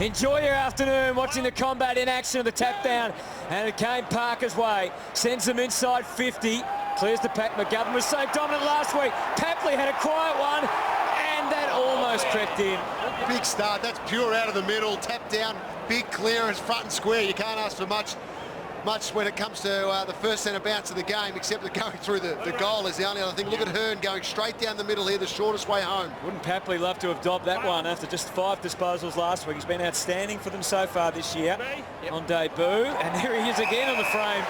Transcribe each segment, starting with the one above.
Enjoy your afternoon watching the combat in action of the tap down, and it came Parker's way. Sends them inside 50. Clears the pack. McGovern was so dominant last week. Tapley had a quiet one, and that almost crept in. Big start. That's pure out of the middle. Tap down. Big clearance, front and square. You can't ask for much when it comes to the first centre bounce of the game, except that going through the goal is the only other thing. Look at Hearn going straight down the middle here, the shortest way home. Wouldn't Papley love to have dobbed that one after just 5 disposals last week? He's been outstanding for them so far this year on debut. And there he is again on the frame,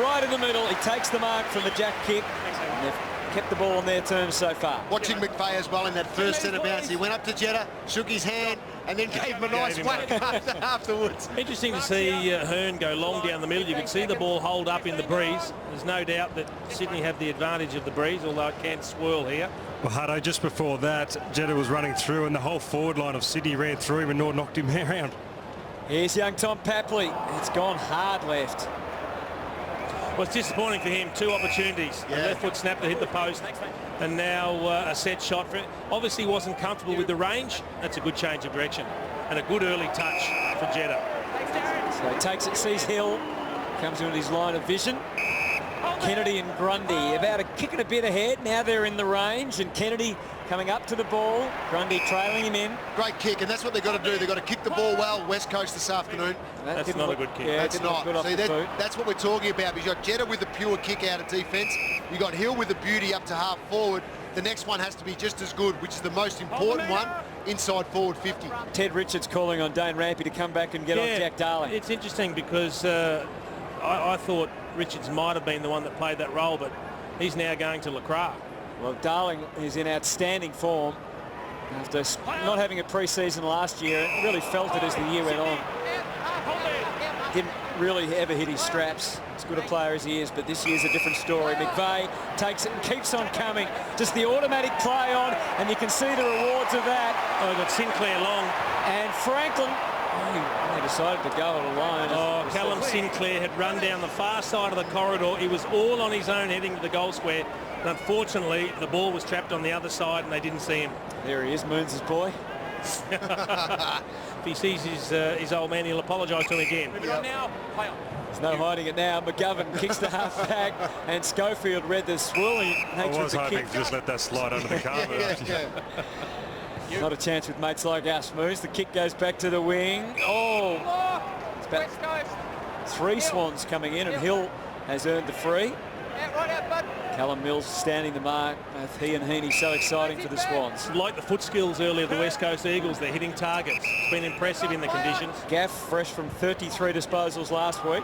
right in the middle. He takes the mark from the jack kick. And they've kept the ball on their terms so far. Watching McVeigh as well in that first centre bounce. He went up to Jetta, shook his hand, and then gave him a nice whack afterwards. Interesting to see Hearn go long down the middle. You can see the ball hold up in the breeze. There's no doubt that Sydney have the advantage of the breeze, although it can swirl here. Well, Hutto, just before that, Jetta was running through and the whole forward line of Sydney ran through him and knocked him around. Here's young Tom Papley. It's gone hard left. Well, it's disappointing for him. 2 opportunities. A left foot snap to hit the post, and now a set shot for it. Obviously wasn't comfortable with the range. That's a good change of direction and a good early touch for Jetta. So he takes it, sees Hill, comes into his line of vision. Kennedy and Grundy about a kick and a bit ahead. Now they're in the range, and Kennedy coming up to the ball. Grundy trailing him in. Great kick, and that's what they've got to do. They've got to kick the ball well. West Coast this afternoon. That's not a good kick. Yeah, that's not. See, that's what we're talking about. You've got Jetta with the pure kick out of defence. You've got Hill with the beauty up to half forward. The next one has to be just as good, which is the most important one, inside forward 50. Ted Richards calling on Dane Rampy to come back and get on Jack Darling. It's interesting because I thought Richards might have been the one that played that role, but he's now going to Lacroix. Well, Darling is in outstanding form after not having a pre-season last year. Really felt it as the year went on. Didn't really ever hit his straps. As good a player as he is, but this year's a different story. McVeigh takes it and keeps on coming. Just the automatic play on, and you can see the rewards of that. Oh, we've got Sinclair long. And Franklin, he decided to go it alone. Oh, Callum Sinclair had run down the far side of the corridor. He was all on his own heading to the goal square. And unfortunately, the ball was trapped on the other side and they didn't see him. There he is, Moons' boy. If he sees his old man, he'll apologise to him again. There's no hiding it now. McGovern kicks the half back, and Schofield read the swirling nature of the kick. I was hoping to just let that slide under the carpet. Not a chance with mates like us, Moons. The kick goes back to the wing. Oh, it's about 3 Swans coming in, and Hill has earned the free. Callum Mills standing the mark. Both he and Heaney so exciting for the Swans. Like the foot skills earlier of the West Coast Eagles, they're hitting targets. It's been impressive in the conditions. Gaff fresh from 33 disposals last week.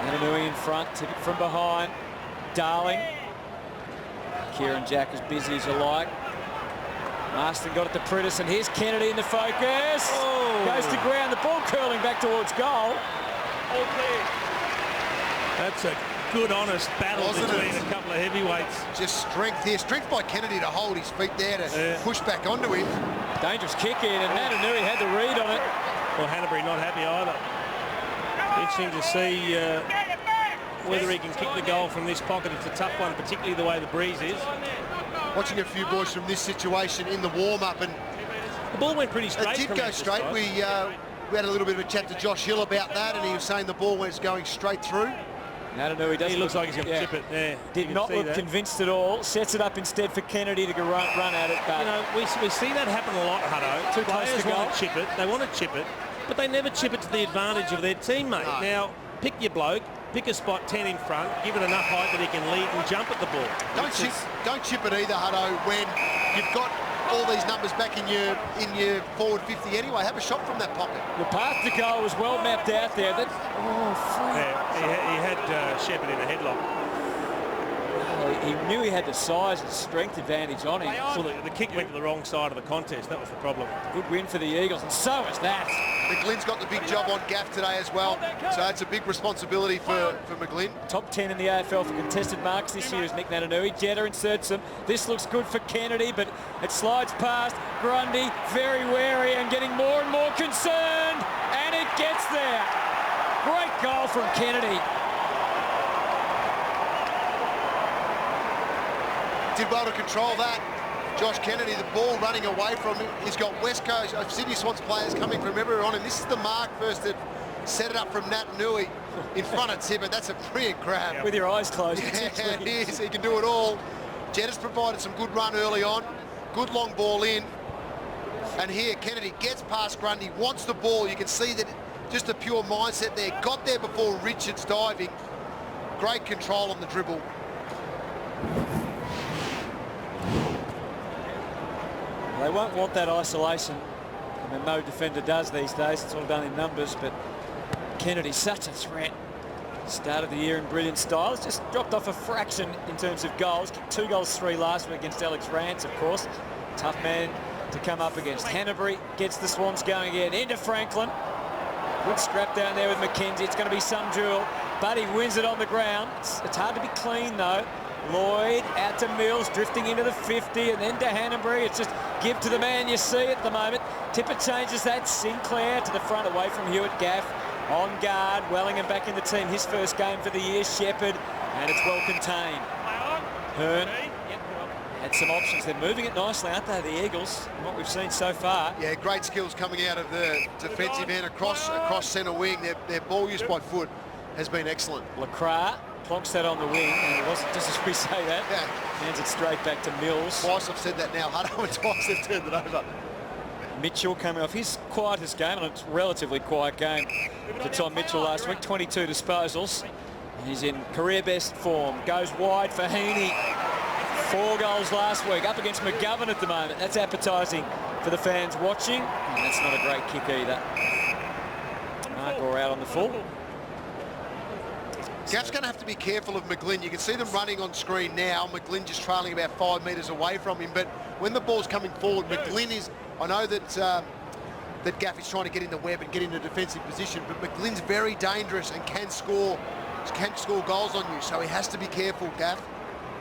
Nananui in front, took it from behind. Darling. Kieran Jack as busy as you like. Marston got it to Pritis, and here's Kennedy in the focus. Oh. Goes to ground, the ball curling back towards goal. That's a good, honest battle between a couple of heavyweights. Just strength here. Strength by Kennedy to hold his feet there to push back onto him. Dangerous kick in, and Nananui had the read on it. Well, Hanbury not happy either. Interesting to see whether he can kick the goal from this pocket. It's a tough one, particularly the way the breeze is. Watching a few boys from this situation in the warm-up, and the ball went pretty straight. It did go straight. We had a little bit of a chat to Josh Hill about that, and he was saying the ball was going straight through. Nananui doesn't. He looks like he's going to chip it. Yeah, did not look convinced at all. Sets it up instead for Kennedy to go run at it. But you know, we see that happen a lot, Hutto. Too close to want to chip it. They want to chip it, but they never chip it to the advantage of their teammate. No. Now, pick your bloke. Pick a spot 10 in front, give it enough height that he can lead and jump at the ball. Don't chip it either, Hutto, when you've got all these numbers back in your forward 50 anyway. Have a shot from that pocket. The path to goal was well mapped out there. He had Shepherd in a headlock. He knew he had the size and strength advantage on him. So the kick went to the wrong side of the contest. That was the problem. Good win for the Eagles, and so is that. McGlynn's got the big job on Gaff today as well, so that's a big responsibility for McGlynn. Top 10 in the AFL for contested marks this year is Nick Nananui. Jetta inserts him. This looks good for Kennedy, but it slides past. Grundy, very wary and getting more and more concerned, and it gets there. Great goal from Kennedy. Did well to control that. Josh Kennedy, the ball running away from him. He's got West Coast, Sydney Swans players coming from everywhere on him. This is the mark first that set it up from Nat Nui in front of Tippett. That's a brilliant grab. With your eyes closed. Yeah, it is. He can do it all. Jed has provided some good run early on. Good long ball in. And here, Kennedy gets past Grundy, wants the ball. You can see that just a pure mindset there. Got there before Richards diving. Great control on the dribble. They won't want that isolation. I mean, no defender does these days. It's all done in numbers, but Kennedy's such a threat. Started the year in brilliant style. It's just dropped off a fraction in terms of goals. Kicked 2 goals, 3 last week against Alex Rance, of course. Tough man to come up against. Hanbury gets the Swans going again. Into Franklin. Good scrap down there with McKenzie. It's going to be some duel. Buddy wins it on the ground. It's hard to be clean, though. Lloyd out to Mills, drifting into the 50, and then to Hanbury. It's just give to the man you see at the moment. Tippett changes that. Sinclair to the front, away from Hewitt. Gaff on guard. Wellingham back in the team. His first game for the year. Shepherd, and it's well contained. Hearn had some options. They're moving it nicely, aren't they, the Eagles, what we've seen so far. Yeah, great skills coming out of the defensive end across centre wing. Their ball use by foot has been excellent. Lacroix plonks that on the wing, and it wasn't just as we say that. Yeah. Hands it straight back to Mills. Twice I've said that now, Hutto, and twice they've turned it over. Mitchell coming off his quietest game, and it's a relatively quiet game for Tom Mitchell last week. 22 disposals. And he's in career best form. Goes wide for Heaney. 4 goals last week, up against McGovern at the moment. That's appetising for the fans watching. And that's not a great kick either. Markor out on the full. Gaff's going to have to be careful of McGlynn. You can see them running on screen now. McGlynn just trailing about 5 metres away from him. But when the ball's coming forward, McGlynn is... I know that that Gaff is trying to get in the web and get in a defensive position, but McGlynn's very dangerous and can score goals on you. So he has to be careful, Gaff.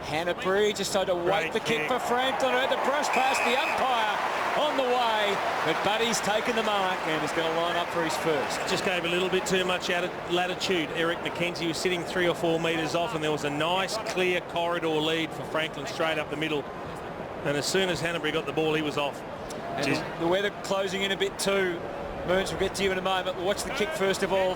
Hanbury just tried to wait the kick for Franklin. Had the brush past the umpire on the way, but Buddy's taken the mark and is going to line up for his first. Just gave a little bit too much latitude. Eric McKenzie was sitting 3 or 4 metres off, and there was a nice clear corridor lead for Franklin straight up the middle. And as soon as Hanbury got the ball, he was off. And the weather closing in a bit too. Moons, we'll get to you in a moment. We'll watch the kick first of all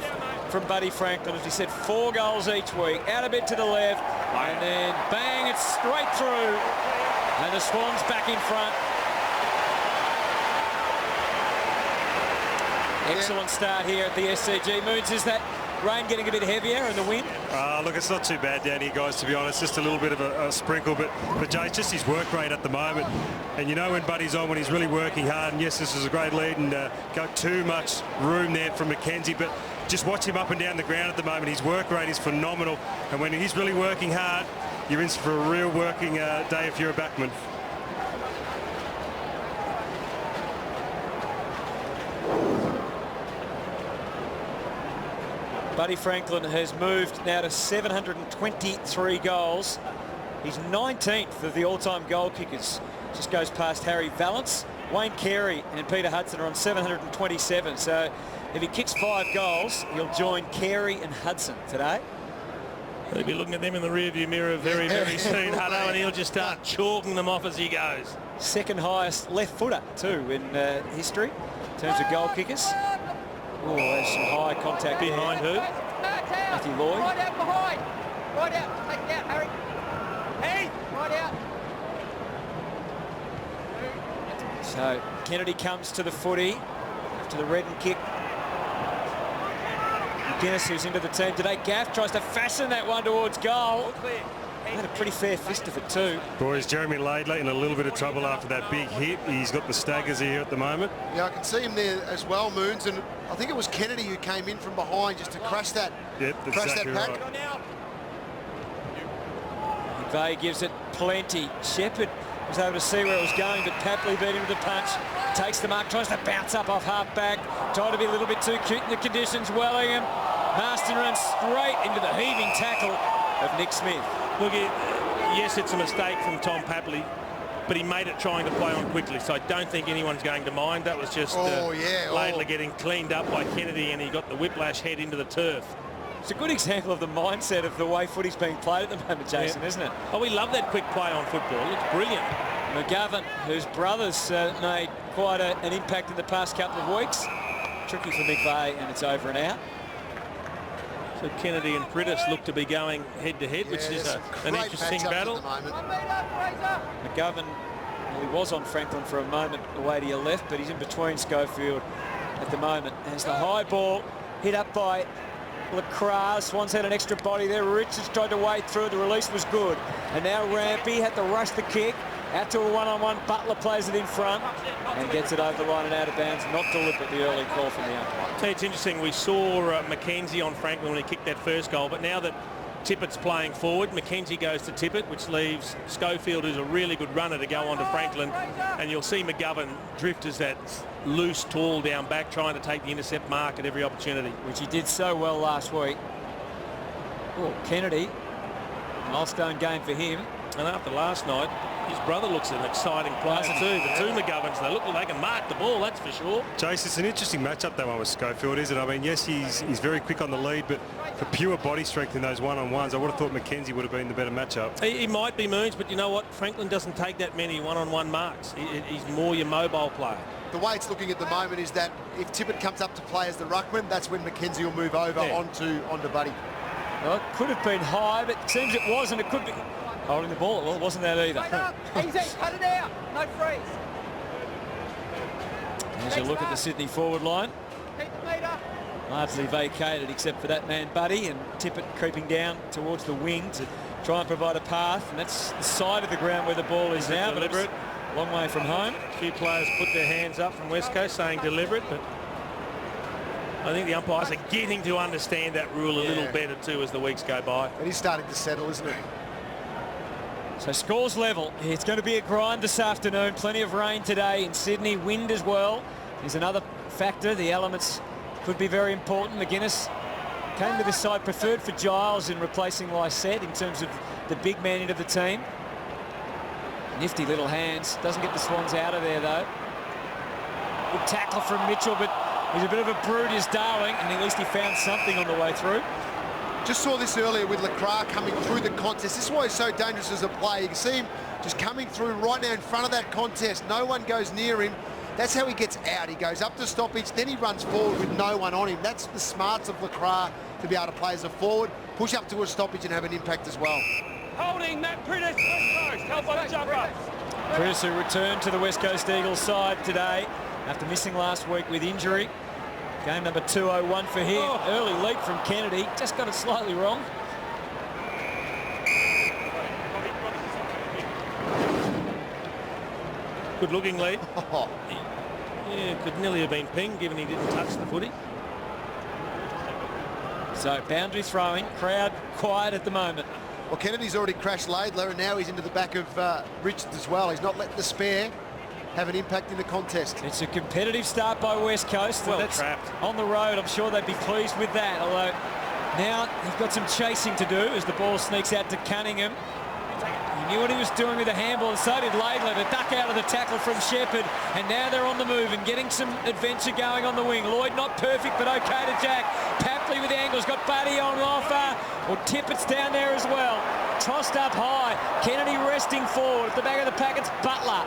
from Buddy Franklin. As we said, 4 goals each week. Out a bit to the left, and then bang, it's straight through. And the Swans back in front. Excellent start here at the SCG. Moons, is that rain getting a bit heavier and the wind? Look, it's not too bad down here, guys, to be honest. Just a little bit of a sprinkle, but Jay, it's just his work rate at the moment. And you know when Buddy's on, when he's really working hard, and yes, this is a great lead, and got too much room there from McKenzie, but just watch him up and down the ground at the moment. His work rate is phenomenal, and when he's really working hard, you're in for a real working day if you're a backman. Buddy Franklin has moved now to 723 goals. He's 19th of the all-time goal kickers. Just goes past Harry Valance. Wayne Carey and Peter Hudson are on 727. So if he kicks 5 goals, he'll join Carey and Hudson today. He'll be looking at them in the rearview mirror very, very soon, Hutto, and he'll just start chalking them off as he goes. Second highest left footer too in history in terms of goal kickers. Oh, there's some high contact behind who? Matthew Lloyd. Right out behind. Right out. Take it out, Harry. Hey! Right out. So Kennedy comes to the footy after the Redden kick. Guinness, who's into the team today. Gaff tries to fasten that one towards goal. Had a pretty fair fist of it too. Boys, Jeremy Laidley in a little bit of trouble after that big hit. He's got the staggers here at the moment. Yeah, I can see him there as well, Moons, and I think it was Kennedy who came in from behind just to crash that. Yep, that's exactly that pack. Right. McVeigh gives it plenty. Shepherd was able to see where it was going, but Tapley beat him with the punch. Takes the mark, tries to bounce up off half back. Tried to be a little bit too cute in the conditions. Wellingham. Marston runs straight into the heaving tackle of Nick Smith. Look, yes, it's a mistake from Tom Papley, but he made it trying to play on quickly, so I don't think anyone's going to mind. That was just Laidley getting cleaned up by Kennedy, and he got the whiplash head into the turf. It's a good example of the mindset of the way footy's being played at the moment, Jason, isn't it? Oh, we love that quick play on football. It's brilliant. McGovern, whose brothers made quite an impact in the past couple of weeks. Tricky for McVeigh, and it's over and out. So Kennedy and Prittis look to be going head-to-head, which is an interesting battle. McGovern, well, he was on Franklin for a moment away to your left, but he's in between Schofield at the moment. As the high ball hit up by LaCroix. Swans had an extra body there. Richards tried to wade through. The release was good. And now Rampy had to rush the kick. Out to a one-on-one. Butler plays it in front and gets it over the line and out of bounds. Not deliberately early call from the umpire. It's interesting. We saw McKenzie on Franklin when he kicked that first goal, but now that Tippett's playing forward, McKenzie goes to Tippett, which leaves Schofield, who's a really good runner, to go on to Franklin. And you'll see McGovern drift as that loose, tall down back, trying to take the intercept mark at every opportunity. Which he did so well last week. Oh, Kennedy. Milestone game for him. And after last night, his brother looks an exciting player too. The two McGoverns, they look like they can mark the ball, that's for sure. Jace, it's an interesting matchup, that one with Schofield, isn't it? I mean, yes, he's very quick on the lead, but for pure body strength in those one-on-ones, I would have thought McKenzie would have been the better matchup. He might be, Moons, but you know what? Franklin doesn't take that many one-on-one marks. He's more your mobile player. The way it's looking at the moment is that if Tippett comes up to play as the ruckman, that's when McKenzie will move over onto Buddy. Well, it could have been high, but it seems it wasn't. It could be holding the ball. Well, it wasn't that either. Easy, cut it out. No freeze. As you look at the Sydney forward line, Keep the meter. largely vacated except for that man Buddy, and Tippett creeping down towards the wing to try and provide a path, and that's the side of the ground where the ball is now, but it's a long way from home. A few players put their hands up from West Coast saying deliberate, but I think the umpires are getting to understand that rule a little better too as the weeks go by. And he's starting to settle, isn't it? So scores level. It's going to be a grind this afternoon. Plenty of rain today in Sydney. Wind as well is another factor. The elements could be very important. McGuinness came to this side preferred for Giles in replacing Lysette in terms of the big man into the team. Nifty little hands. Doesn't get the Swans out of there though. Good tackle from Mitchell, but he's a bit of a brute, is Darling, and at least he found something on the way through. Just saw this earlier with LaCroix coming through the contest. This is why he's so dangerous as a player. You can see him just coming through right now in front of that contest. No one goes near him. That's how he gets out. He goes up to stoppage, then he runs forward with no one on him. That's the smarts of LaCroix to be able to play as a forward, push up to a stoppage and have an impact as well. Holding Matt Prittis. Help on the jumper. Prittis, who returned to the West Coast Eagles side today after missing last week with injury. Game number 201 for him. Early leap from Kennedy. Just got it slightly wrong. Good looking lead. Yeah, could nearly have been pinged given he didn't touch the footy. So boundary throwing. Crowd quiet at the moment. Well, Kennedy's already crashed Laidler, and now he's into the back of Richards as well. He's not letting the spare have an impact in the contest. It's a competitive start by West Coast. Well that's trapped. On the road, I'm sure they'd be pleased with that. Although now he's got some chasing to do as the ball sneaks out to Cunningham. He knew what he was doing with the handball, and so did Laidler, to duck out of the tackle from Shepherd. And now they're on the move and getting some adventure going on the wing. Lloyd not perfect, but okay to Jack. Papley with the angles, got Buddy on offer. Well, Tippett's down there as well. Tossed up high. Kennedy resting forward. At the back of the pack, it's Butler.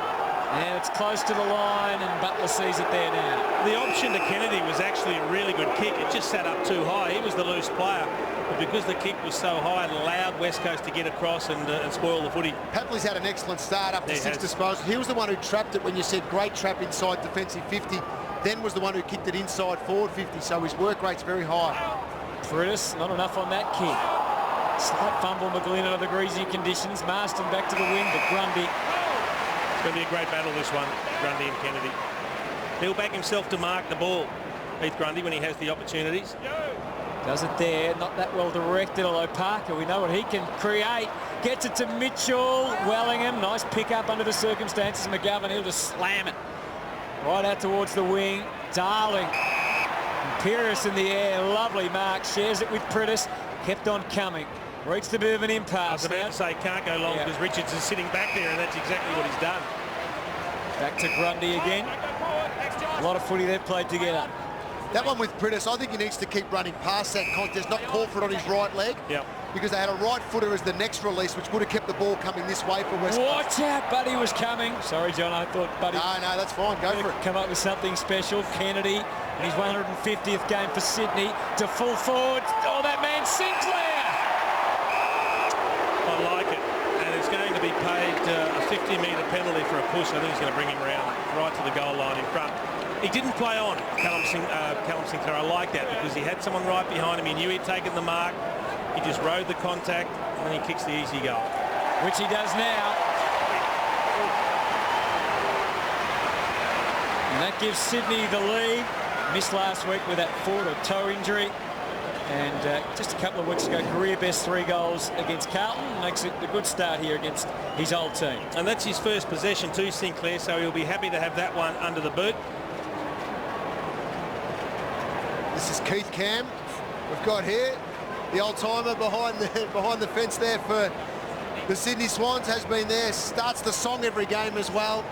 And it's close to the line, and Butler sees it there now. The option to Kennedy was actually a really good kick. It just sat up too high. He was the loose player. But because the kick was so high, it allowed West Coast to get across and spoil the footy. Papley's had an excellent start up to 6 disposals. He was the one who trapped it when you said great trap inside defensive 50. Then was the one who kicked it inside forward 50. So his work rate's very high. Prittis, not enough on that kick. Slight fumble, McGlynn under the greasy conditions. Marston back to the wing, but Grundy. It's going to be a great battle, this one, Grundy and Kennedy. He'll back himself to mark the ball, Heath Grundy, when he has the opportunities. Does it there, not that well directed, although Parker, we know what he can create. Gets it to Mitchell, Wellingham, nice pick up under the circumstances. McGovern, he'll just slam it right out towards the wing. Darling, Imperious in the air, lovely mark, shares it with Prittis, kept on coming. Reached a bit of an impasse. I was about to say can't go long because Richards is sitting back there, and that's exactly what he's done. Back to Grundy again. A lot of footy they've played together. That one with Prittis, I think he needs to keep running past that contest, not call for it on his right leg. Yep. because they had a right footer as the next release, which would have kept the ball coming this way for West Coast. Watch out, Buddy was coming. Sorry, John, I thought Buddy... No, that's fine. Go for it. Come up with something special. Kennedy, in his 150th game for Sydney, to full forward. Oh, that man Sinclair! I like it. And it's going to be paid a 50-metre penalty for a push. I think he's going to bring him around right to the goal line in front. He didn't play on Callum Sinclair. I like that because he had someone right behind him. He knew he'd taken the mark. He just rode the contact and then he kicks the easy goal. Which he does now. And that gives Sydney the lead. Missed last week with that foot or toe injury. And just a couple of weeks ago, career best 3 goals against Carlton. Makes it a good start here against his old team. And that's his first possession to Sinclair, so he'll be happy to have that one under the boot. This is Keith Cam. We've got here the old-timer behind the fence there for the Sydney Swans. Has been there. Starts the song every game as well.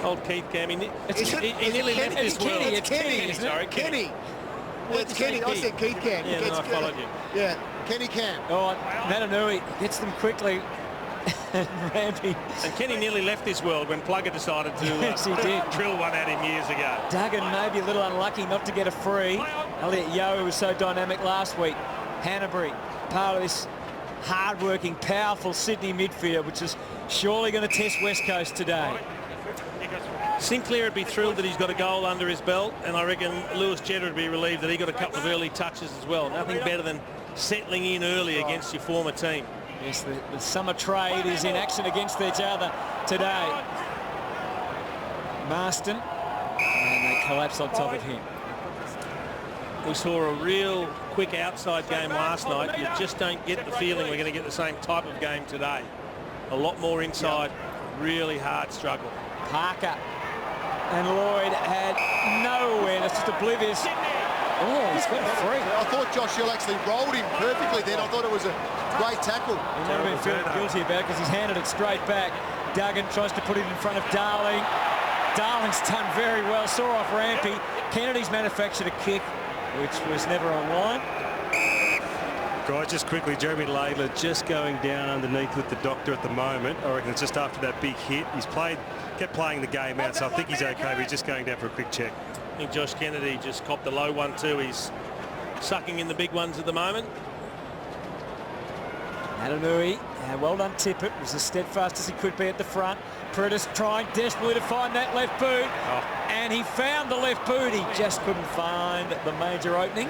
Old Keith Cam. He nearly left this world. It's Kenny. Sorry, Kenny. It's Kenny. I said Keith Cam. Yeah, no, I followed you. Yeah, Kenny Cam. Oh, Natanui gets them quickly. And Rampy. And Kenny nearly left this world when Plugger decided to yes, he did. drill one at him years ago. Duggan maybe a little unlucky not to get a free. Elliot Yeo was so dynamic last week. Hanbury, part of this hard-working, powerful Sydney midfield, which is surely going to test West Coast today. Sinclair would be thrilled that he's got a goal under his belt, and I reckon Lewis Jetta would be relieved that he got a couple of early touches as well. Nothing better than settling in early against your former team. Yes, the summer trade is in action against each other today. Marston, and they collapse on top of him. We saw a real quick outside game last night. You just don't get the feeling we're going to get the same type of game today. A lot more inside, really hard struggle. Parker and Lloyd had no awareness, just oblivious. Oh, he's got a free. I thought Josh Hill actually rolled him perfectly then. I thought it was a great tackle. He might have been feeling guilty about it because he's handed it straight back. Duggan tries to put it in front of Darling. Darling's done very well. Saw off Rampy. Kennedy's manufactured a kick, which was never online. Guys, just quickly, Jeremy Laidler just going down underneath with the doctor at the moment. I reckon it's just after that big hit. He's kept playing the game out, so I think he's okay, but he's just going down for a quick check. I think Josh Kennedy just copped the low one too. He's sucking in the big ones at the moment. Natanui, well done Tippett, was as steadfast as he could be at the front. Prentice trying desperately to find that left boot, and he found the left boot. He just couldn't find the major opening.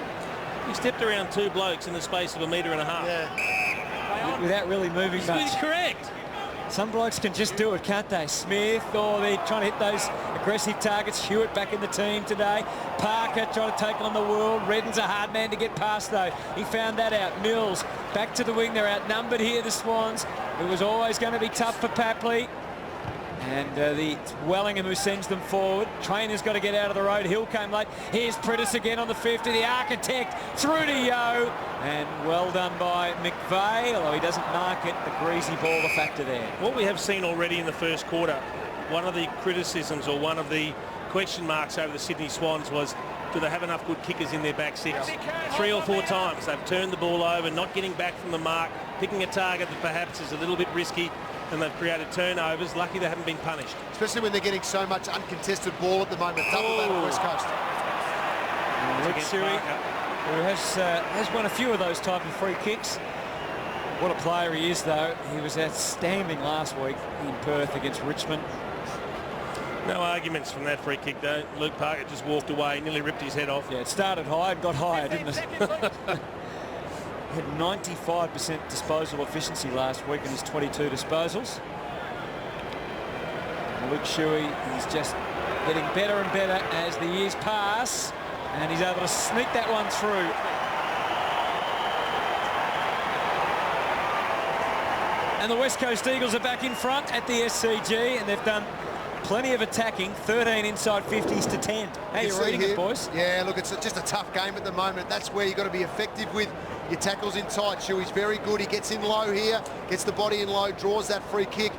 He stepped around 2 blokes in the space of 1.5 metres. Yeah. Without really moving much. He's correct. Some blokes can just do it, can't they? Smith, or they're trying to hit those aggressive targets. Hewitt back in the team today. Parker trying to take on the world. Redden's a hard man to get past, though. He found that out. Mills back to the wing. They're outnumbered here, the Swans. It was always going to be tough for Papley. And the Wellingham who sends them forward. Trainer's got to get out of the road. Hill came late. Here's Prentice again on the 50. The architect through to Yeo. And well done by McVeigh, although he doesn't mark it. The greasy ball, the factor there. What we have seen already in the first quarter, one of the criticisms or one of the question marks over the Sydney Swans was, do they have enough good kickers in their back 6? 3 or 4 times they've turned the ball over, not getting back from the mark, picking a target that perhaps is a little bit risky, and they've created turnovers. Lucky they haven't been punished. Especially when they're getting so much uncontested ball at the moment. Double that at West Coast. Luke Shuey, who has won a few of those type of free kicks. What a player he is, though. He was outstanding last week in Perth against Richmond. No arguments from that free kick, though. Luke Parker just walked away, nearly ripped his head off. Yeah, it started high and got higher, didn't it? Had 95% disposal efficiency last week in his 22 disposals. And Luke Shuey is just getting better and better as the years pass, and he's able to sneak that one through. And the West Coast Eagles are back in front at the SCG, and they've done plenty of attacking, 13 inside 50s to 10. How you reading it, boys? Yeah, look, it's just a tough game at the moment. That's where you've got to be effective with your tackles in tight. Shuey's very good. He gets in low here, gets the body in low, draws that free kick,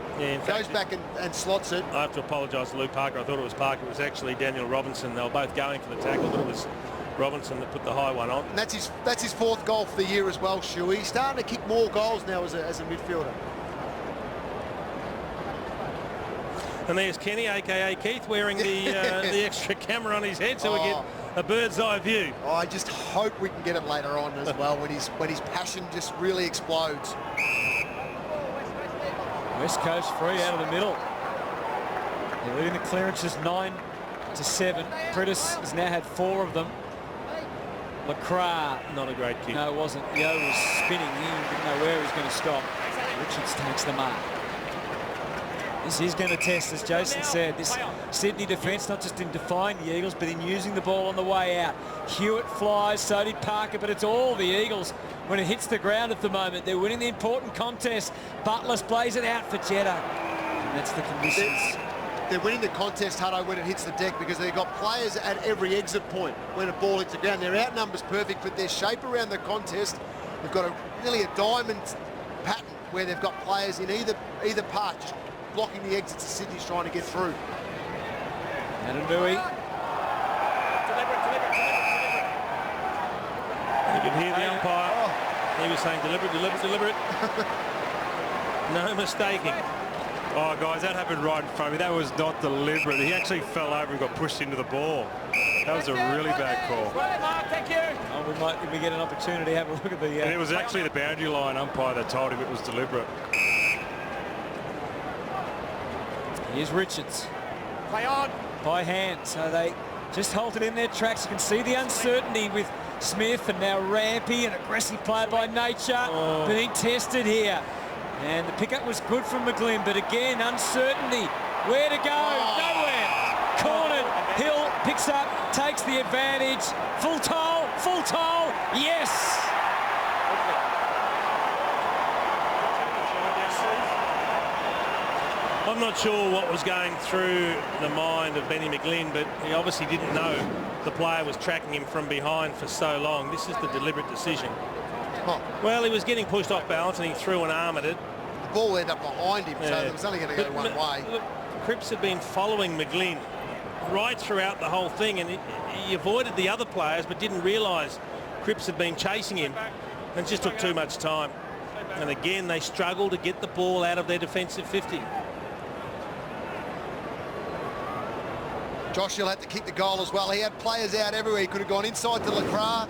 goes back and slots it. I have to apologise to Luke Parker. I thought it was Parker. It was actually Daniel Robinson. They were both going for the tackle, but it was Robinson that put the high one on. And that's his fourth goal for the year as well, Shuey. He's starting to kick more goals now as a midfielder. And there's Kenny, a.k.a. Keith, wearing the extra camera on his head so we get a bird's eye view. Oh, I just hope we can get it later on as well when his passion just really explodes. West Coast free out of the middle. They're leading the clearances 9-7. Prentice has now had 4 of them. Lacroix. Not a great kick. No, it wasn't. Yo was spinning. He didn't know where he was going to stop. Richards takes the mark. This is going to test, as Jason said, this Sydney defence, not just in defying the Eagles, but in using the ball on the way out. Hewitt flies, so did Parker, but it's all the Eagles when it hits the ground at the moment. They're winning the important contest. Butler plays it out for Jeddah. And that's the conditions. They're winning the contest, Hutto, when it hits the deck because they've got players at every exit point when a ball hits the ground. Their outnumbers perfect, but their shape around the contest, they've got nearly a diamond pattern where they've got players in either part, just blocking the exits of Sydney's trying to get through. Anandui. You can hear the umpire. He was saying deliberate. No mistaking. Oh, guys, that happened right in front of me. That was not deliberate. He actually fell over and got pushed into the ball. That was a really bad call. Thank you. Oh, if we get an opportunity, have a look at the... and it was actually the boundary line umpire that told him it was deliberate. Here's Richards. Play on. By hand. So they just halted in their tracks. You can see the uncertainty with Smith and now Rampy, an aggressive player by nature, being tested here. And the pickup was good from McGlynn, but again, uncertainty. Where to go? Nowhere. Cornered. Hill picks up, takes the advantage. Full toll. Yes. I'm not sure what was going through the mind of Benny McGlynn, but he obviously didn't know the player was tracking him from behind for so long. This is the deliberate decision. Well, he was getting pushed off balance and he threw an arm at it. The ball ended up behind him, so it was only going to go one way. Look, Cripps had been following McGlynn right throughout the whole thing, and he avoided the other players but didn't realise Cripps had been chasing him and just took too much time. And again, they struggle to get the ball out of their defensive 50. Josh Hill had to kick the goal as well. He had players out everywhere. He could have gone inside to Lacroix.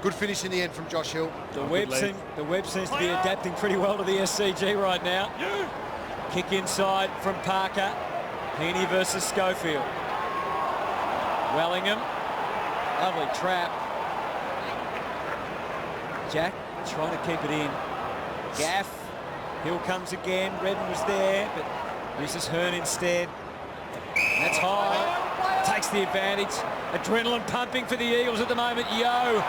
Good finish in the end from Josh Hill. The web seems to be adapting pretty well to the SCG right now. Kick inside from Parker. Heaney versus Schofield. Wellingham. Lovely trap. Jack trying to keep it in. Gaff. Hill comes again. Redden was there, but uses Hearn instead. That's high. Takes the advantage. Adrenaline pumping for the Eagles at the moment. Yo.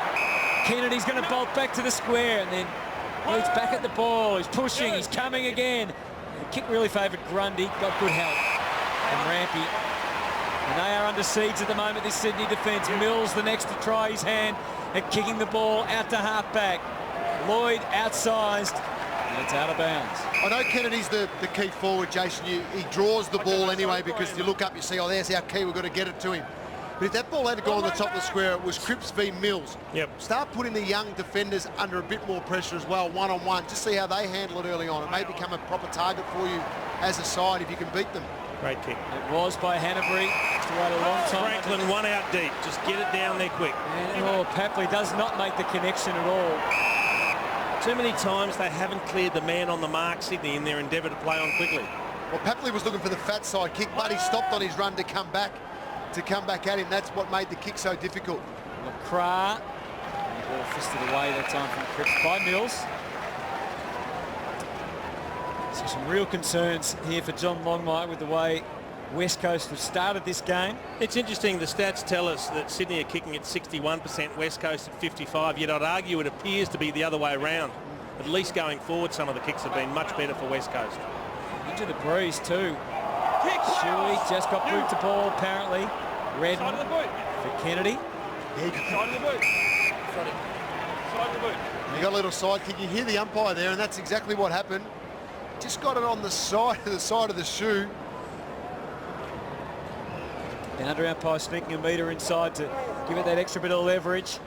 Kennedy's going to bolt back to the square, and then he's back at the ball. He's pushing. He's coming again. The kick really favoured Grundy. Got good help from Rampy. And they are under siege at the moment, this Sydney defence. Mills the next to try his hand at kicking the ball out to half-back. Lloyd outsized. And it's out of bounds. I know Kennedy's the key forward, Jason. He draws the ball anyway because you look up, you see, oh, there's our key. We've got to get it to him. But if that ball had to go on the top of the square, it was Cripps v Mills. Yep. Start putting the young defenders under a bit more pressure as well, one-on-one. Just see how they handle it early on. It may become a proper target for you as a side if you can beat them. Great kick. It was by Hanbury. Just to wait a long time. Franklin one out deep. Just get it down there quick. And Papley does not make the connection at all. Too many times they haven't cleared the man on the mark, Sydney, in their endeavour to play on quickly. Well, Papley was looking for the fat side kick, but he stopped on his run to come back at him. That's what made the kick so difficult. Lacroix. Ball fisted away that time from Cripps by Mills. So some real concerns here for John Longmire with the way West Coast have started this game. It's interesting, the stats tell us that Sydney are kicking at 61%, West Coast at 55%, yet I'd argue it appears to be the other way around. At least going forward, some of the kicks have been much better for West Coast. Into the breeze too. Shuey just got boot to ball, apparently. Redden for Kennedy. Side of the boot. Side of the boot. He got a little side kick. You hear the umpire there, and that's exactly what happened. Just got it on the side of the shoe. Boundary umpire sneaking a metre inside to give it that extra bit of leverage.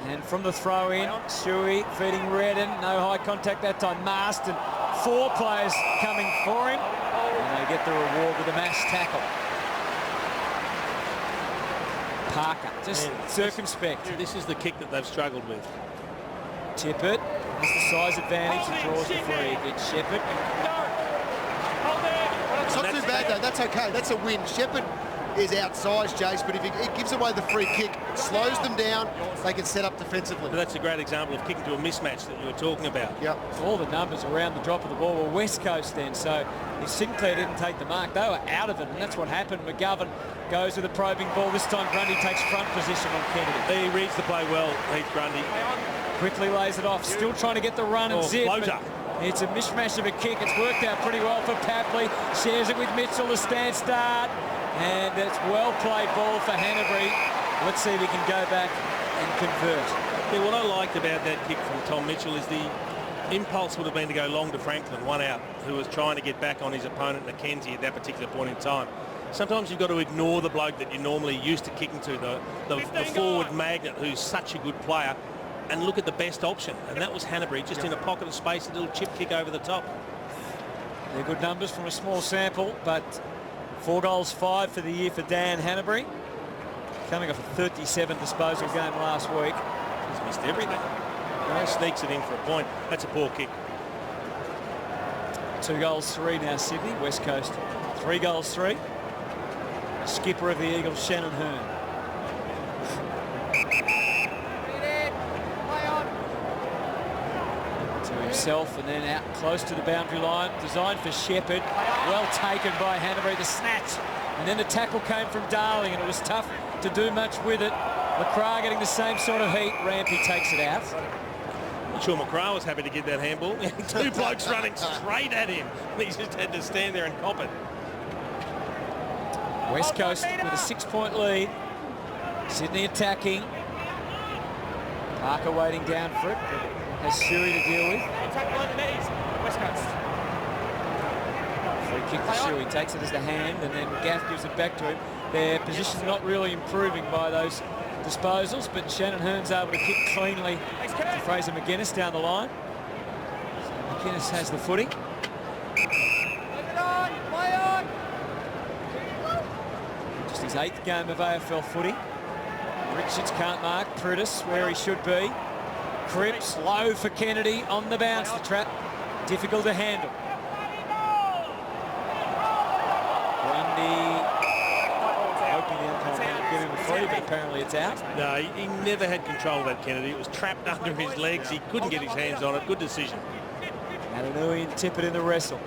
And from the throw in, Shuey feeding Redden. No high contact that time. Marston, 4 players coming for him. And they get the reward with a mass tackle. Parker, just circumspect. This is the kick that they've struggled with. Tippett has the size advantage and draws the free against Shepherd. It's not too bad though, that's okay, that's a win. Shepherd is outsized, Jace, but if he gives away the free kick, it slows them down, they can set up defensively. But that's a great example of kicking to a mismatch that you were talking about. Yep. All the numbers around the drop of the ball were West Coast then, so if Sinclair didn't take the mark, they were out of it, and that's what happened. McGovern goes with a probing ball. This time Grundy takes front position on Kennedy. He reads the play well, Heath Grundy. Quickly lays it off, still trying to get the run and zip. Floater. It's a mishmash of a kick. It's worked out pretty well for Papley. Shares it with Mitchell, the stand start. And it's well played ball for Hanbury. Let's see if he can go back and convert. Yeah, what I liked about that kick from Tom Mitchell is the impulse would have been to go long to Franklin, one out, who was trying to get back on his opponent, Mackenzie, at that particular point in time. Sometimes you've got to ignore the bloke that you're normally used to kicking to, the forward magnet, who's such a good player, and look at the best option. And that was Hanbury, just in a pocket of space, a little chip kick over the top. They're good numbers from a small sample, but 4 goals, 5 for the year for Dan Hanbury. Coming off a 37 disposal game last week. He's missed everything. Sneaks it in for a point. That's a poor kick. 2 goals, 3 now Sydney. West Coast 3 goals, 3. Skipper of the Eagles, Shannon Hearn. To himself and then out close to the boundary line. Designed for Shepherd. Well taken by Hanbury. The snatch. And then the tackle came from Darling, and it was tough to do much with it. McCrae getting the same sort of heat. Rampy takes it out. I'm sure McCrae was happy to get that handball. 2 blokes running straight at him. He just had to stand there and cop it. West Coast with a 6-point lead. Sydney attacking. Parker waiting down for it, but has Shuey to deal with. West Coast. Free kick for Shuey. Takes it as the hand, and then Gaff gives it back to him. Their position's not really improving by those disposals, but Shannon Hearn's able to kick cleanly to Fraser McGuinness down the line. So McGuinness has the footy. Just his 8th game of AFL footy. Richards can't mark. Prudis where he should be. Cripps low for Kennedy on the bounce. The trap difficult to handle. Grundy hoping the umpire might give him a free, but apparently it's out. No, he never had control of that, Kennedy. It was trapped under his legs. He couldn't get his hands on it. Good decision. Adenui and Tippett in the wrestle.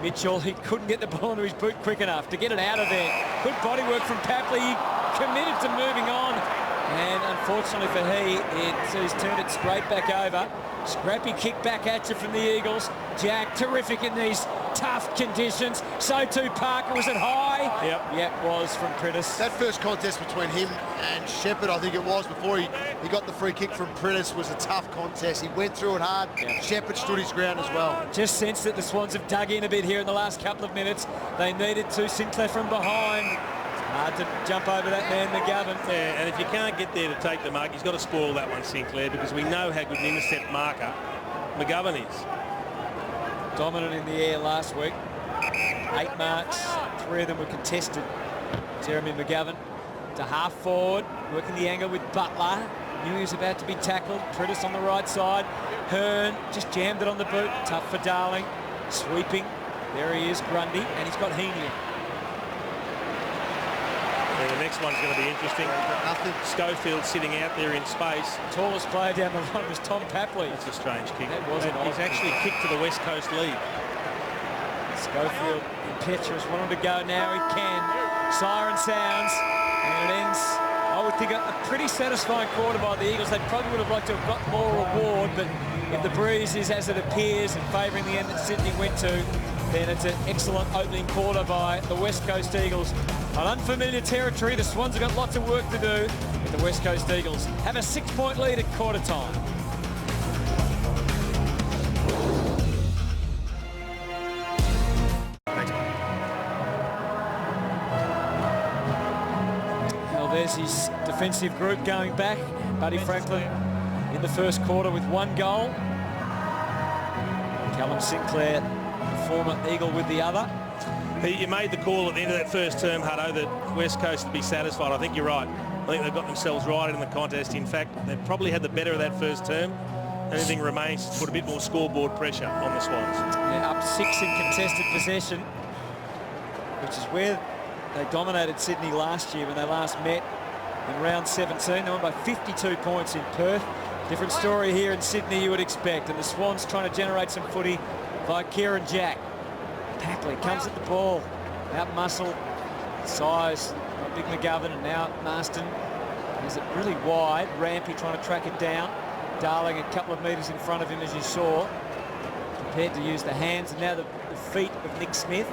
Mitchell, he couldn't get the ball into his boot quick enough to get it out of there. Good body work from Papley. He committed to moving on. And unfortunately for he's turned it straight back over. Scrappy kick back at you from the Eagles. Jack, terrific in these tough conditions. So too Parker. Was it high? Yep, was from Prentice. That first contest between him and Shepherd, I think it was, before he got the free kick from Prentice, was a tough contest. He went through it hard. Yep. Shepherd stood his ground as well. Just sensed that the Swans have dug in a bit here in the last couple of minutes. They needed to. Sinclair from behind. Hard to jump over that man, McGovern. Yeah, and if you can't get there to take the mark, he's got to spoil that one, Sinclair, because we know how good an intercept marker McGovern is. Dominant in the air last week. 8 marks, 3 of them were contested. Jeremy McGovern to half forward, working the angle with Butler. Knew he was about to be tackled. Prentice on the right side. Hearn just jammed it on the boot. Tough for Darling. Sweeping. There he is, Grundy, and he's got Heaney. Yeah, the next one's going to be interesting. Nothing. Schofield sitting out there in space. Tallest player down the line was Tom Papley. That's a strange kick. That was an odd He's actually kicked to the West Coast lead. Schofield impetuous, wanting to go now. He can. Siren sounds, and it ends. I would think a pretty satisfying quarter by the Eagles. They probably would have liked to have got more reward, but if the breeze is as it appears and favouring the end that Sydney went to, then it's an excellent opening quarter by the West Coast Eagles. On unfamiliar territory, the Swans have got lots of work to do, but the West Coast Eagles have a 6-point lead at quarter time. Well, there's his defensive group going back. Buddy Franklin in the first quarter with 1 goal. Callum Sinclair, former Eagle, with the other. You made the call at the end of that first term, Hutto, that West Coast would be satisfied. I think you're right. I think they've got themselves right in the contest. In fact, they probably had the better of that first term. Anything remains to put a bit more scoreboard pressure on the Swans. Yeah, up 6 in contested possession, which is where they dominated Sydney last year when they last met in round 17. They won by 52 points in Perth. Different story here in Sydney, you would expect. And the Swans trying to generate some footy by Kieran Jack. Packley comes at the ball, out muscle, size, Big McGovern, and now Marston is it really wide. Rampy trying to track it down. Darling a couple of metres in front of him, as you saw. Prepared to use the hands, and now the feet of Nick Smith.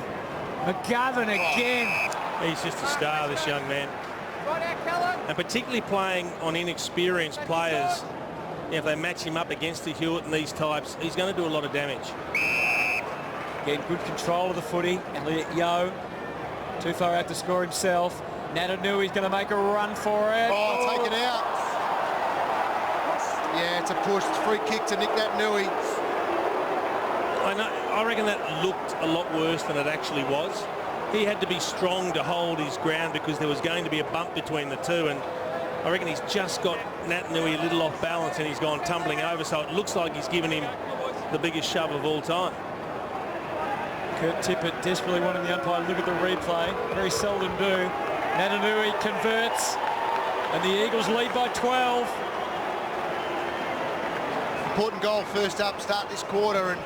McGovern again. He's just a star, this young man. And particularly playing on inexperienced players, if they match him up against the Hewitt and these types, he's going to do a lot of damage. Getting good control of the footy. Elliot Yeo, too far out to score himself. Natanui's going to make a run for it. Oh, take it out. Yeah, it's a push. It's a free kick to Nick Naitanui. I reckon that looked a lot worse than it actually was. He had to be strong to hold his ground because there was going to be a bump between the two, and I reckon he's just got Naitanui a little off balance and he's gone tumbling over, so it looks like he's given him the biggest shove of all time. Kurt Tippett desperately wanting the umpire to look at the replay. Very seldom do. Naitanui converts, and the Eagles lead by 12. Important goal first up, start this quarter, and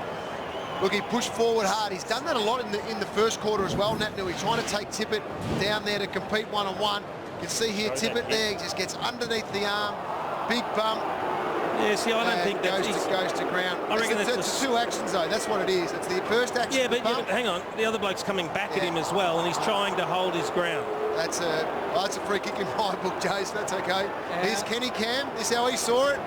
look, he pushed forward hard. He's done that a lot in the first quarter as well. Naitanui trying to take Tippett down there to compete one-on-one. You can see here Tippett there, he just gets underneath the arm, big bump. Yeah, see, I don't think that goes to ground. I reckon it's 2 actions though. That's what it is. It's the first action. Yeah, but hang on, the other bloke's coming back at him as well, and he's trying to hold his ground. That's a free kick in my book, Jace. That's okay. Yeah. Here's Kenny Cam. This is how he saw it.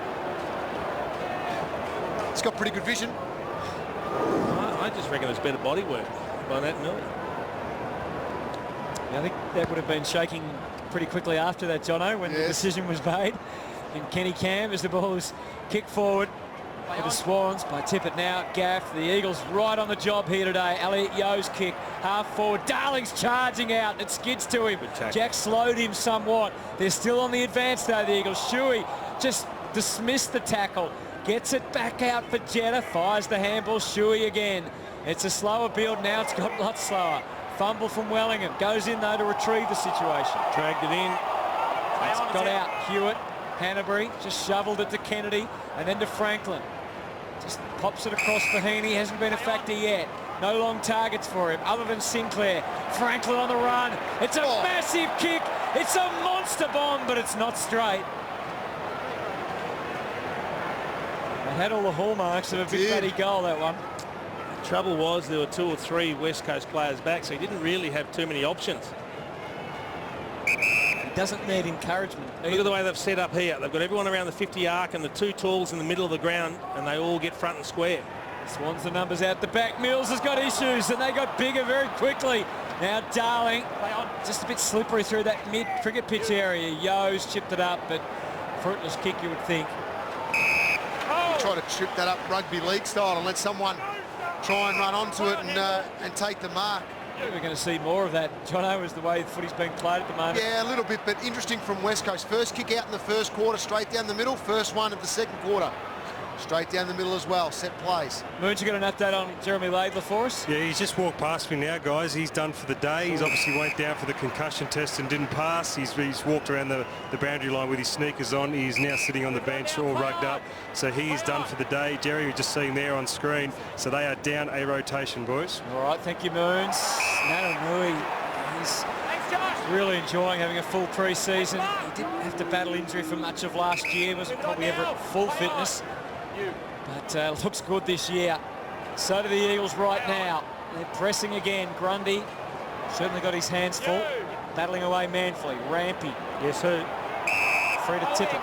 He's got pretty good vision. I just reckon it's better body work by Naitanui. I think that would have been shaking pretty quickly after that, Jono, when the decision was made. And Kenny Cam, as the ball was kicked forward for the Swans by Tippett now. Gaff, the Eagles right on the job here today. Elliot Yeo's kick, half forward. Darling's charging out. It skids to him. Jack slowed him somewhat. They're still on the advance though, the Eagles. Shuey just dismissed the tackle. Gets it back out for Jetta. Fires the handball. Shuey again. It's a slower build now. It's got lots slower. Fumble from Wellingham. Goes in though to retrieve the situation. Dragged it in. It's got out. Hewitt. Hanbury just shoveled it to Kennedy and then to Franklin. Just pops it across for Heaney. Hasn't been a factor yet. No long targets for him other than Sinclair. Franklin on the run. It's a massive kick. It's a monster bomb, but it's not straight. It had all the hallmarks of a big fatty goal, that one. The trouble was there were 2 or 3 West Coast players back, so he didn't really have too many options. Doesn't need encouragement. Look at the way they've set up here. They've got everyone around the 50 arc and the 2 talls in the middle of the ground, and they all get front and square. Swans the numbers out the back. Mills has got issues, and they got bigger very quickly. Now Darling, just a bit slippery through that mid-cricket pitch area. Yeo's chipped it up, but fruitless kick, you would think. Try to chip that up rugby league style and let someone try and run onto it and take the mark. We're going to see more of that, Jono, as the way the footy's being played at the moment. Yeah, a little bit, but interesting from West Coast. First kick out in the first quarter, straight down the middle. First one of the second quarter. Straight down the middle as well, set plays. Moons, you got an update on Jeremy Laidler for us? Yeah, he's just walked past me now, guys. He's done for the day. He's obviously went down for the concussion test and didn't pass. He's walked around the boundary line with his sneakers on. He's now sitting on the bench all rugged up. So he is done for the day. Jerry, we're just seeing there on screen. So they are down a rotation, boys. All right, thank you, Moons. Naitanui, he's really enjoying having a full pre-season. He didn't have to battle injury for much of last year. Wasn't probably ever at full fitness. But looks good this year. So do the Eagles right now. They're pressing again. Grundy certainly got his hands full. Battling away manfully. Rampy. Yes, who? Free to tip it.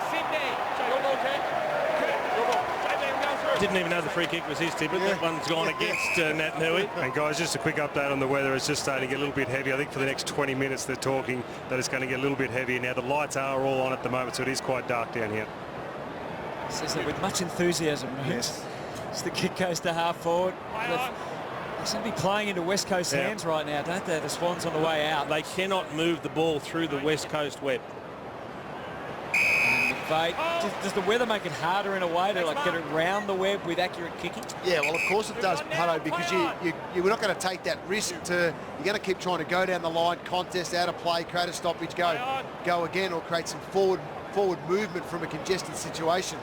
Didn't even know the free kick was his, Tippett. Yeah. That one's gone against Nat Nui. And guys, just a quick update on the weather. It's just starting to get a little bit heavy. I think for the next 20 minutes they're talking that it's going to get a little bit heavier. Now the lights are all on at the moment, so it is quite dark down here. Says that with much enthusiasm. Yes. As the kick goes to half forward. They seem to be playing into West Coast hands right now, don't they? The Swans on the way out. They cannot move the ball through the West Coast web. And McVeigh, does the weather make it harder in a way to like get around the web with accurate kicking? Yeah, well, of course it does, Hutto, because you're not going to take that risk. You're going to keep trying to go down the line, contest, out of play, create a stoppage, go again, or create some forward movement from a congested situation.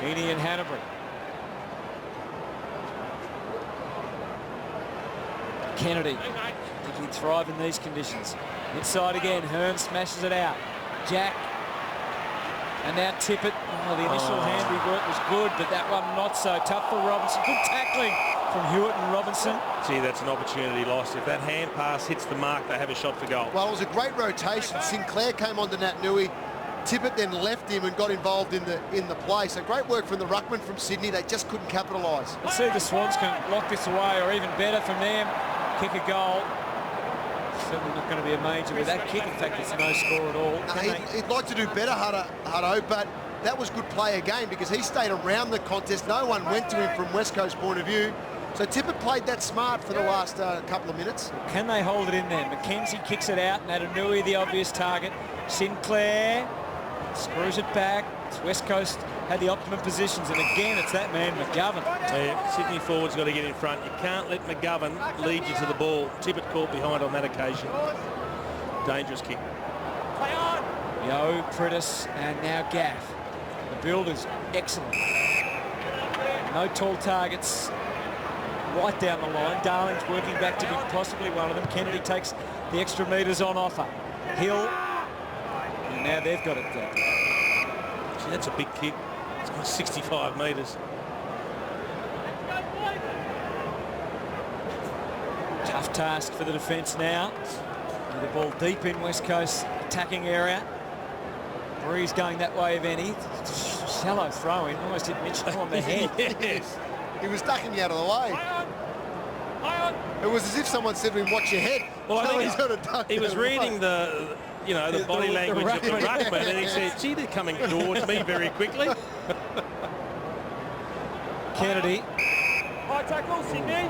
Heaney and Hanbury. Kennedy. I think he'd thrive in these conditions. Inside again, Hearn smashes it out. Jack. And now Tippett. Oh, the initial hand work was good, but that one not so. Tough for Robinson. Good tackling from Hewitt and Robinson. Gee, that's an opportunity lost. If that hand pass hits the mark, they have a shot for goal. Well, it was a great rotation. Sinclair came on to Nat Nui. Tippett then left him and got involved in the play. So great work from the ruckman from Sydney. They just couldn't capitalise. Let's see if the Swans can lock this away, or even better from them, kick a goal. Certainly not going to be a major with that kick. In fact, it's no score at all. He'd like to do better, Hutto, but that was good play again because he stayed around the contest. No one went to him from West Coast point of view. So Tippett played that smart for the last couple of minutes. Can they hold it in there? McKenzie kicks it out. Natanui, the obvious target. Sinclair screws it back. It's West Coast had the optimum positions, and again it's that man McGovern. Yeah, Sydney forward's got to get in front. You can't let McGovern lead you to the ball. Tippett caught behind on that occasion. Dangerous kick. Yo, Pritis, and now Gaff. The build is excellent. No tall targets right down the line. Darling's working back to be possibly one of them. Kennedy takes the extra metres on offer. Hill, and now they've got it there. Gee, that's a big kick. It's got 65 metres. Tough task for the defence now. With the ball deep in West Coast attacking area. Breeze going that way of any. Shallow throw in, almost hit Mitchell on the head. Yes. He was ducking out of the way. It was as if someone said to him, watch your head. Well, I think he's got to duck he was out of the reading way. the body language of the ruckman. ruckman, and he said, gee, they're coming towards me very quickly. Kennedy. High tackle, Sydney.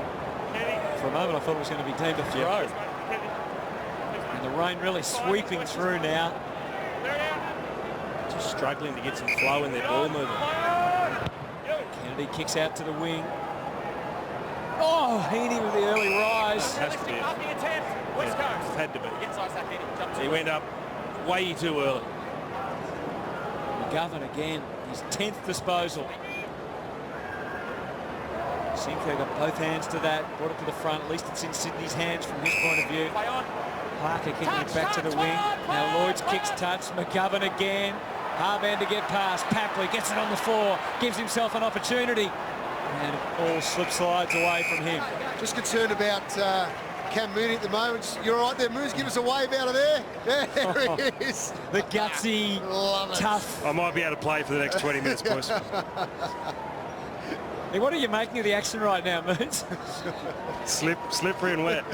For a moment I thought it was going to be deemed a throw. And the rain really sweeping through now. Just struggling to get some flow in their ball movement. Kennedy kicks out to the wing. Oh, Heaney with the early rise. Has to be. Up the attempt. West Coast. Had to be. Gets ice up, Heaney. Jump to He it. went up way too early. McGovern again, his 10th disposal. Sinclair got both hands to that, brought it to the front. At least it's in Sydney's hands from his point of view. Play on. Parker kicking it back to the wing. Now Lloyd's kicks touch. McGovern again. Harband to get past. Papley gets it on the floor. Gives himself an opportunity. And it all slip slides away from him. Just concerned about Cam Mooney at the moment. You're all right there, Moons. Give us a wave out of there. There he is. The gutsy, Love it. tough. I might be able to play for the next 20 minutes, boys. Hey, what are you making of the action right now, Moons? Slippery and wet.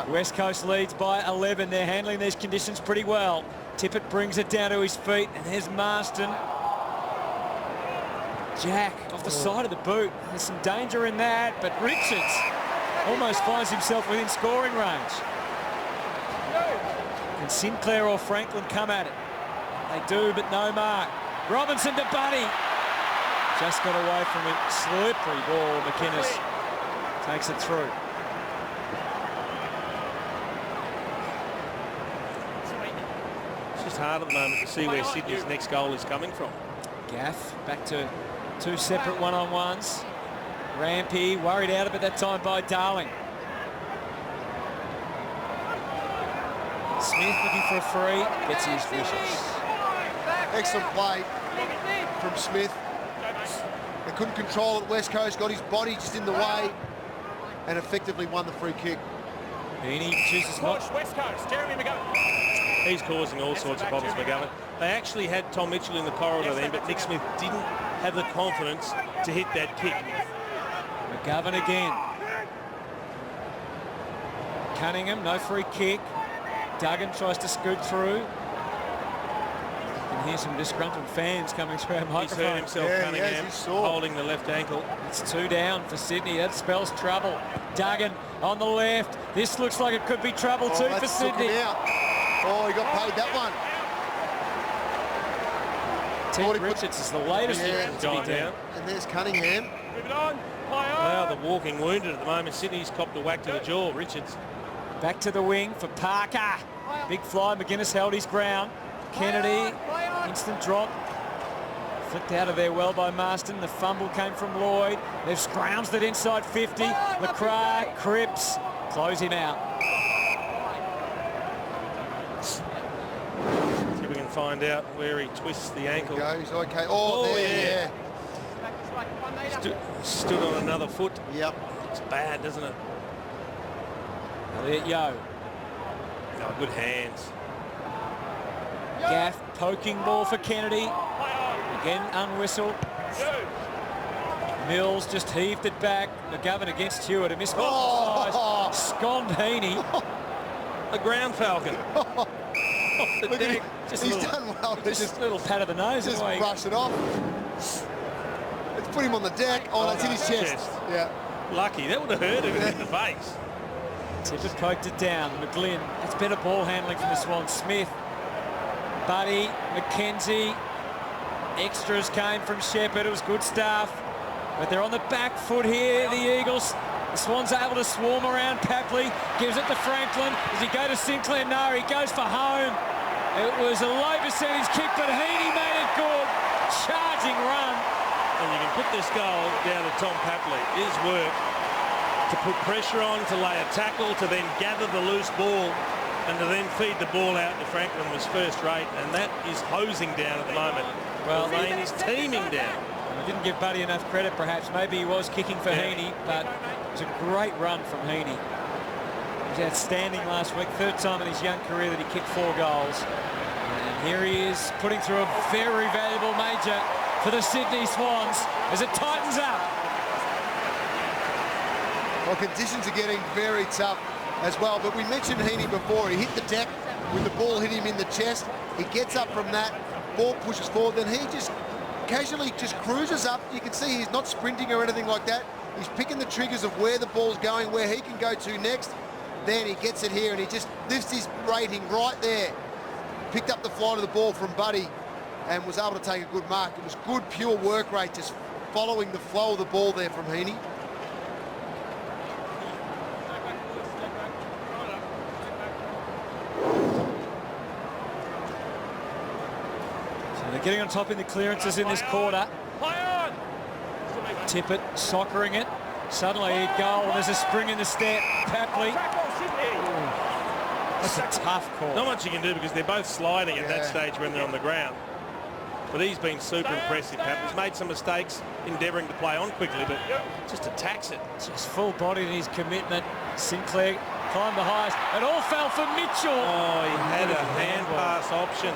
West Coast leads by 11. They're handling these conditions pretty well. Tippett brings it down to his feet, and there's Marston. Jack off the side of the boot. There's some danger in that, but Richards almost finds himself within scoring range. Can Sinclair or Franklin come at it? They do, but no mark. Robinson to Buddy. Just got away from it. Slippery ball. McInnes takes it through. It's just hard at the moment to see where Sydney's next goal is coming from. Gaff back to two separate one-on-ones. Rampy worried out of it that time by Darling. Smith looking for a free. Gets his vicious. Excellent play from Smith. They couldn't control it. West Coast got his body just in the way. and effectively won the free kick. Heaney chooses not. West Coast, Jeremy McGovern. He's causing all sorts of problems, McGovern. They actually had Tom Mitchell in the corridor then, but Nick Smith didn't have the confidence to hit that kick. McGovern again. Cunningham, no free kick. Duggan tries to scoot through. You can hear some disgruntled fans coming through our He's microphone. hurt himself, Cunningham, holding the left ankle. It's 2 down for Sydney. That spells trouble. Duggan on the left. This looks like it could be trouble too for Sydney. Oh, he got paid that one. Tim Richards is the latest to be down. And there's Cunningham. Move it on. Well, the walking wounded at the moment. Sydney's copped a whack to the jaw. Richards. Back to the wing for Parker. Big fly. McGuinness held his ground. Kennedy, instant drop. Flicked out of there well by Marston. The fumble came from Lloyd. They've scrounged it inside 50. LaCroix, Cripps, close him out. See if we can find out where he twists the ankle. Goes, okay. Oh, there, Stood on another foot. Yep. It's bad, doesn't it? Elliot Yeo. Oh, good hands. Gaff poking ball for Kennedy. Again unwhistled. Mills just heaved it back. McGovern against Hewitt. A missed size. Sconned Heaney. A ground falcon. Look at him. He's done well. Just a little pat of the nose. Just brush it off. Let's put him on the deck. Oh, that's in his chest. Yeah. Lucky. That would have hurt him in the face. Tippett poked it down. McGlynn. That's better ball handling from the Swans. Smith. Buddy. McKenzie. Extras came from Shepherd. It was good stuff. But they're on the back foot here, the Eagles. The Swans are able to swarm around Papley. Gives it to Franklin. Does he go to Sinclair? No, he goes for home. It was a low percentage kick, but Heaney made it good. Charging run. And you can put this goal down to Tom Papley. His work to put pressure on, to lay a tackle, to then gather the loose ball, and to then feed the ball out to Franklin was first rate, and that is hosing down at the moment. Well, Lane is teaming down. I didn't give Buddy enough credit, perhaps. Maybe he was kicking for Heaney, but it was a great run from Heaney. He was outstanding last week. Third time in his young career that he kicked 4 goals. And here he is putting through a very valuable major for the Sydney Swans as it tightens up. Well, conditions are getting very tough as well, but we mentioned Heaney before. He hit the deck when the ball hit him in the chest. He gets up from that, ball pushes forward, then he just casually just cruises up. You can see he's not sprinting or anything like that. He's picking the triggers of where the ball's going, where he can go to next. Then he gets it here and he just lifts his rating right there. Picked up the flight of the ball from Buddy and was able to take a good mark. It was good pure work rate, just following the flow of the ball there from Heaney. They're getting on top in the clearances in this quarter. Tippett soccering it. Suddenly a goal. There's a spring in the step. Papley. That's a tough call. Not much you can do because they're both sliding at that stage when they're on the ground. But he's been super impressive. Papley's made some mistakes endeavouring to play on quickly, but just attacks it. Just full-bodied in his commitment. Sinclair climbed the highest. It all fell for Mitchell. Oh, he had a hand pass option.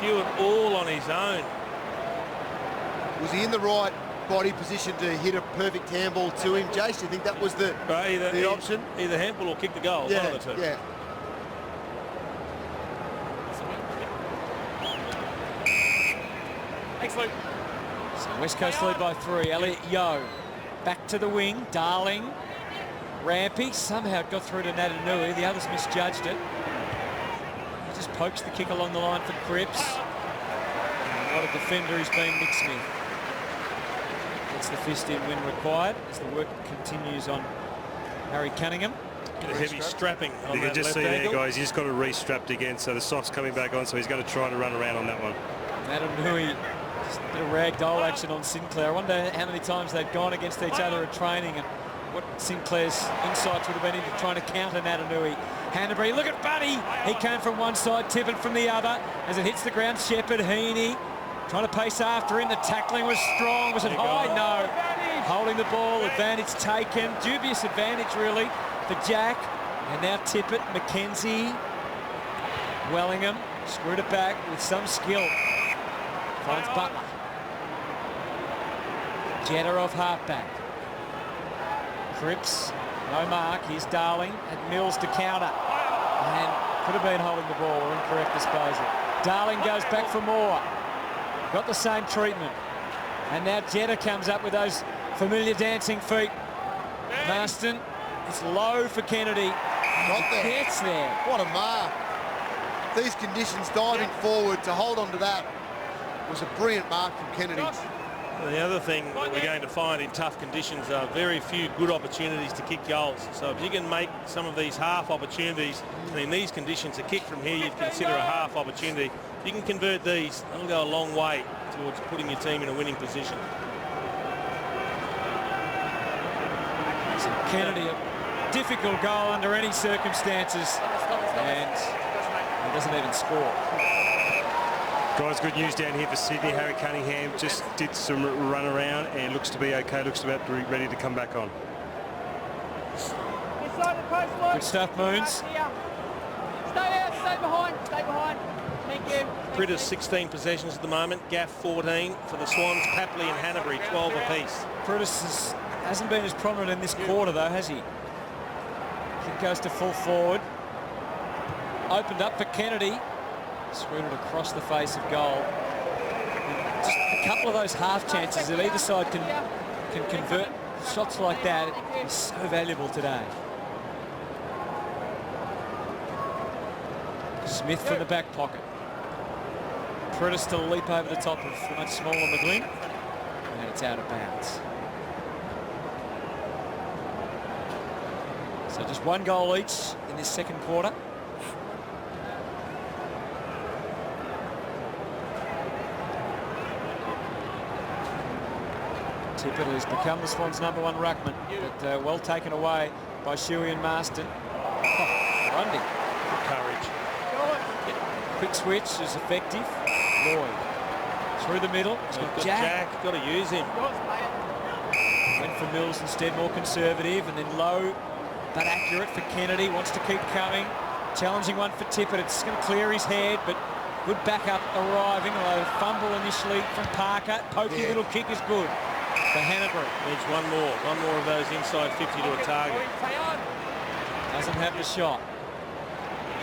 Hewitt all on his own. Was he in the right body position to hit a perfect handball to him, Jace? Do you think that was the option? Either handball or kick the goal, one of the two. Yeah. Thanks, Luke. So West Coast lead by 3. Elliot Yeo back to the wing. Darling. Rampy somehow got through to Natanui. The others misjudged it. He just pokes the kick along the line for Cripps. And what a defender he's been, Nick Smith. Gets the fist in when required as the work continues on Harry Cunningham. Get a heavy strapping on you can that just left see ankle. there, guys, he's just got it re-strapped again, so the sock's coming back on, so he's going to try to run around on that one. Natanui, just a bit of ragdoll action on Sinclair. I wonder how many times they've gone against each other at training and what Sinclair's insights would have been into trying to counter Natanui. Hanbury, look at Buddy. He came from one side, Tippett from the other. As it hits the ground, Shepherd, Heaney trying to pace after him. The tackling was strong. Was it high? No. Holding the ball, advantage taken. Dubious advantage, really, for Jack. And now Tippett, McKenzie, Wellingham. Screwed it back with some skill. Finds Butler. Jetta off halfback. Cripps, no mark. Here's Darling and Mills to counter. And could have been holding the ball or incorrect disposal. Darling goes back for more. Got the same treatment. And now Jetta comes up with those familiar dancing feet. Marston, it's low for Kennedy. Got there. Gets there. What a mark. These conditions, diving forward to hold on to that was a brilliant mark from Kennedy. The other thing that we're going to find in tough conditions are very few good opportunities to kick goals. So if you can make some of these half opportunities, and in these conditions, a kick from here you'd consider a half opportunity. If you can convert these, that'll go a long way towards putting your team in a winning position. So Kennedy, a difficult goal under any circumstances, and he doesn't even score. Guys, good news down here for Sydney. Harry Cunningham just did some run around and looks to be okay. Looks about to be ready to come back on. Good stuff, Moons. Stay there, stay behind, stay behind. Thank you. Critters 16 possessions at the moment. Gaff 14 for the Swans. Papley and Hanbury 12 apiece. Critters hasn't been as prominent in this quarter, though, has he? Kick goes to full forward. Opened up for Kennedy. Screwed it across the face of goal. And just a couple of those half chances that either side can convert shots like that is so valuable today. Smith from the back pocket. Prentice to leap over the top of the much smaller McGlynn. And it's out of bounds. So just one goal each in this second quarter. Tippett has become the Swans' #1 ruckman, but well taken away by Shuey and Marston. Oh, Grundy. Good courage. Quick switch is effective. Lloyd through the middle. He's got Jack. Got to use him. Went for Mills instead, more conservative, and then low but accurate for Kennedy. Wants to keep coming. Challenging one for Tippett. It's going to clear his head, but good backup arriving. Although fumble initially from Parker. Pokey little kick is good for Hanbury. Needs one more of those inside 50 to a target. Doesn't have the shot.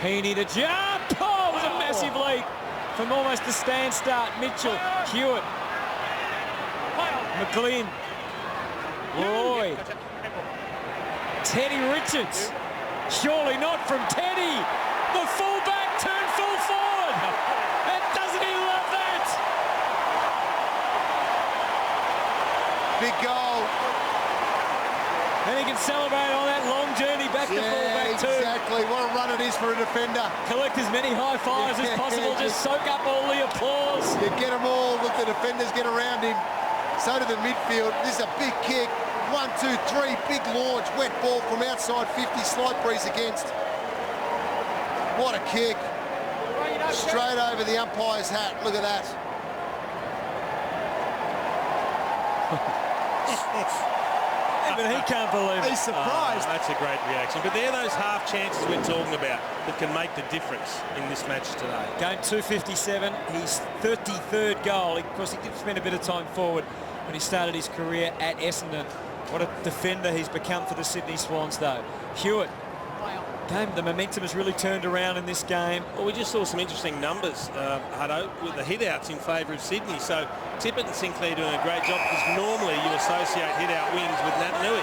Heaney to jump. Oh, it was a massive leap from almost a stand start. Mitchell, Hewitt, McLean, Lloyd, Teddy Richards. Surely not from Teddy. The fullback turned full forward. And doesn't he love that? Big goal. And he can celebrate on that long journey back to fullback too. Exactly. What a run it is for a defender. Collect as many high fives as possible. Just soak up all the applause. You get them all. Look, the defenders get around him. So to the midfield. This is a big kick. 1, 2, 3. Big launch. Wet ball from outside 50. Slight breeze against. What a kick. Straight over the umpire's hat. Look at that. But he can't believe it. He's surprised. That's a great reaction. But they're those half chances we're talking about that can make the difference in this match today. Game 257, his 33rd goal. Of course, he did spend a bit of time forward when he started his career at Essendon. What a defender he's become for the Sydney Swans, though. Hewitt. The momentum has really turned around in this game. Well, we just saw some interesting numbers, Hutto, with the hit-outs in favour of Sydney. So Tippett and Sinclair doing a great job because normally you associate hit-out wins with Nat Nui.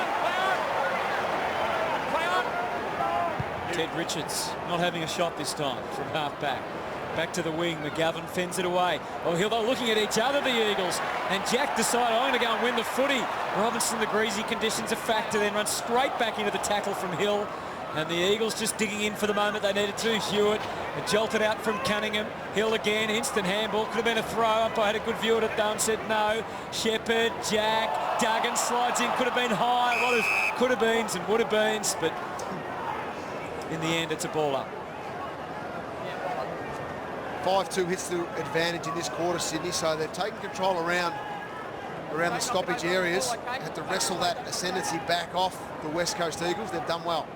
Ted Richards not having a shot this time from half-back. Back to the wing. McGovern fends it away. Oh, they're looking at each other, the Eagles. And Jack decided, I'm going to go and win the footy. Robinson, the greasy conditions a factor, then runs straight back into the tackle from Hill. And the Eagles just digging in for the moment they needed to. Hewitt jolted out from Cunningham. Hill again, instant handball. Could have been a throw. Umpire had a good view at it though and said no. Shepherd, Jack, Duggan slides in. Could have been high. A lot of could have beens and would have beens, but in the end, it's a ball up. 5-2 hits the advantage in this quarter, Sydney, so they've taken control around around the stoppage areas. Had to wrestle that ascendancy back off the West Coast Eagles. They've done well.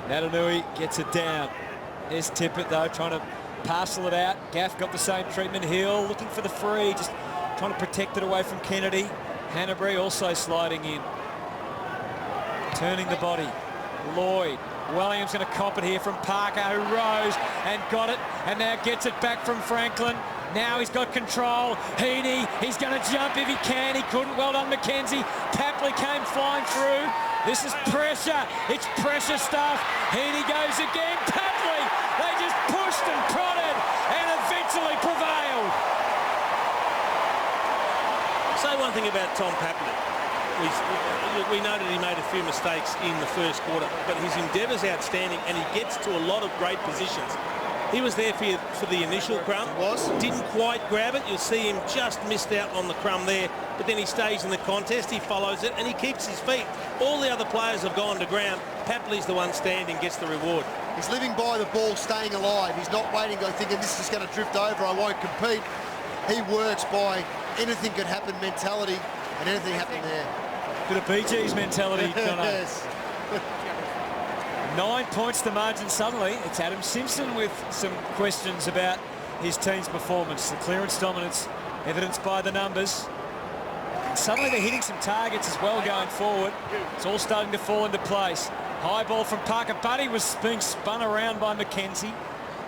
Natanui gets it down. There's Tippett, though, trying to parcel it out. Gaff got the same treatment. Hill looking for the free, just trying to protect it away from Kennedy. Hanbury also sliding in. Turning the body. Lloyd. Wellingham's going to cop it here from Parker, who rose and got it, and now gets it back from Franklin. Now he's got control. Heaney, he's going to jump if he can. He couldn't. Well done, McKenzie. Papley came flying through. This is pressure. It's pressure stuff. Heaney goes again. Papley, they just pushed and prodded and eventually prevailed. Say one thing about Tom Papley. We noted he made a few mistakes in the first quarter, but his endeavour's outstanding and he gets to a lot of great positions. He was there for the initial crumb. Didn't quite grab it. You'll see him just missed out on the crumb there, but then he stays in the contest, he follows it, and he keeps his feet. All the other players have gone to ground. Papley's the one standing, gets the reward. He's living by the ball, staying alive. He's not waiting, thinking this is going to drift over, I won't compete. He works by anything could happen mentality, and anything happened there. Bit of BG's mentality, Jono. Yes. 9 points to margin suddenly. It's Adam Simpson with some questions about his team's performance. The clearance dominance evidenced by the numbers. And suddenly they're hitting some targets as well going forward. It's all starting to fall into place. High ball from Parker. Buddy was being spun around by McKenzie.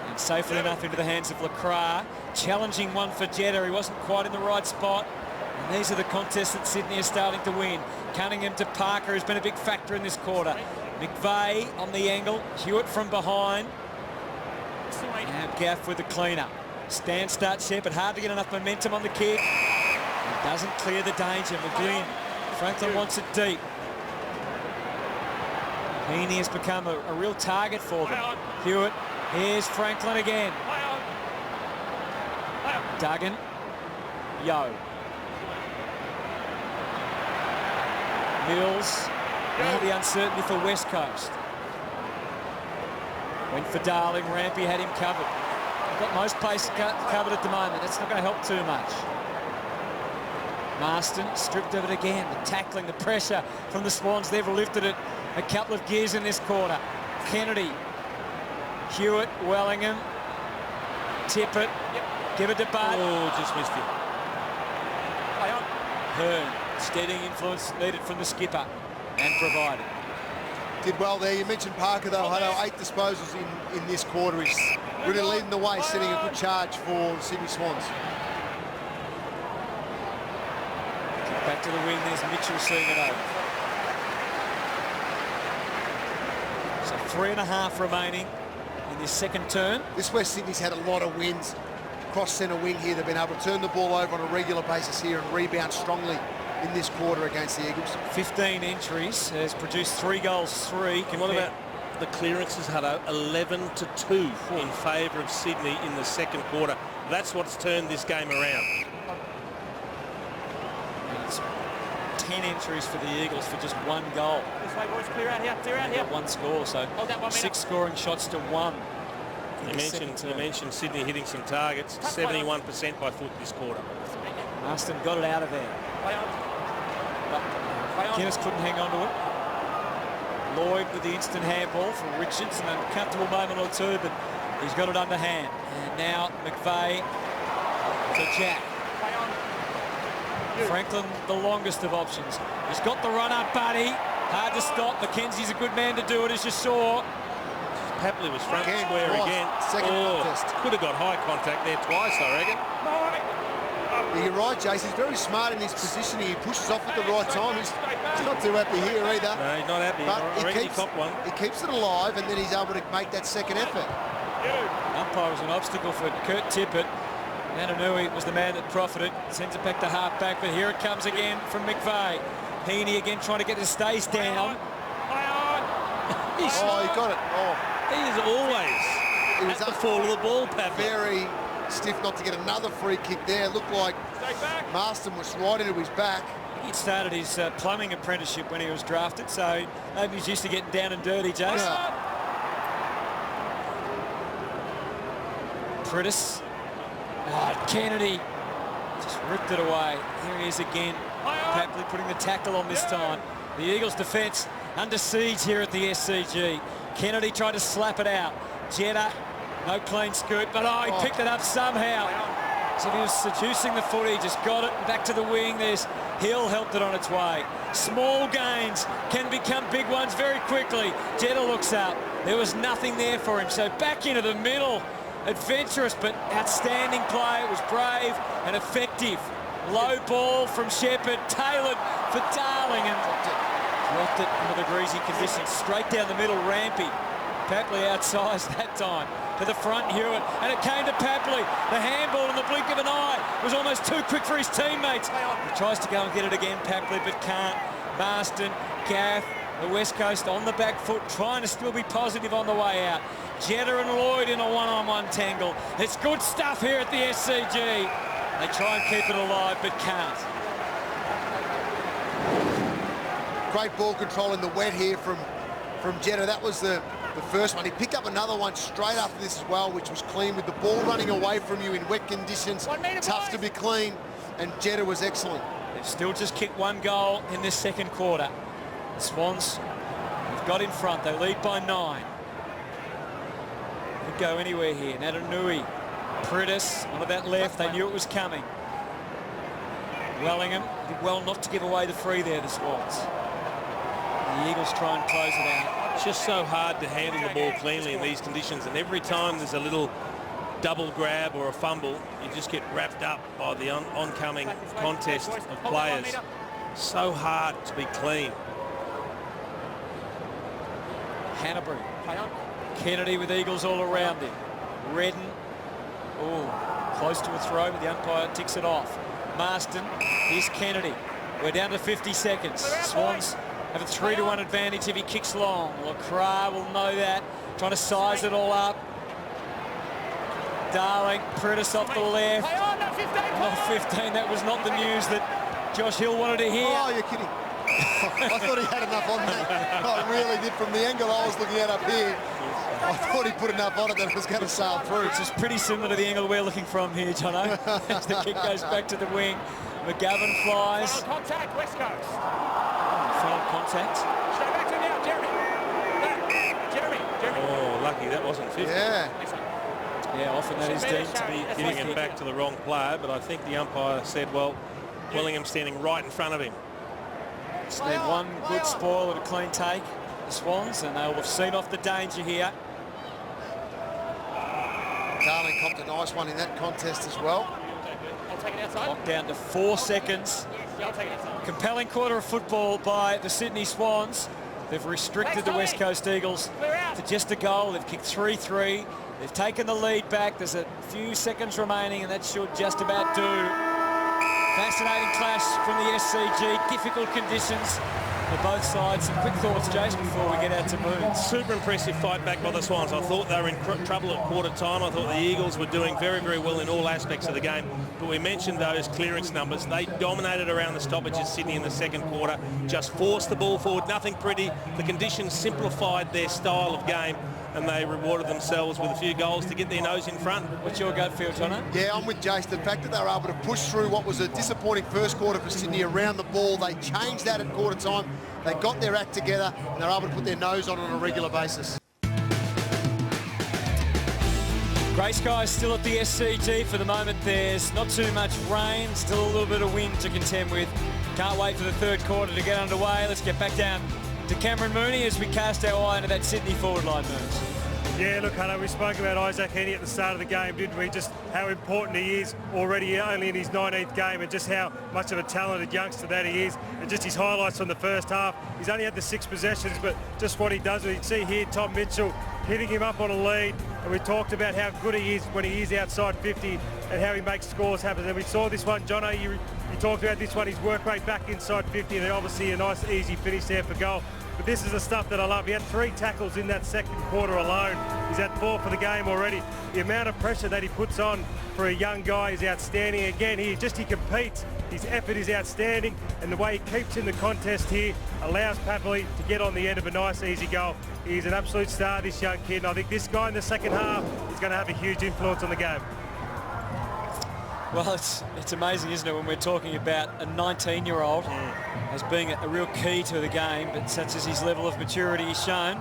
And safely enough into the hands of LaCroix. Challenging one for Jetta. He wasn't quite in the right spot. And these are the contests that Sydney is starting to win. Cunningham to Parker, who's been a big factor in this quarter. McVeigh on the angle. Hewitt from behind. Now Gaff with the clean-up. Stand, start, Shepherd. Hard to get enough momentum on the kick. It doesn't clear the danger. McGinn. Franklin wants it deep. Heaney has become a real target for them. Hewitt. Here's Franklin again. Duggan. Yo. Mills. Now the uncertainty for West Coast. Went for Darling. Rampy had him covered. Got most places covered at the moment. That's not going to help too much. Marston stripped of it again. The tackling, the pressure from the Swans. They've lifted it a couple of gears in this quarter. Kennedy. Hewitt. Wellingham. Tippett. Give it to Bud. Oh, just missed it. Hearn. Steadying influence needed from the skipper. And provided. Did well there. You mentioned Parker, though. Had 8 disposals in this quarter. He's really leading the way, setting a good charge for the Sydney Swans. Back to the wing. There's Mitchell seeing it over. So 3.5 remaining in this second turn. This West Sydney's had a lot of wins. Cross centre wing here. They've been able to turn the ball over on a regular basis here and rebound strongly in this quarter against the Eagles. 15 entries, has produced 3 goals, 3. And what about the clearances, Hutto? 11-2 in favour of Sydney in the second quarter. That's what's turned this game around. It's 10 entries for the Eagles for just 1 goal. This way, boys, clear out here, clear out here. 1 score, so 6 scoring shots to 1. You mentioned Sydney hitting some targets, 71% by foot this quarter. Marston got it out of there. But Guinness couldn't hang on to it. Lloyd with the instant handball from Richards, an uncomfortable moment or two, but he's got it underhand. And now McVeigh to Jack. Franklin, the longest of options. He's got the run up, Buddy. Hard to stop. McKenzie's a good man to do it, as you saw. Papley was front square again. Second contest. Could have got high contact there twice, I reckon. Yeah, you're right, Jason. He's very smart in his positioning. He pushes off at the right time. He's not too happy here either. No, he's not happy. But I reckon he copped one. He keeps it alive, and then he's able to make that second effort. Umpire was an obstacle for Kurt Tippett. Natanui was the man that profited. Sends it back to half back, but here it comes again from McVeigh. Heaney again trying to get the stays down. He got it. He is always at the fall of the ball, Papley. Very stiff not to get another free kick there. Looked like Marston was right into his back. He started his plumbing apprenticeship when he was drafted, so maybe he's used to getting down and dirty, Jason. Yeah. Pritis. Kennedy Just ripped it away. Here he is again. Papley putting the tackle on this time. The Eagles defence under siege here at the SCG. Kennedy tried to slap it out. Jetta, no clean scoot, but he picked it up somehow. So he was seducing the footy, just got it back to the wing. There's Hill, helped it on its way. Small gains can become big ones very quickly. Jetta looks up. There was nothing there for him, so back into the middle. Adventurous but outstanding play. It was brave and effective. Low ball from Shepherd, tailored for Darling, and dropped it under the greasy conditions. Straight down the middle, Rampy. Papley outsized that time. To the front, Hewitt, and it came to Papley. The handball in the blink of an eye was almost too quick for his teammates. He tries to go and get it again, Papley, but can't. Marston, Gaff, the West Coast on the back foot, trying to still be positive on the way out. Jetta and Lloyd in a one-on-one tangle. It's good stuff here at the SCG. They try and keep it alive, but can't. Great ball control in the wet here from Jetta. That was the first one. He picked up another one straight after this as well, which was clean, with the ball running away from you in wet conditions. Tough to be clean, and Jetta was excellent. They've still just kicked one goal in this second quarter. The Swans have got in front. They lead by 9. Could go anywhere here. Natanui, Pritis onto that left. They knew it was coming. Wellingham did well not to give away the free there, the Swans. The Eagles try and close it out. It's just so hard to handle the ball cleanly in these conditions, and every time there's a little double grab or a fumble, you just get wrapped up by the oncoming contest of players. So hard to be clean. Hanbury. Kennedy with Eagles all around him. Redden. Oh, close to a throw, but the umpire ticks it off. Marston. Here's Kennedy. We're down to 50 seconds. Swans have a 3-1 advantage if he kicks long. Lacroix will know that. Trying to size it all up. Darling, Pritis off the left. Not 15. That was not the news that Josh Hill wanted to hear. Oh, you're kidding. I thought he had enough on that. I really did. From the angle I was looking at up here, I thought he put enough on it that it was going to sail through. Which is pretty similar to the angle we're looking from here, Jono. As the kick goes back to the wing. McGovern flies. Final contact, West Coast. Final contact. Straight back to him now, Jeremy. Oh, lucky that wasn't 50. Yeah, often that is deemed to be Giving it back to the wrong player, but I think the umpire said, well, Willingham standing right in front of him. Just need one good spoil and a clean take, the Swans, and they'll have seen off the danger here. Darling copped a nice one in that contest as well. I'll take it outside. Locked down to 4 seconds. Yeah, I'll take it outside. Compelling quarter of football by the Sydney Swans. They've restricted the West Coast Eagles to just a goal. They've kicked 3-3. They've taken the lead back. There's a few seconds remaining, and that should just about do. Fascinating clash from the SCG. Difficult conditions for both sides. Some quick thoughts, Jason, before we get out to Moons. Super impressive fight back by the Swans. I thought they were in trouble at quarter time. I thought the Eagles were doing very, very well in all aspects of the game. But we mentioned those clearance numbers. They dominated around the stoppages, Sydney, in the second quarter. Just forced the ball forward. Nothing pretty. The conditions simplified their style of game, and they rewarded themselves with a few goals to get their nose in front. What's your gut feel, Jono? Yeah, I'm with Jace. The fact that they were able to push through what was a disappointing first quarter for Sydney around the ball, they changed that at quarter time. They got their act together, and they're able to put their nose on a regular basis. Grey skies still at the SCG for the moment. There's not too much rain, still a little bit of wind to contend with. Can't wait for the third quarter to get underway. Let's get back down to Cameron Mooney as we cast our eye into that Sydney forward line moves. Yeah, look, Hunter, we spoke about Isaac Heaney at the start of the game, didn't we? Just how important he is already only in his 19th game, and just how much of a talented youngster that he is, and just his highlights from the first half. He's only had the 6 possessions, but just what he does. You can see here Tom Mitchell hitting him up on a lead, and we talked about how good he is when he is outside 50 and how he makes scores happen. And we saw this one, Jono, you talked about this one, his work rate back inside 50, and obviously a nice easy finish there for goal. But this is the stuff that I love. He had 3 tackles in that second quarter alone. He's had 4 for the game already. The amount of pressure that he puts on for a young guy is outstanding. Again, he competes. His effort is outstanding, and the way he keeps in the contest here allows Papley to get on the end of a nice, easy goal. He's an absolute star, this young kid, and I think this guy in the second half is going to have a huge influence on the game. Well, it's amazing, isn't it, when we're talking about a 19-year-old as being a real key to the game, but such as his level of maturity he's shown,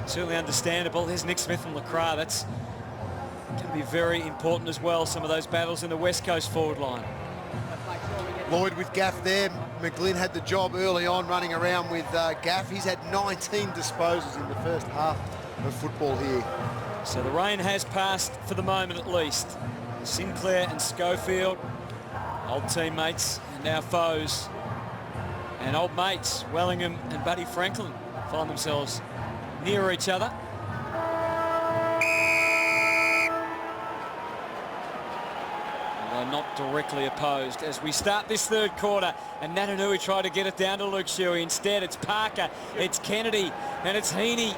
certainly understandable. There's Nick Smith and Lacroix. That's going to be very important as well, some of those battles in the West Coast forward line. Lloyd with Gaff there. McGlynn had the job early on running around with Gaff. He's had 19 disposals in the first half of football here. So the rain has passed for the moment at least. Sinclair and Schofield, old teammates and now foes. And old mates, Wellingham and Buddy Franklin, find themselves near each other. Although not directly opposed as we start this third quarter. And Natanui tried to get it down to Luke Shuey. Instead, it's Parker, it's Kennedy, and it's Heaney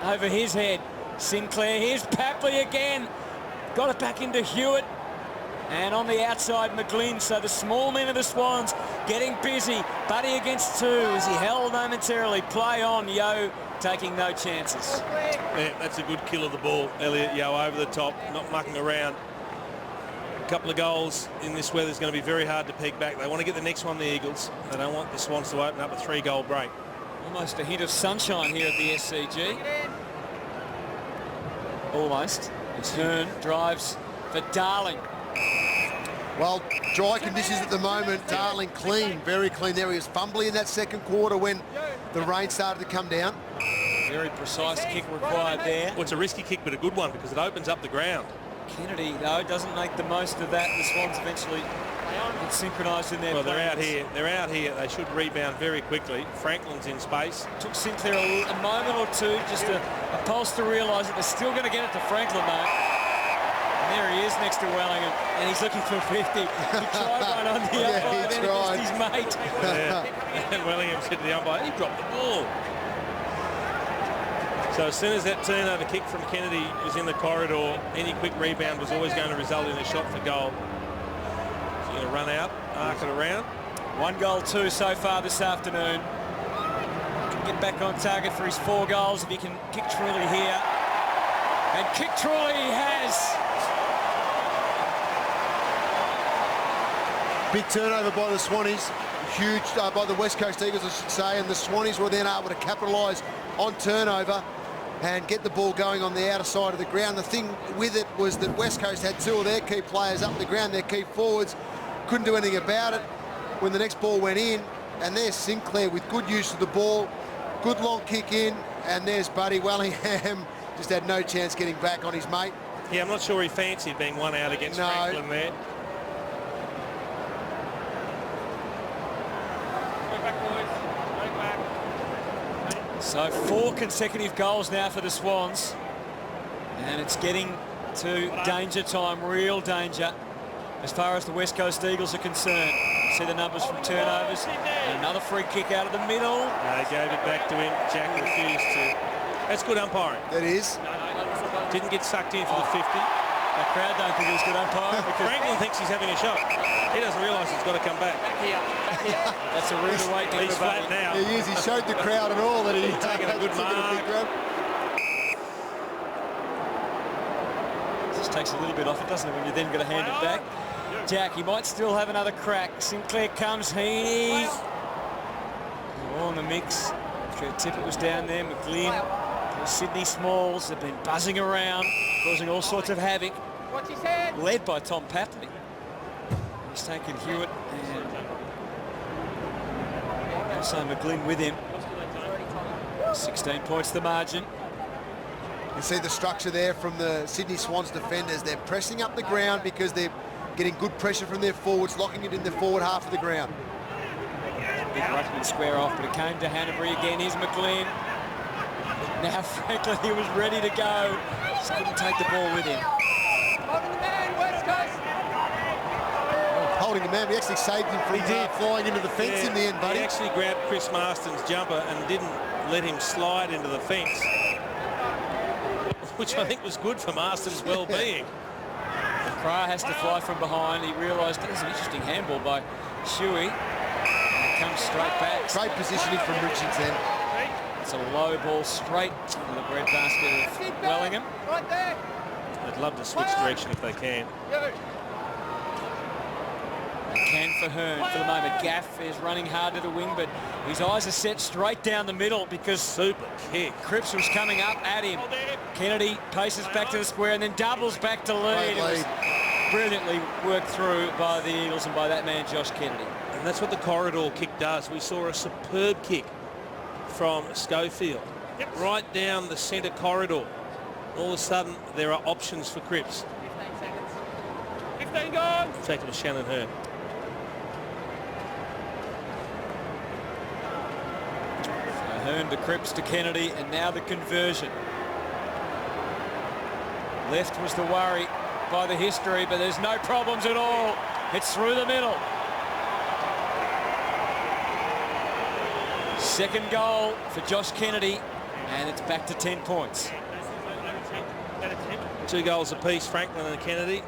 over his head. Sinclair, here's Papley again. Got it back into Hewitt. And on the outside, McGlynn. So the small men of the Swans getting busy. Buddy against two as he held momentarily. Play on, Yo taking no chances. Yeah, that's a good kill of the ball. Elliot Yo over the top, not mucking around. A couple of goals in this weather is going to be very hard to peg back. They want to get the next one, the Eagles. They don't want the Swans to open up a 3-goal break. Almost a hint of sunshine here at the SCG. Almost. It's Hearn drives for Darling. Well, dry conditions at the moment. Darling clean, very clean there. He was fumbly in that second quarter when the rain started to come down. Very precise kick required there. Well, it's a risky kick, but a good one because it opens up the ground. Kennedy, though, doesn't make the most of that. The Swans eventually get synchronised in their Well, plans. they're out here. They're out here. They should rebound very quickly. Franklin's in space. Took Sinclair a moment or two, just a pulse to realise that they're still going to get it to Franklin, though. And there he is next to Wellingham, and he's looking for 50. He tried one on the umpire, then against his mate. Yeah. And Wellingham said to the umpire, he dropped the ball. So as soon as that turnover kick from Kennedy was in the corridor, any quick rebound was always going to result in a shot for goal. So you're going to run out, arc it around. 1 goal, 2 so far this afternoon. Can get back on target for his 4 goals if he can kick truly here. And kick truly he has. Big turnover by the Swannies. Huge by the West Coast Eagles, I should say. And the Swannies were then able to capitalise on turnover and get the ball going on the outer side of the ground. The thing with it was that West Coast had 2 of their key players up the ground, their key forwards. Couldn't do anything about it when the next ball went in. And there's Sinclair with good use of the ball. Good long kick in. And there's Buddy Wellingham. Just had no chance getting back on his mate. Yeah, I'm not sure he fancied being one out against Franklin there. So 4 consecutive goals now for the Swans. And it's getting to danger time, real danger, as far as the West Coast Eagles are concerned. You see the numbers from turnovers. And another free kick out of the middle. They gave it back to him. Jack refused to. That's good umpiring. That is. Didn't get sucked in for the 50. The crowd don't think it was good umpiring because Franklin thinks he's having a shot. He doesn't realise it's got to come back. that's a rude awakening. He's flat now. He is. He showed the crowd and all that he's taking a good mark. Just takes a little bit off it, doesn't it, when you're then going to hand it back. Jack, he might still have another crack. Sinclair comes, Heaney. All in the mix. Tippett was down there, McGlynn. Sydney Smalls have been buzzing around, causing all sorts of havoc. Led by Tom Papley. He's taken Hewitt and also McGlynn with him. 16 points the margin. You see the structure there from the Sydney Swans defenders. They're pressing up the ground because they're getting good pressure from their forwards, locking it in the forward half of the ground. Big ruckman square off, but it came to Hanbury again. Here's McGlynn. Now Franklin, he was ready to go. Just couldn't take the ball with him. Holding the man, West Coast. Holding the man, we actually saved him from flying into the fence in the end, buddy. He actually grabbed Chris Marston's jumper and didn't let him slide into the fence, which I think was good for Marston's well-being. Cryer has to fly from behind. He realised there's an interesting handball by Shuey. And it comes straight back. Great positioning from Richards then. It's a low ball straight into the breadbasket of Wellingham. Right there. I'd love to switch direction if they can. can for Hearn for the moment. Gaff is running hard to the wing, but his eyes are set straight down the middle because super kick. Cripps was coming up at him. Kennedy paces back to the square and then doubles back to lead. It was brilliantly worked through by the Eagles and by that man, Josh Kennedy. And that's what the corridor kick does. We saw a superb kick from Schofield. Right down the centre corridor. All of a sudden, there are options for Cripps. 15 seconds. 15 gone. Take it to Shannon Hearn. So Hearn to Cripps to Kennedy, and now the conversion. Left was the worry by the history, but there's no problems at all. It's through the middle. Second goal for Josh Kennedy, and it's back to 10 points. 2 goals apiece, Franklin and Kennedy.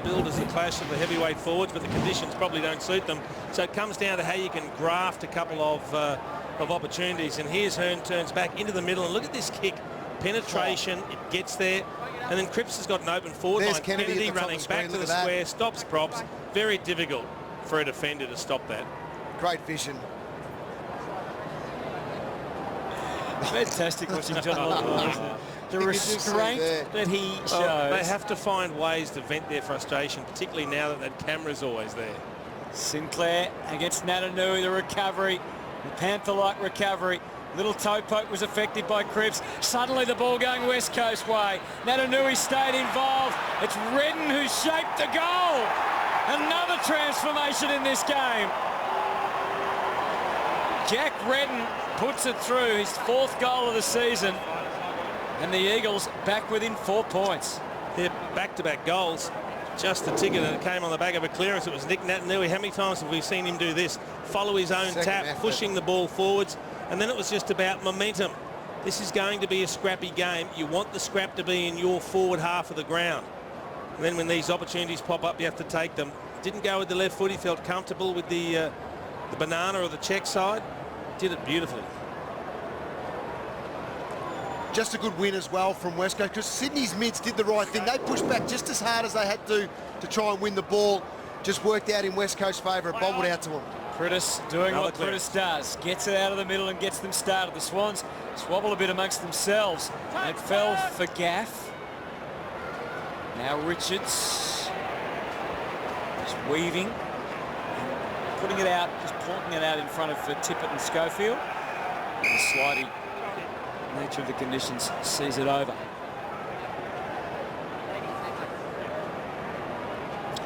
Billed as a clash of the heavyweight forwards, but the conditions probably don't suit them. So it comes down to how you can graft a couple of opportunities. And here's Hearn, turns back into the middle, and look at this kick. Penetration, it gets there. And then Cripps has got an open forward line. Kennedy running back to the square, stops props. Very difficult for a defender to stop that. Great vision. Fantastic watching John Locke. The restraint that he shows. They have to find ways to vent their frustration, particularly now that that camera's always there. Sinclair against Natanui, the recovery, the Panther-like recovery. Little toe poke was affected by Cripps. Suddenly the ball going West Coast way. Natanui stayed involved. It's Redden who shaped the goal. Another transformation in this game. Jack Redden puts it through, his 4th goal of the season. And the Eagles back within 4 points. They're back-to-back goals. Just the ticket, and it came on the back of a clearance. It was Nick Natanui. How many times have we seen him do this? Follow his own tap, pushing the ball forwards. And then it was just about momentum. This is going to be a scrappy game. You want the scrap to be in your forward half of the ground. And then when these opportunities pop up, you have to take them. Didn't go with the left foot. He felt comfortable with the banana or the check side. Did it beautifully. Just a good win as well from West Coast, because Sydney's mids did the right thing. They pushed back just as hard as they had to try and win the ball. Just worked out in West Coast favour. It bobbled out to them. Pritis doing what Pritis does. Gets it out of the middle and gets them started. The Swans swabble a bit amongst themselves. It fell for Gaff. Now Richards just weaving, putting it out, just plonking it out in front of Tippett and Schofield. The slidey nature of the conditions sees it over.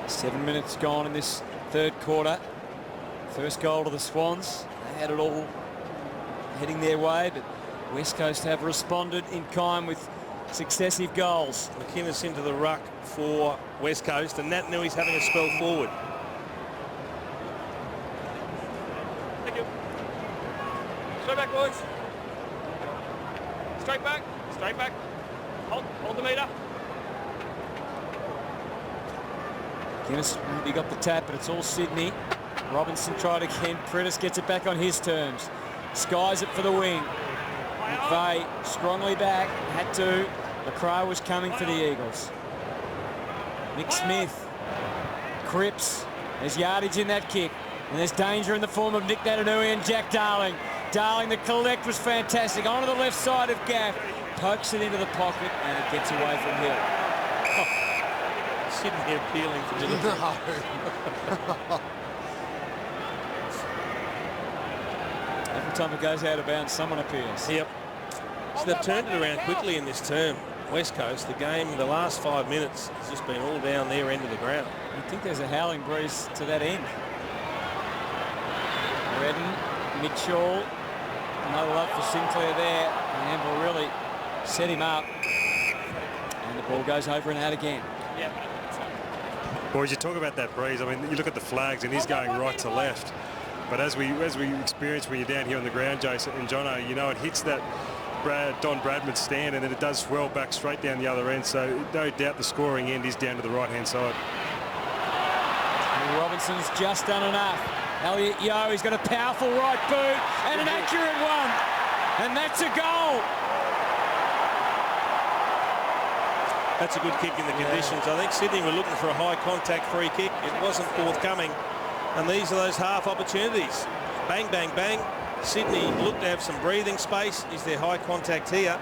7 minutes gone in this third quarter. First goal to the Swans. They had it all heading their way, but West Coast have responded in kind with successive goals. McInnes into the ruck for West Coast, and Natanui's having a spell forward. Thank you. Straight back, boys. Straight back. Straight back. Hold the meter. Guinness maybe got the tap, but it's all Sydney. Robinson tried again. Pritis gets it back on his terms. Skies it for the wing. McVeigh strongly back. Had to. McCrae was coming for the Eagles. Nick Smith. Cripps. There's yardage in that kick. And there's danger in the form of Nick Natanui and Jack Darling. Darling, the collect was fantastic. Onto the left side of Gaff. Pokes it into the pocket and it gets away from Hill. Sitting here peeling for delivery. No. Every time it goes out of bounds, someone appears. Yep. So they've turned it around quickly in this term. West Coast, the game in the last 5 minutes has just been all down their end of the ground. I think there's a howling breeze to that end. Redden, Mitchell, no love for Sinclair there. And will really set him up. And the ball goes over and out again. Yep. Boys, you talk about that breeze. I mean, you look at the flags and he's going right to left. But as we experience when you're down here on the ground, Jason and Jono, you know it hits that Don Bradman's stand and then it does swell back straight down the other end. So no doubt the scoring end is down to the right-hand side. And Robinson's just done enough. Elliot Yeo, he's got a powerful right boot and an accurate one. And that's a goal. That's a good kick in the conditions. I think Sydney were looking for a high contact free kick. It wasn't forthcoming. And these are those half opportunities. Bang, bang, bang. Sydney looked to have some breathing space. Is there high contact here?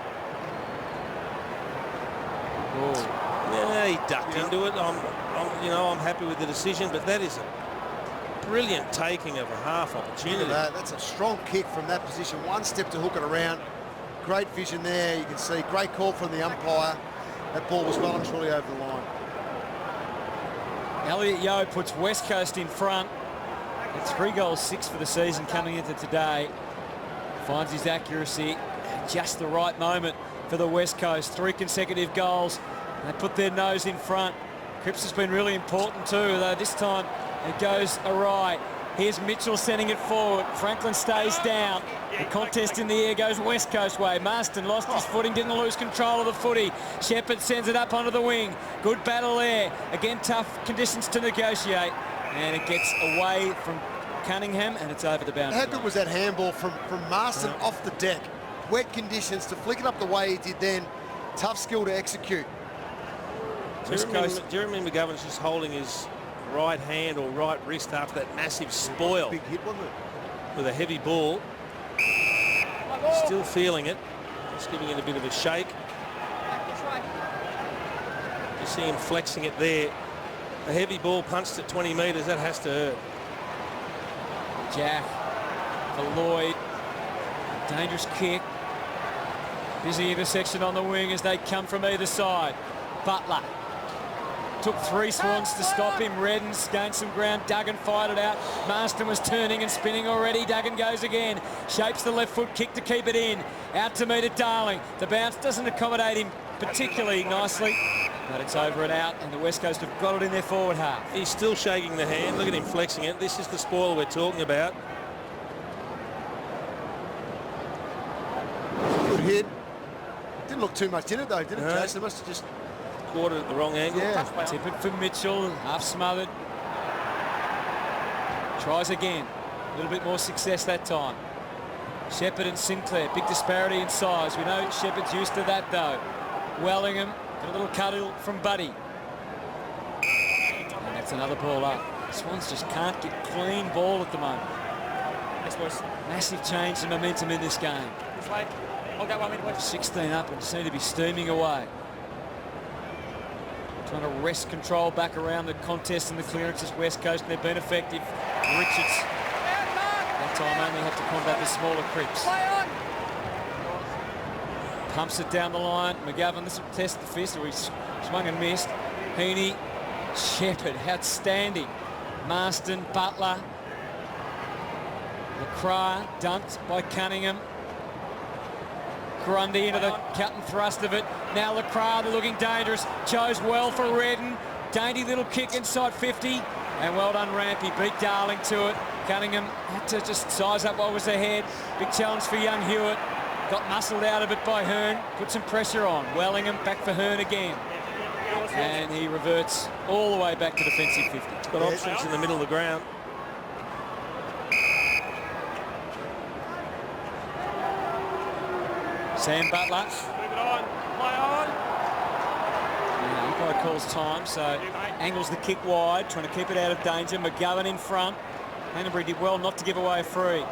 Yeah, he ducked into it. I'm happy with the decision, but that is a brilliant taking of a half opportunity. That's a strong kick from that position. One step to hook it around. Great vision there. You can see great call from the umpire. That ball was well and truly over the line. Elliot Yeo puts West Coast in front. At 3 goals, 6 for the season coming into today. Finds his accuracy at just the right moment for the West Coast. 3 consecutive goals. They put their nose in front. Cripps has been really important too, though this time it goes awry. Here's Mitchell sending it forward. Franklin stays down. The contest in the air goes West Coast way. Marston lost his footing, didn't lose control of the footy. Shepherd sends it up onto the wing. Good battle there. Again, tough conditions to negotiate. And it gets away from Cunningham, and it's over the boundary. How good was that handball from Marston off the deck? Wet conditions to flick it up the way he did then. Tough skill to execute. Jeremy McGovern's just holding his right hand or right wrist after that massive spoil. Big hit, wasn't it? With a heavy ball. Still feeling it. Just giving it a bit of a shake. You see him flexing it there. A heavy ball punched at 20 metres. That has to hurt. Jack for Lloyd. Dangerous kick. Busy intersection on the wing as they come from either side. Butler. Took 3 Swans to stop him. Reddens gained some ground. Duggan fired it out. Marston was turning and spinning already. Duggan goes again. Shapes the left foot kick to keep it in. Out to meet it, Darling. The bounce doesn't accommodate him particularly nicely, but it's over and out, and the West Coast have got it in their forward half. He's still shaking the hand. Look at him flexing it. This is the spoil we're talking about. Good hit. Didn't look too much in it though, did it, Jason? Must have just caught it at the wrong angle. Yeah. Tip it for Mitchell, half smothered. Tries again. A little bit more success that time. Shepherd and Sinclair, big disparity in size. We know Shepherd's used to that though. Wellingham, got a little cuddle from Buddy. And that's another ball up. Swans just can't get clean ball at the moment. Massive change in momentum in this game. 16 up and seem to be steaming away. Trying to wrest control back around the contest and the clearances. West Coast, and they've been effective. Richards, that time only had to combat the smaller Cripps. Pumps it down the line. McGovern, this will test the fist. He swung and missed. Heaney, Shepherd, outstanding. Marston, Butler. LaCroix, dumped by Cunningham. Grundy into the cut and thrust of it. Now LaCroix, they're looking dangerous. Chose well for Redden. Dainty little kick inside 50. And well done, Rampy. Beat Darling to it. Cunningham had to just size up what was ahead. Big challenge for young Hewitt. Got muscled out of it by Hearn. Put some pressure on. Wellingham back for Hearn again. And he reverts all the way back to defensive 50. Got options in the middle of the ground. Sam Butler. Yeah, umpire calls time, so angles the kick wide, trying to keep it out of danger. McGovern in front. Canterbury did well not to give away a free.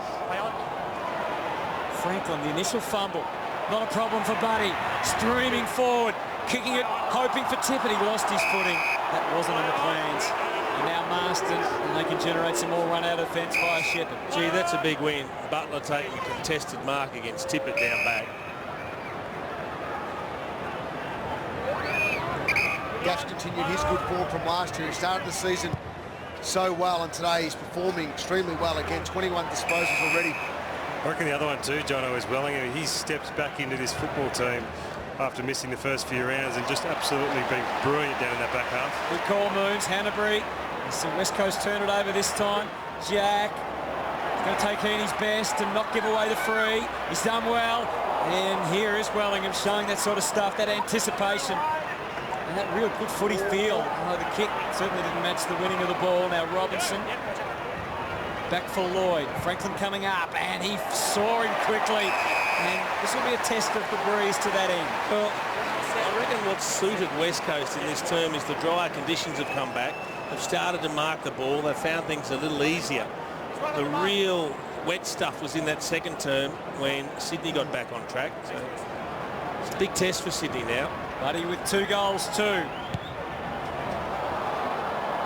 Franklin, the initial fumble. Not a problem for Buddy. Streaming forward, kicking it, hoping for Tippett. He lost his footing. That wasn't in the plans. And now Marston, and they can generate some more run out of fence via Shepherd. Gee, that's a big win. Butler taking a contested mark against Tippett down back. Gaff continued his good form from last year. He started the season so well, and today he's performing extremely well again. 21 disposals already. I reckon the other one too, Jono, is Wellingham. He steps back into this football team after missing the first few rounds and just absolutely been brilliant down in that back half. Good call, Moons. Hanbury. So West Coast turn it over this time. Jack going to take Heaney's best and not give away the free. He's done well. And here is Wellingham showing that sort of stuff, that anticipation. And that real good footy feel. The kick certainly didn't match the winning of the ball. Now Robinson back for Lloyd. Franklin coming up, and he saw him quickly. And this will be a test of the breeze to that end. Well, I reckon what's suited West Coast in this term is the drier conditions have come back. have started to mark the ball. They've found things a little easier. The real wet stuff was in that second term when Sydney got back on track. So it's a big test for Sydney now. Buddy with 2 goals too.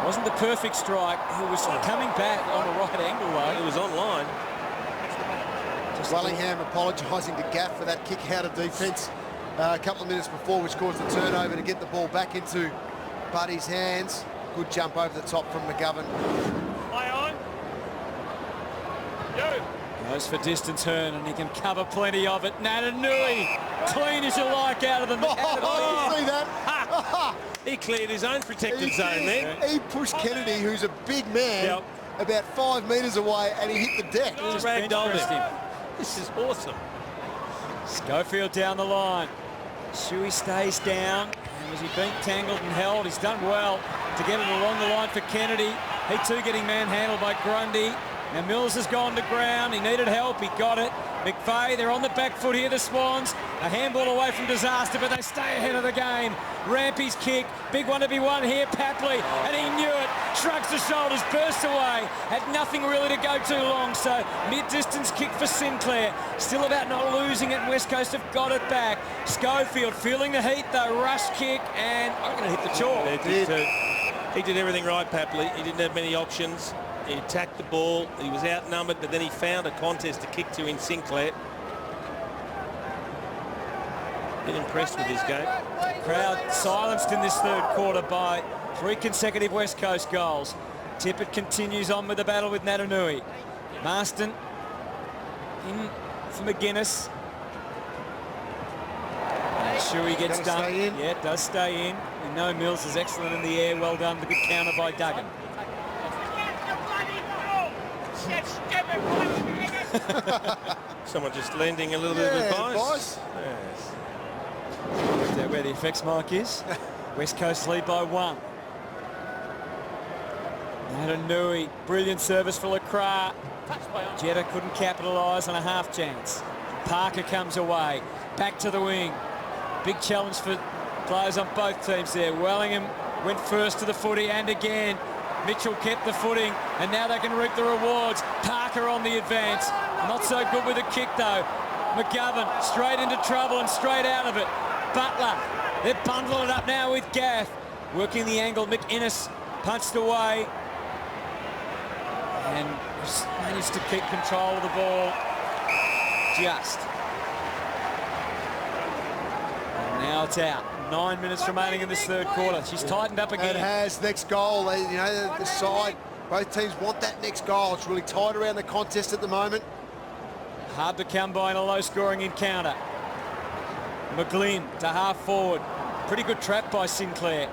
Wasn't the perfect strike. He was coming back on a right angle though. It was online. Wellingham apologising to Gaff for that kick out of defence a couple of minutes before, which caused the turnover to get the ball back into Buddy's hands. Good jump over the top from McGovern. Play on. You. Goes for distance Hearn, and he can cover plenty of it. Natanui, clean as you like out of the... Oh, you see that? He cleared his own protected zone there. He pushed Kennedy, who's a big man, about 5 metres away, and he hit the deck. Just ragdolled him. This is awesome. Schofield down the line. Shuey stays down. And was he being tangled and held? He's done well to get it along the line for Kennedy. He too getting manhandled by Grundy. Now Mills has gone to ground. He needed help. He got it. McVeigh, they're on the back foot here, the Swans. A handball away from disaster, but they stay ahead of the game. Rampy's kick. Big one to be won here. Papley, and he knew it. Shrugs the shoulders, bursts away. Had nothing really to go too long, so mid-distance kick for Sinclair. Still about not losing it. West Coast have got it back. Schofield feeling the heat, though. Rush kick, and I'm going to hit the chalk. He did everything right, Papley. He didn't have many options. He attacked the ball. He was outnumbered, but then he found a contest to kick to in Sinclair. Been impressed with his game. Crowd silenced in this third quarter by 3 consecutive West Coast goals. Tippett continues on with the battle with Natanui. Marston in for McGuinness. And Shuey gets done. Yeah, it does stay in. We know Mills is excellent in the air. Well done. The good counter by Duggan. Someone just lending a little bit of advice. Yes. Worked out where the effects mark is. West Coast lead by 1. Natanui, brilliant service for Lacroix. Jetta couldn't capitalise on a half chance. Parker comes away, back to the wing. Big challenge for players on both teams there. Wellingham went first to the footy, and again Mitchell kept the footing, and now they can reap the rewards. Parker on the advance. Not so good with the kick though. McGovern straight into trouble and straight out of it. Butler, they're bundling it up now with Gaff. Working the angle, McInnes punched away. And managed to keep control of the ball. Just. And now it's out. 9 minutes remaining in this third quarter. She's tightened up again. It has. Next goal. You know, the side, both teams want that next goal. It's really tight around the contest at the moment. Hard to come by in a low-scoring encounter. McGlynn to half forward. Pretty good trap by Sinclair.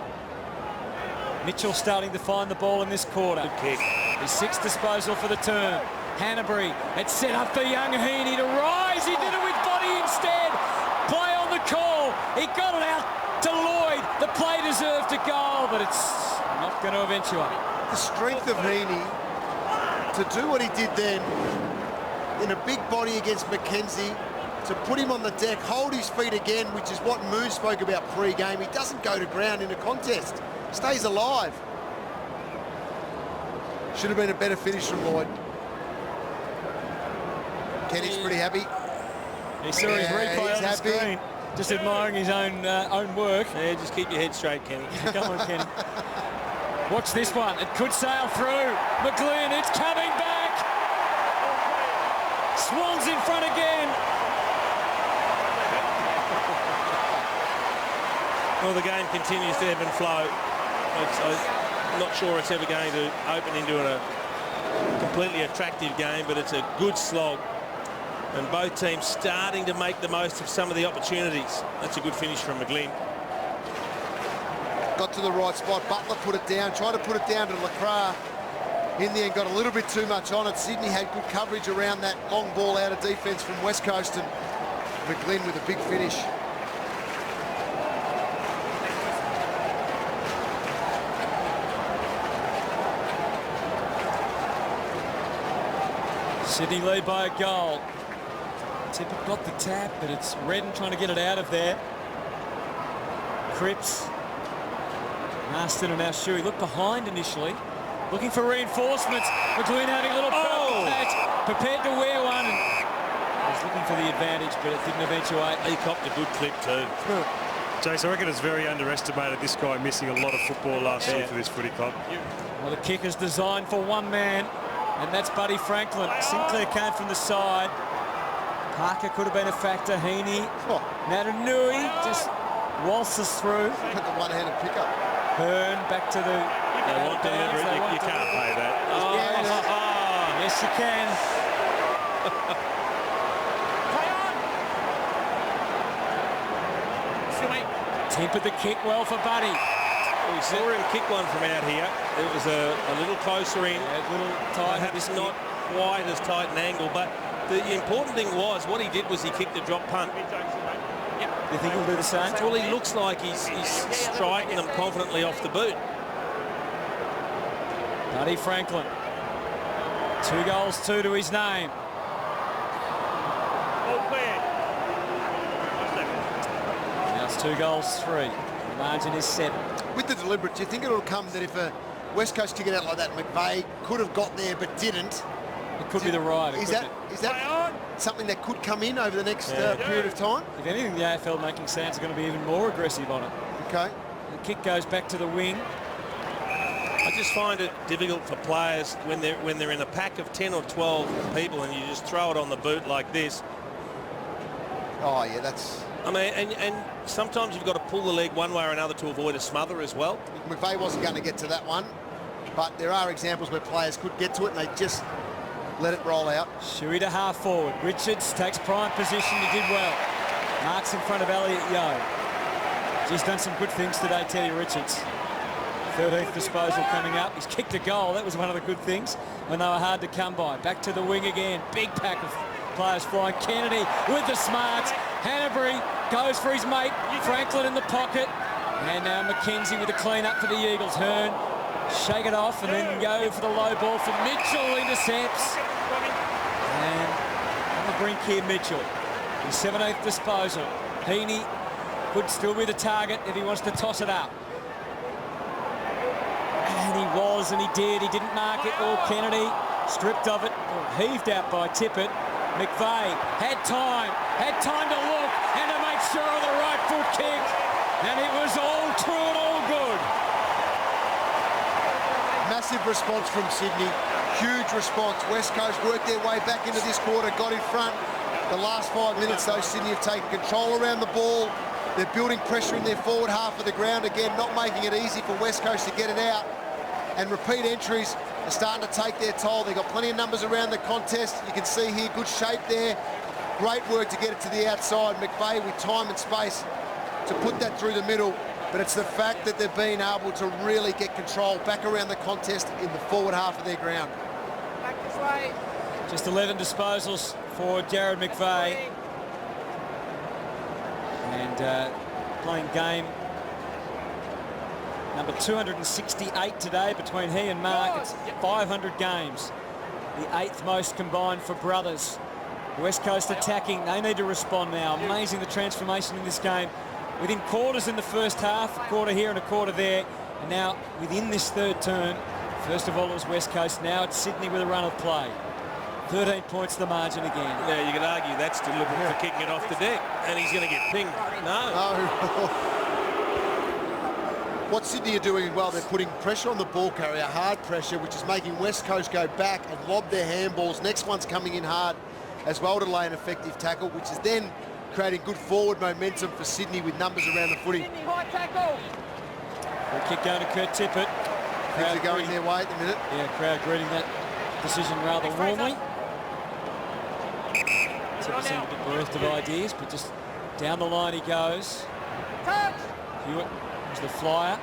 Mitchell starting to find the ball in this quarter. Good kick. His 6th disposal for the turn. Hanbury, it's set up for young Heaney to rise. He did it with body instead. Play on the call. He got it out to Lloyd. The play deserved a goal, but it's not going to eventuate. The strength of Heaney to do what he did then in a big body against McKenzie, to put him on the deck, hold his feet again, which is what Moon spoke about pre-game. He doesn't go to ground in a contest. Stays alive. Should have been a better finish from Lloyd. Kenny's pretty happy. He saw his replay on the screen, just admiring his own work. Yeah, just keep your head straight, Kenny. Come on, Kenny. Watch this one. It could sail through. McGlynn, it's coming back. Swans in front again. Well, the game continues to ebb and flow. I'm not sure it's ever going to open into a completely attractive game, but it's a good slog. And both teams starting to make the most of some of the opportunities. That's a good finish from McGlynn. Got to the right spot. Butler put it down, tried to put it down to Lacroix. In the end, got a little bit too much on it. Sydney had good coverage around that long ball out of defence from West Coast, and McGlynn with a big finish. Sydney lead by a goal. Tippett got the tap, but it's Redden trying to get it out of there. Cripps Marston and now Shuey look behind initially, looking for reinforcements. McLean having a little patch, prepared to wear one, and was looking for the advantage, but it didn't eventuate. He copped a good clip too. Jace, I reckon it's very underestimated, this guy missing a lot of football last year for this footy club. Well, the kick is designed for one man, and that's Buddy Franklin. Sinclair came from the side. Parker could have been a factor. Heaney, Natanui just waltzes through. Put the one-handed pickup. Hearn back to the... They want deliberate. You can't pay that. Yes, you can. Tempered the kick well for Buddy. We saw him kick one from out here. It was a little closer in. A little tight. Perhaps not quite as tight an angle, but the important thing was what he did was he kicked a drop punt. You think he'll do the same? Well, he looks like he's striking them confidently off the boot. Buddy Franklin. 2 goals, 2 to his name. Now it's 2 goals, 3. The margin is 7. With the deliberate, do you think it'll come that if a West Coast kick it out like that, McVeigh could have got there but didn't? It could be the right. Is that something that could come in over the next period of time? If anything, the AFL making Sands are going to be even more aggressive on it. Okay. The kick goes back to the wing. I just find it difficult for players when they're in a pack of 10 or 12 people and you just throw it on the boot like this. Oh, yeah, that's... I mean, and sometimes you've got to pull the leg one way or another to avoid a smother as well. McVeigh wasn't going to get to that one, but there are examples where players could get to it and they just let it roll out. Shuey to half forward. Richards takes prime position. He did well. Marks in front of Elliot Yeo. He's done some good things today, Teddy Richards. 13th disposal coming up. He's kicked a goal. That was one of the good things when they were hard to come by. Back to the wing again. Big pack of players flying. Kennedy with the smarts. Hanbury goes for his mate. Franklin in the pocket. And now McKenzie with a clean up for the Eagles. Hearn shake it off and then go for the low ball for Mitchell. Intercepts. And on the brink here, Mitchell. His 17th disposal. Heaney could still be the target if he wants to toss it up. And he was, and he did. He didn't mark it. Or Kennedy stripped of it, or heaved out by Tippett. McVeigh had time to look and to make sure of the right foot kick. And it was all true and all good. Massive response from Sydney. Huge response. West Coast worked their way back into this quarter, got in front. The last 5 minutes, though, Sydney have taken control around the ball. They're building pressure in their forward half of the ground again, not making it easy for West Coast to get it out. And repeat entries are starting to take their toll. They've got plenty of numbers around the contest. You can see here, good shape there. Great work to get it to the outside. McVeigh with time and space to put that through the middle. But it's the fact that they've been able to really get control back around the contest in the forward half of their ground. Back this way. Just 11 disposals for Jared McVeigh. And playing game number 268 today between he and Mark. It's 500 games. The 8th most combined for brothers. West Coast attacking. They need to respond now. Amazing the transformation in this game. Within quarters in the first half, a quarter here and a quarter there. And now within this third turn, first of all it was West Coast. Now it's Sydney with a run of play. 13 points the margin again. Yeah, you could argue that's deliberate for kicking it off the deck. And he's going to get pinged. No. What Sydney are doing well, they're putting pressure on the ball carrier, hard pressure, which is making West Coast go back and lob their handballs. Next one's coming in hard as well to lay an effective tackle, which is then creating good forward momentum for Sydney with numbers around the footy. Sydney, high tackle. Free kick going to Kurt Tippett. Things are going their way at the minute. Yeah, crowd greeting that decision rather warmly. Tippett seemed a bit bereft of ideas, but just down the line he goes. Touch. Hewitt was the flyer.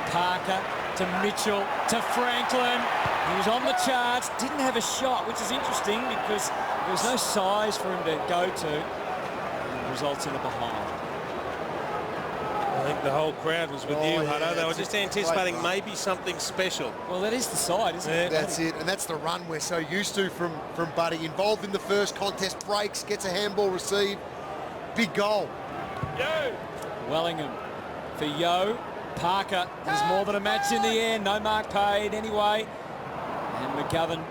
Parker to Mitchell to Franklin. He was on the charts, didn't have a shot, which is interesting because there was no size for him to go to. And results in a behind. I think the whole crowd was with you, Hutto. They were just anticipating maybe something special. Well, that is the side, isn't it? That's it, and that's the run we're so used to from Buddy. Involved in the first contest, breaks, gets a handball received. Big goal. Yo. Wellingham for Yo. Parker, there's more than a match in the end. No mark paid anyway. And McGovern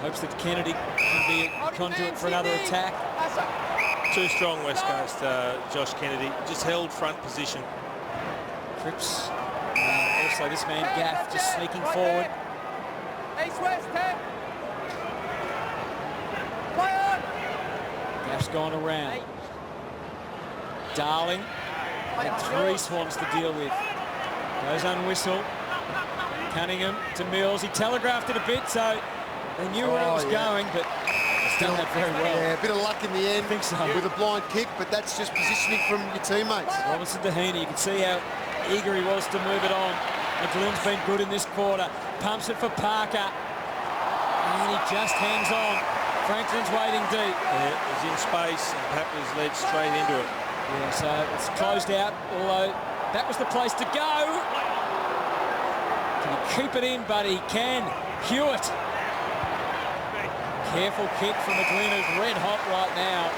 hopes that Kennedy can be a conduit for another attack. Too strong West Coast, Josh Kennedy. Just held front position. Cripps. Also this man Gaff just sneaking forward. East-West 10. Play on. Gaff's gone around. Darling had 3 Swans to deal with. Goes unwhistled. Cunningham to Mills. He telegraphed it a bit, so they knew where it was going, but he's done that very well. Yeah, a bit of luck in the end. I think so. With a blind kick, but that's just positioning from your teammates. Robinson to Heaney. You can see how eager he was to move it on. McGlynn's been good in this quarter. Pumps it for Parker. And he just hangs on. Franklin's waiting deep. Yeah, he's in space and Papley's led straight into it. Yeah, so it's closed out, although that was the place to go. Can he keep it in? But he can. Hewitt. Careful kick from McGlynn, who's red hot right now.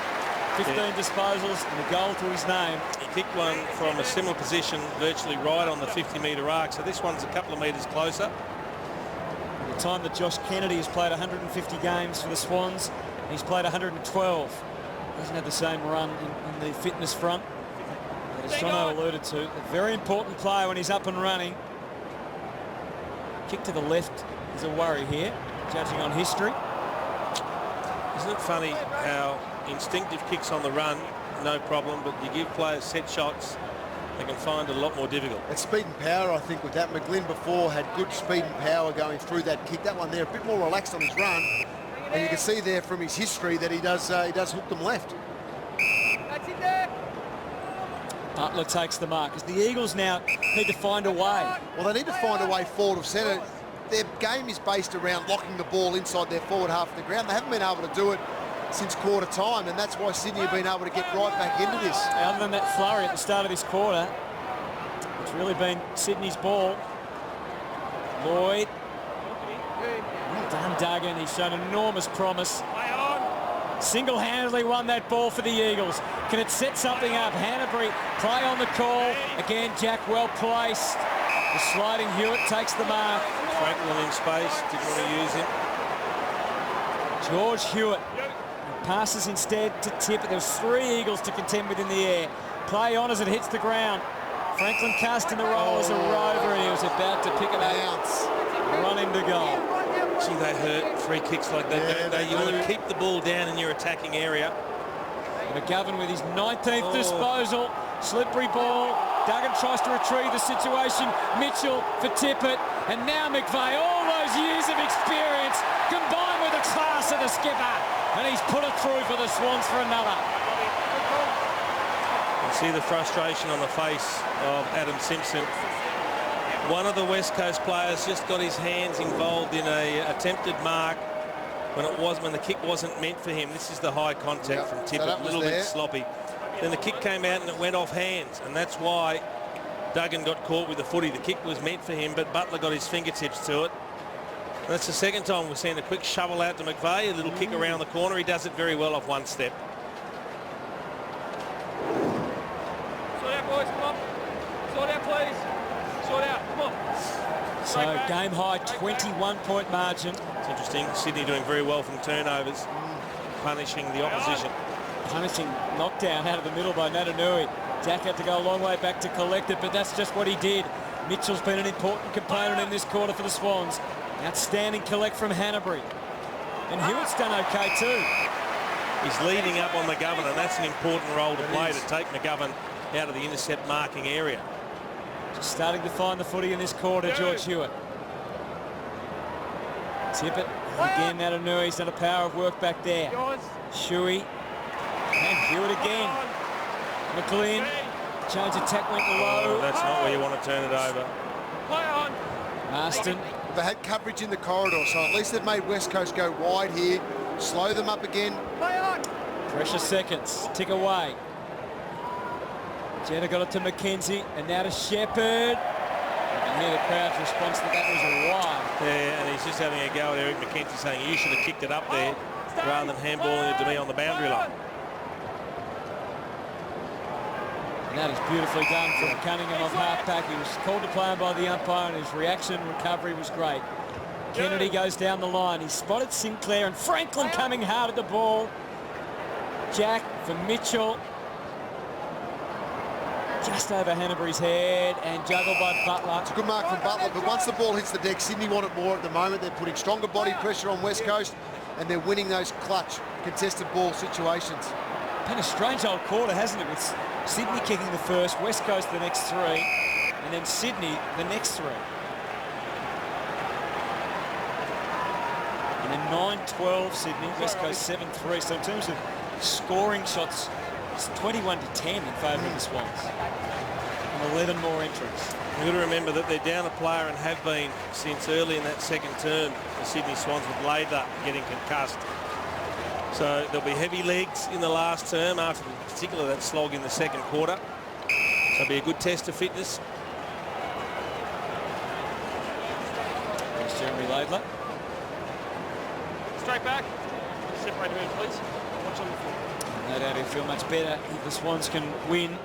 15 disposals and a goal to his name. He kicked one from a similar position, virtually right on the 50-metre arc, so this one's a couple of metres closer. At the time that Josh Kennedy has played 150 games for the Swans, he's played 112. Hasn't had the same run in the fitness front. But as Jono alluded to, a very important player when he's up and running. Kick to the left is a worry here, judging on history. Isn't it funny how instinctive kicks on the run, no problem, but you give players set shots, they can find it a lot more difficult. It's speed and power, I think, with that. McGlynn before had good speed and power going through that kick. That one there, a bit more relaxed on his run. And you can see there from his history that he does hook them left. That's it there. Butler takes the mark as the Eagles now need to find a way. Well, they need to find a way forward of centre. Their game is based around locking the ball inside their forward half of the ground. They haven't been able to do it since quarter time, and that's why Sydney have been able to get right back into this. Other than that flurry at the start of this quarter, it's really been Sydney's ball. Lloyd. Well done, Duggan. He's shown enormous promise. Single-handedly won that ball for the Eagles. Can it set something up? Hanbury, play on the call. Again, Jack well placed. The sliding Hewitt takes the mark. Franklin in space, didn't want to use him. George Hewitt passes instead to Tippett. There was 3 Eagles to contend with in the air. Play on as it hits the ground. Franklin cast in the roll as a rover, and he was about to pick it up. Run into goal. Gee, they hurt free kicks like that, don't they? You want to keep the ball down in your attacking area. McGovern with his 19th disposal. Slippery ball. Duggan tries to retrieve the situation. Mitchell for Tippett. And now McVeigh, all those years of experience combined with the class of the skipper. And he's put it through for the Swans for another. You see the frustration on the face of Adam Simpson. One of the West Coast players just got his hands involved in a attempted mark when the kick wasn't meant for him. This is the high contact from Tippett, a little bit sloppy. Then the kick came out and it went off hands, and that's why Duggan got caught with the footy. The kick was meant for him, but Butler got his fingertips to it. And that's the second time we've seen a quick shovel out to McVeigh, a little kick around the corner. He does it very well off one step. Sort out, boys, come on. Sort out, please. Sort out, come on. So game high 21-point margin. It's interesting. Sydney doing very well from turnovers, punishing the opposition. Punishing knockdown out of the middle by Natanui. Jack had to go a long way back to collect it, but that's just what he did. Mitchell's been an important component in this quarter for the Swans. Outstanding collect from Hanbury. And Hewitt's done okay too. He's leading up on McGovern, and that's an important role to play to take McGovern out of the intercept marking area. Just starting to find the footy in this quarter, George Hewitt. Tippett, again, Natanui's done a power of work back there. Shuey, and Hewitt again. McGlynn, change attack went low. That's not where you want to turn it over. Marston. They had coverage in the corridor, so at least they've made West Coast go wide here, slow them up again. Pressure seconds, tick away. Jenner got it to McKenzie, and now to Shepherd. You can hear the crowd's response that was wild. Yeah, and he's just having a go at Eric McKenzie, saying you should have kicked it up there rather than handballing it to me on the boundary line. And that is beautifully done from Cunningham off half-back. He was called to play on by the umpire, and his reaction and recovery was great. Kennedy goes down the line. He spotted Sinclair, and Franklin coming hard at the ball. Jack for Mitchell. Just over Hanbury's head and juggled by Butler. It's a good mark from Butler, but once the ball hits the deck, Sydney want it more at the moment. They're putting stronger body pressure on West Coast, and they're winning those clutch contested ball situations. Been a strange old quarter, hasn't it, with Sydney kicking the first, West Coast the next 3, and then Sydney the next 3. And then 9-12 Sydney, West Coast 7-3. So in terms of scoring shots, it's 21-10 in favour of the Swans. And 11 more entries. You've got to remember that they're down a player and have been since early in that second term. The Sydney Swans with Laidler getting concussed. So there'll be heavy legs in the last term after, in particular, that slog in the second quarter. So it'll be a good test of fitness. There's Jeremy Laidler. Straight back. Separate him, please. Watch on the floor. No doubt he'll feel much better if the Swans can win.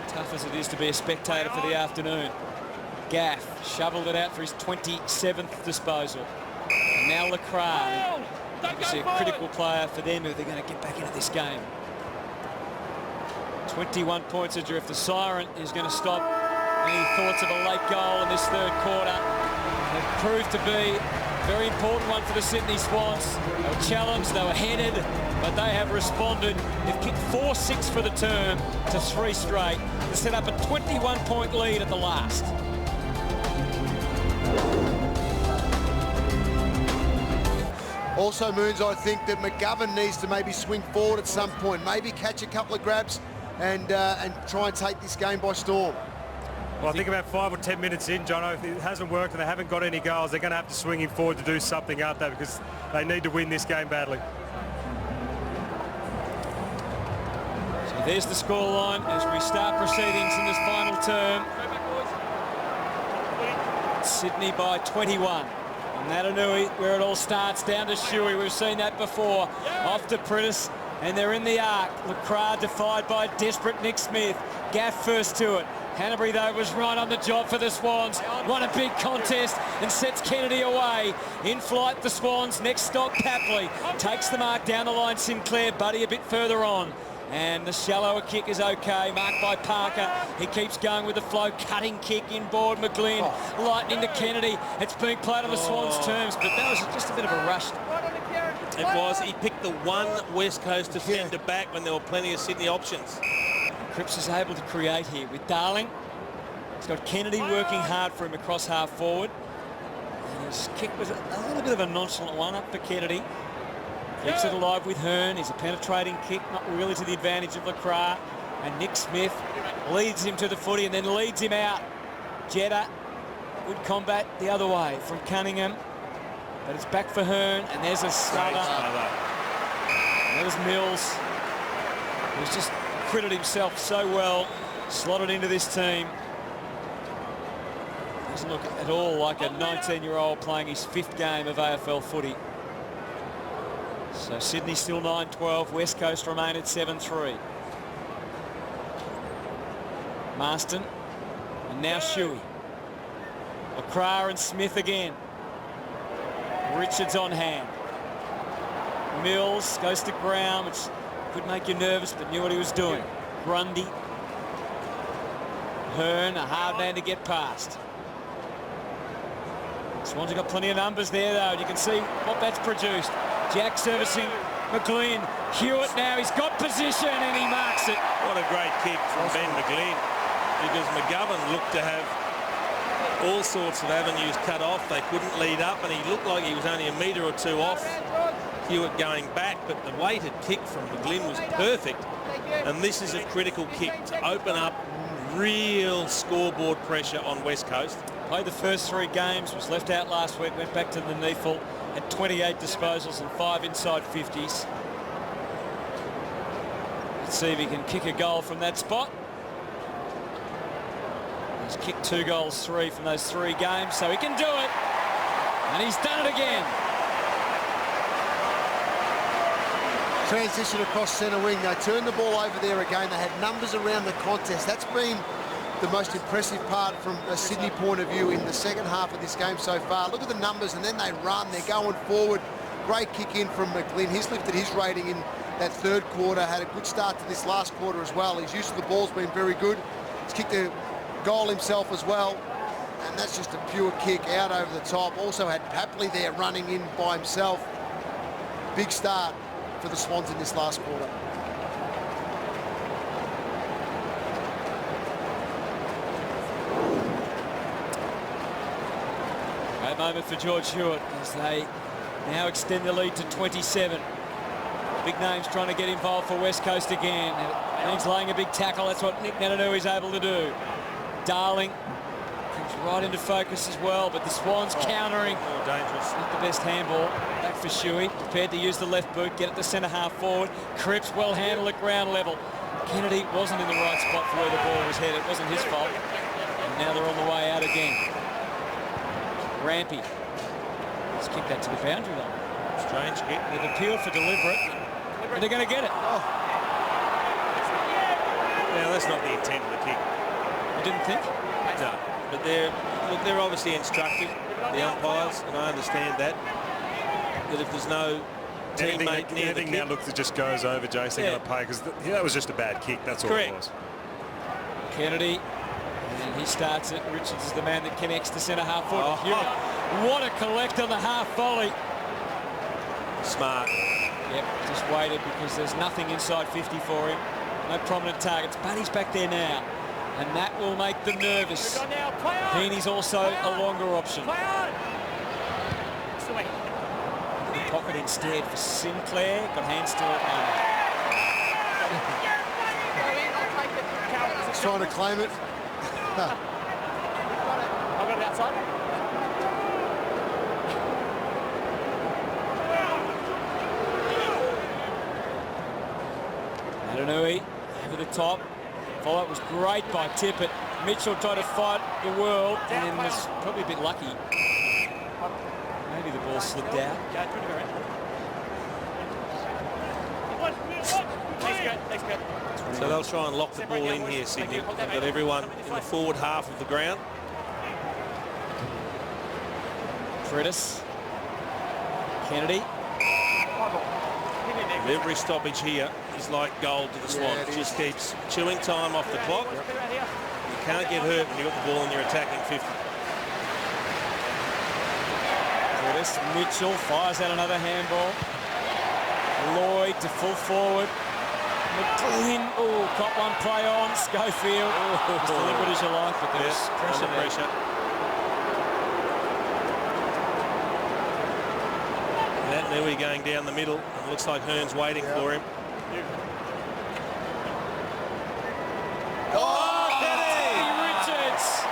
Tough as it is to be a spectator for the afternoon. Gaff shoveled it out for his 27th disposal. And now Lacroix, obviously a critical player for them if they're going to get back into this game. 21 points adrift. The siren is going to stop any thoughts of a late goal in this third quarter. It proved to be a very important one for the Sydney Swans. They were challenged, they were headed, but they have responded. They've kicked 4-6 for the term to 3 straight to set up a 21-point lead at the last. Also, Moons, I think that McGovern needs to maybe swing forward at some point, maybe catch a couple of grabs and try and take this game by storm. Well, I think about 5 or 10 minutes in, Jono, if it hasn't worked and they haven't got any goals, they're going to have to swing him forward to do something out there because they need to win this game badly. So there's the scoreline as we start proceedings in this final term. Sydney by 21. And Natanui, where it all starts, down to Shuey. We've seen that before. Off to Prentice, and they're in the arc. Lacroix defied by desperate Nick Smith. Gaff first to it. Hanbury, though, was right on the job for the Swans. Won a big contest and sets Kennedy away. In flight, the Swans. Next stop, Papley. Takes the mark down the line, Sinclair. Buddy a bit further on. And the shallower kick is okay, marked by Parker. He keeps going with the flow, cutting kick inboard, McGlynn, lightning to Kennedy. It's being played on the Swans' terms, but that was just a bit of a rush. It was. He picked the one West Coast defender back when there were plenty of Sydney options. Cripps is able to create here with Darling. He's got Kennedy working hard for him across half forward. And his kick was a little bit of a nonchalant one up for Kennedy. Keeps it alive with Hearn. He's a penetrating kick, not really to the advantage of Lacroix. And Nick Smith leads him to the footy and then leads him out. Jetta, good combat the other way from Cunningham. But it's back for Hearn, and there's a stutter. There's Mills, who's just acquitted himself so well, slotted into this team. Doesn't look at all like a 19-year-old playing his 5th game of AFL footy. So Sydney still 9-12, West Coast remain at 7-3. Marston, and now Shuey. Lacroix and Smith again. Richards on hand. Mills goes to ground, which could make you nervous, but knew what he was doing. Grundy. Hearn, a hard man to get past. Swans have got plenty of numbers there, though, and you can see what that's produced. Jack servicing McGlynn. Hewitt now, he's got position and he marks it. What a great kick from Ben McGlynn, because McGovern looked to have all sorts of avenues cut off. They couldn't lead up, and he looked like he was only a metre or 2 off Hewitt going back, but the weighted kick from McGlynn was perfect. And this is a critical kick to open up real scoreboard pressure on West Coast. Played the first 3 games, was left out last week, went back to the NEFL, had 28 disposals and 5 inside 50s. Let's see if he can kick a goal from that spot. He's kicked 2 goals, 3 from those 3 games, so he can do it. And he's done it again. Transition across centre wing. They turned the ball over there again. They had numbers around the contest. That's been the most impressive part from a Sydney point of view in the second half of this game so far. Look at the numbers, and then they run. They're going forward. Great kick in from McGlynn. He's lifted his rating in that third quarter. Had a good start to this last quarter as well. His use of the ball's been very good. He's kicked a goal himself as well. And that's just a pure kick out over the top. Also had Papley there running in by himself. Big start for the Swans in this last quarter. Great moment for George Hewitt as they now extend the lead to 27. Big names trying to get involved for West Coast again. He's laying a big tackle. That's what Nick Nananui is able to do. Darling comes right into focus as well, but the Swans countering. More dangerous. Not the best handball. Back for Shuey. Prepared to use the left boot, get it to centre half forward. Cripps well handled at ground level. Kennedy wasn't in the right spot for where the ball was headed. It wasn't his fault. And now they're on the way out again. Rampy. Let's kick that to the boundary line. Strange kick. They've appealed for deliberate, and they're going to get it. Oh. Now, that's not the intent of the kick. You didn't think? No, but they're obviously instructed, the umpires, and I understand that if there's no teammate near the kick, now looks, it just goes over, Jason. They're going to pay because that was just a bad kick. That's all it was. Kennedy, and he starts it. Richards is the man that connects to centre half forward. What a collect on the half volley. Smart. Yep, just waited because there's nothing inside 50 for him. No prominent targets, but he's back there now. And that will make them nervous. Heaney's also a longer option. The pocket instead for Sinclair. Got hands to it. He's trying to claim it. I've got it outside. Nananui over the top. Follow-up was great by Tippett. Mitchell tried to fight the world and then was probably a bit lucky. Maybe the ball slipped out. So they'll try and lock the ball in here, Sydney. They've got everyone in the forward half of the ground. Freitas. Kennedy. Every stoppage here is like gold to the Swans. It just keeps chewing time off the clock. You can't get hurt when you've got the ball and you're attacking 50. Freitas. Mitchell fires out another handball. Lloyd to full forward. McGlynn. Oh, caught one play on. Schofield. As deliberate as you like, but there's pressure. Nui going down the middle. It looks like Hearn's waiting for him. Oh, Teddy Richards!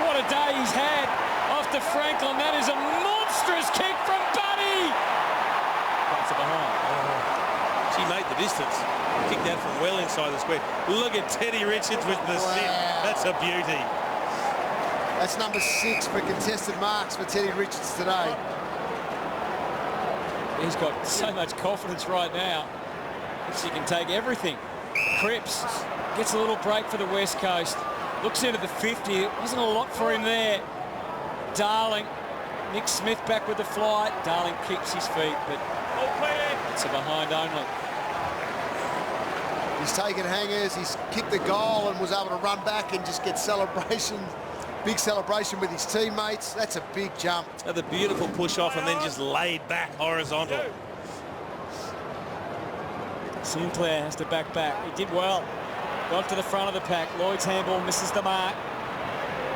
What a day he's had off to Franklin. That is a monstrous kick from Buddy. That's it behind. She made the distance. Kicked that from well inside the square. Look at Teddy Richards with the sit. That's a beauty. That's number 6 for contested marks for Teddy Richards today. He's got so much confidence right now. He can take everything. Cripps gets a little break for the West Coast. Looks into the 50. It wasn't a lot for him there. Darling. Nick Smith back with the flight. Darling keeps his feet, but it's a behind only. He's taken hangers. He's kicked the goal and was able to run back and just get celebration. Big celebration with his teammates. That's a big jump. The beautiful push off and then just laid back horizontal. Sinclair has to back. He did well. Got to the front of the pack. Lloyd's handball misses the mark.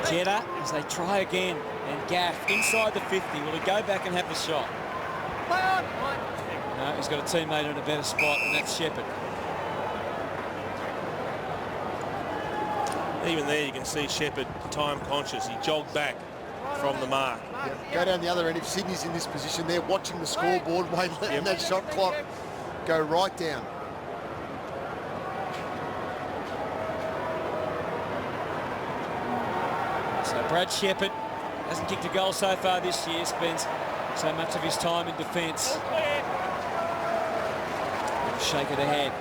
Jeddah as they try again. And Gaff inside the 50. Will he go back and have the shot? No, he's got a teammate in a better spot, and that's Shepherd. Even there you can see Shepherd time conscious. He jogged back from the mark. Yep. Go down the other end. If Sydney's in this position, they're watching the scoreboard, letting that shot clock go right down. So Brad Shepherd hasn't kicked a goal so far this year. Spends so much of his time in defence. Shake it ahead.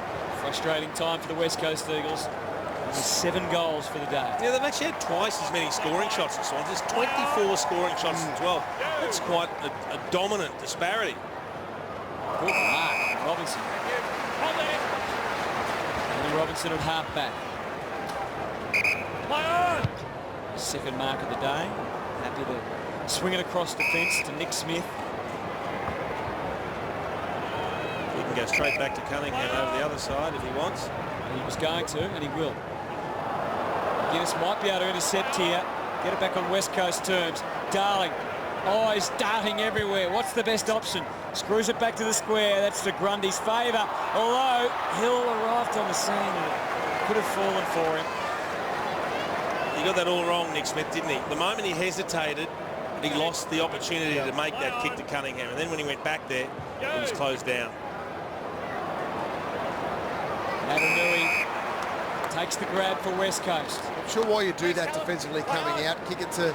Frustrating time for the West Coast Eagles. Only 7 goals for the day. Yeah, they've actually had twice as many scoring shots as Swans. There's 24 scoring shots in 12. That's quite a dominant disparity. Good mark, Robinson. And Robinson at half-back. Second mark of the day. Happy to swing it across the fence to Nick Smith. He can go straight back to Cunningham over the other side if he wants. He was going to, and he will. Guinness might be able to intercept here. Get it back on West Coast terms. Darling. Oh, he's darting everywhere. What's the best option? Screws it back to the square. That's to Grundy's favour. Although Hill arrived on the scene and it could have fallen for him. He got that all wrong, Nick Smith, didn't he? The moment he hesitated, he lost the opportunity to make that kick to Cunningham. And then when he went back there, he was closed down. Natanui takes the grab for West Coast. I'm sure why you do that defensively coming out. Kick it to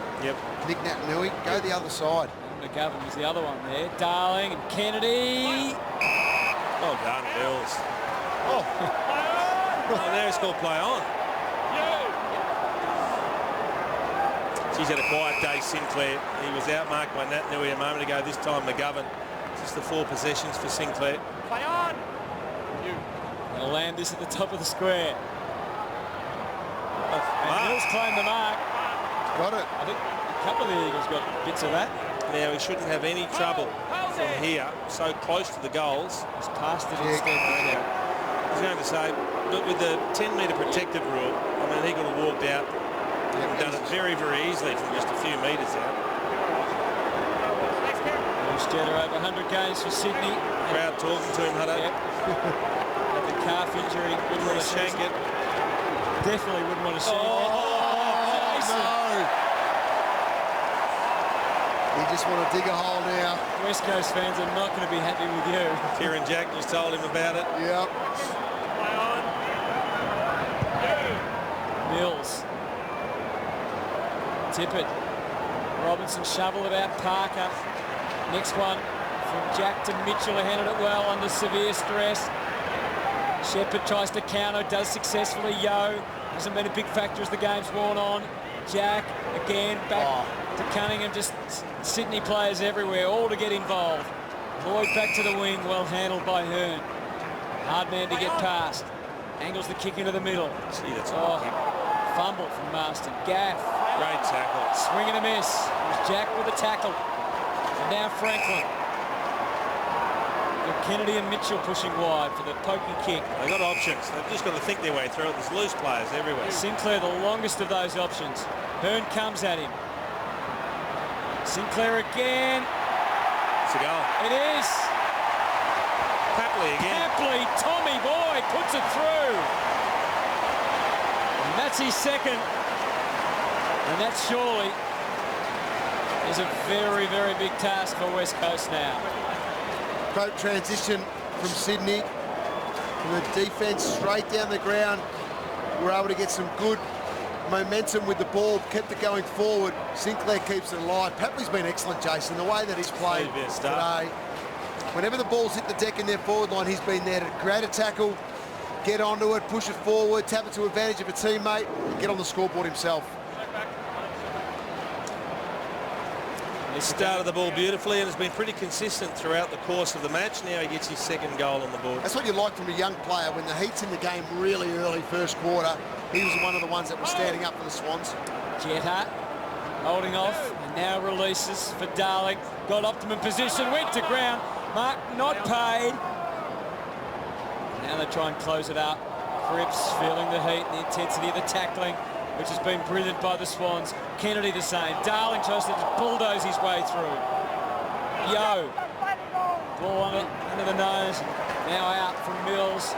Nick Natanui. Go the other side. McGovern was the other one there. Darling and Kennedy. Well done, Bills. Oh, now he's called play on. He's had a quiet day, Sinclair. He was outmarked by Natanui a moment ago. This time McGovern. Just the 4 possessions for Sinclair. Play on. They'll land this at the top of the square. And Mills claimed the mark. Got it. I think a couple of the Eagles got bits of that. Now he shouldn't have any trouble from here, so close to the goals. He's passed it instead. I was going to say, but with the 10-metre protective rule, I mean, he could have walked out and done it very, very easily from just a few metres out. Bruce Jenner over 100 games for Sydney. Crowd talking to him, Hutto. Yep. Had the calf injury. Wouldn't want to shank it. Definitely wouldn't want to shank it. No. You just want to dig a hole now. West Coast fans are not going to be happy with you. Kieran Jack just told him about it. Yep. Mills. Tippett. Robinson shovel it out. Parker. Next one from Jack to Mitchell, who handled it well under severe stress. Shepherd tries to counter, does successfully. Yo hasn't been a big factor as the game's worn on. Jack again back to Cunningham. Just Sydney players everywhere, all to get involved. Lloyd back to the wing, well handled by Hearn. Hard man to get past. Angles the kick into the middle. See, that's fumble from Marston. Gaff. Great tackle. Swing and a miss. It was Jack with a tackle. And now Franklin. Got Kennedy and Mitchell pushing wide for the poking kick. They've got options. They've just got to think their way through it. There's loose players everywhere. Sinclair, the longest of those options. Hearn comes at him. Sinclair again. It's a goal. It is. Papley again. Papley, Tommy boy, puts it through. And that's his second. And that surely is a very, very big task for West Coast now. Great transition from Sydney. From the defence straight down the ground. We're able to get some good momentum with the ball, kept it going forward. Sinclair keeps it alive. Papley's been excellent, Jason, the way that he's played today. Whenever the ball's hit the deck in their forward line, he's been there to create a tackle, get onto it, push it forward, tap it to advantage of a teammate, and get on the scoreboard himself. He started the ball beautifully and has been pretty consistent throughout the course of the match. Now he gets his second goal on the board. That's what you like from a young player. When the heat's in the game really early first quarter, he was one of the ones that was standing up for the Swans. Jetta holding off and now releases for Darling. Got optimum position, went to ground. Mark not paid. Now they try and close it up. Cripps feeling the heat and the intensity of the tackling, which has been brilliant by the Swans. Kennedy the same. Darling tries to just bulldoze his way through. Yo. Ball under the nose. Now out from Mills.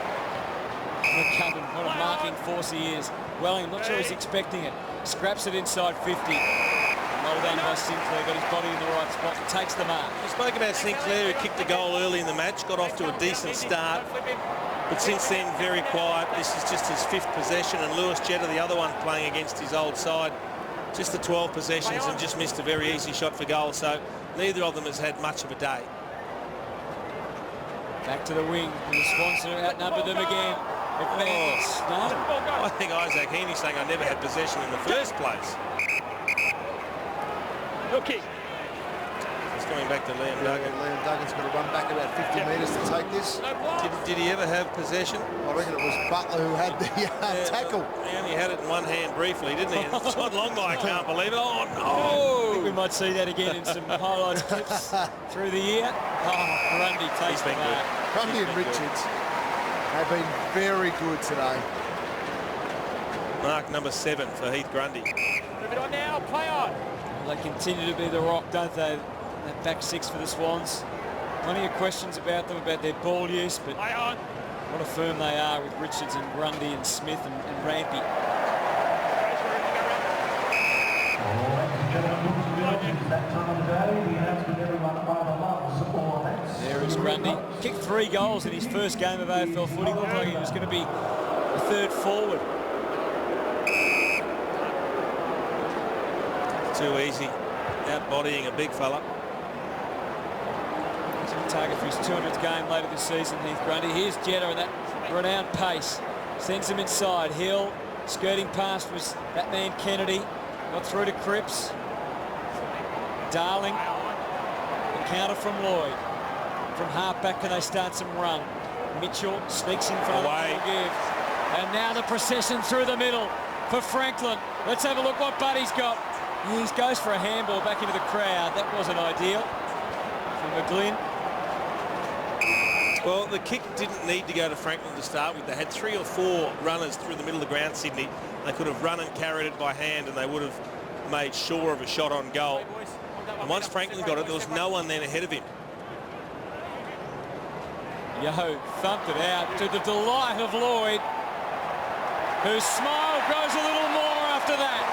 McCubbin, what a marking force he is. Welling, I'm not sure he's expecting it. Scraps it inside 50. Well done by Sinclair, got his body in the right spot and takes the mark. We spoke about Sinclair, who kicked a goal early in the match, got off to a decent start. But since then, very quiet. This is just his 5th possession, and Lewis Jetta, the other one playing against his old side, just the 12 possessions and just missed a very easy shot for goal. So neither of them has had much of a day. Back to the wing. The Swans outnumbered them again. Advance. No. I think Isaac Heaney's saying I never had possession in the first place. Good kick. It's coming back to Liam Duggan. Liam Duggan's got to run back about 50 metres to take this. Did he ever have possession? I reckon it was Butler who had the tackle. He only had it in one hand briefly, didn't he? John Longmire, I can't believe it. Oh, no! I think we might see that again in some highlights clips through the year. Oh, Grundy takes the mark. Grundy and Richards have been very good today. Mark number 7 for Heath Grundy. Move it on now, play on. They continue to be the rock, don't they? That back six for the Swans. Plenty of questions about them, about their ball use, but Play on. what a firm they are with Richards and Grundy and Smith and Rampy. There is Grundy. Kicked 3 goals in his first game of AFL footy. Looked like he was going to be a third forward. Too easy. Out-bodying a big fella. He's on target for his 200th game later this season, Heath Grundy. Here's Jetta and that renowned pace. Sends him inside. Hill skirting past was that man Kennedy. Got through to Cripps. Darling. The counter from Lloyd. From half-back, can they start some run? Mitchell sneaks in front Away. of Give. And now the procession through the middle for Franklin. Let's have a look what Buddy's got. He goes for a handball back into the crowd. That wasn't ideal for McGlynn. Well, the kick didn't need to go to Franklin to start with. They had 3 or 4 runners through the middle of the ground, Sydney. They could have run and carried it by hand and they would have made sure of a shot on goal. And once Franklin got it, there was no one then ahead of him. Yo thumped it out to the delight of Lloyd, whose smile grows a little more after that.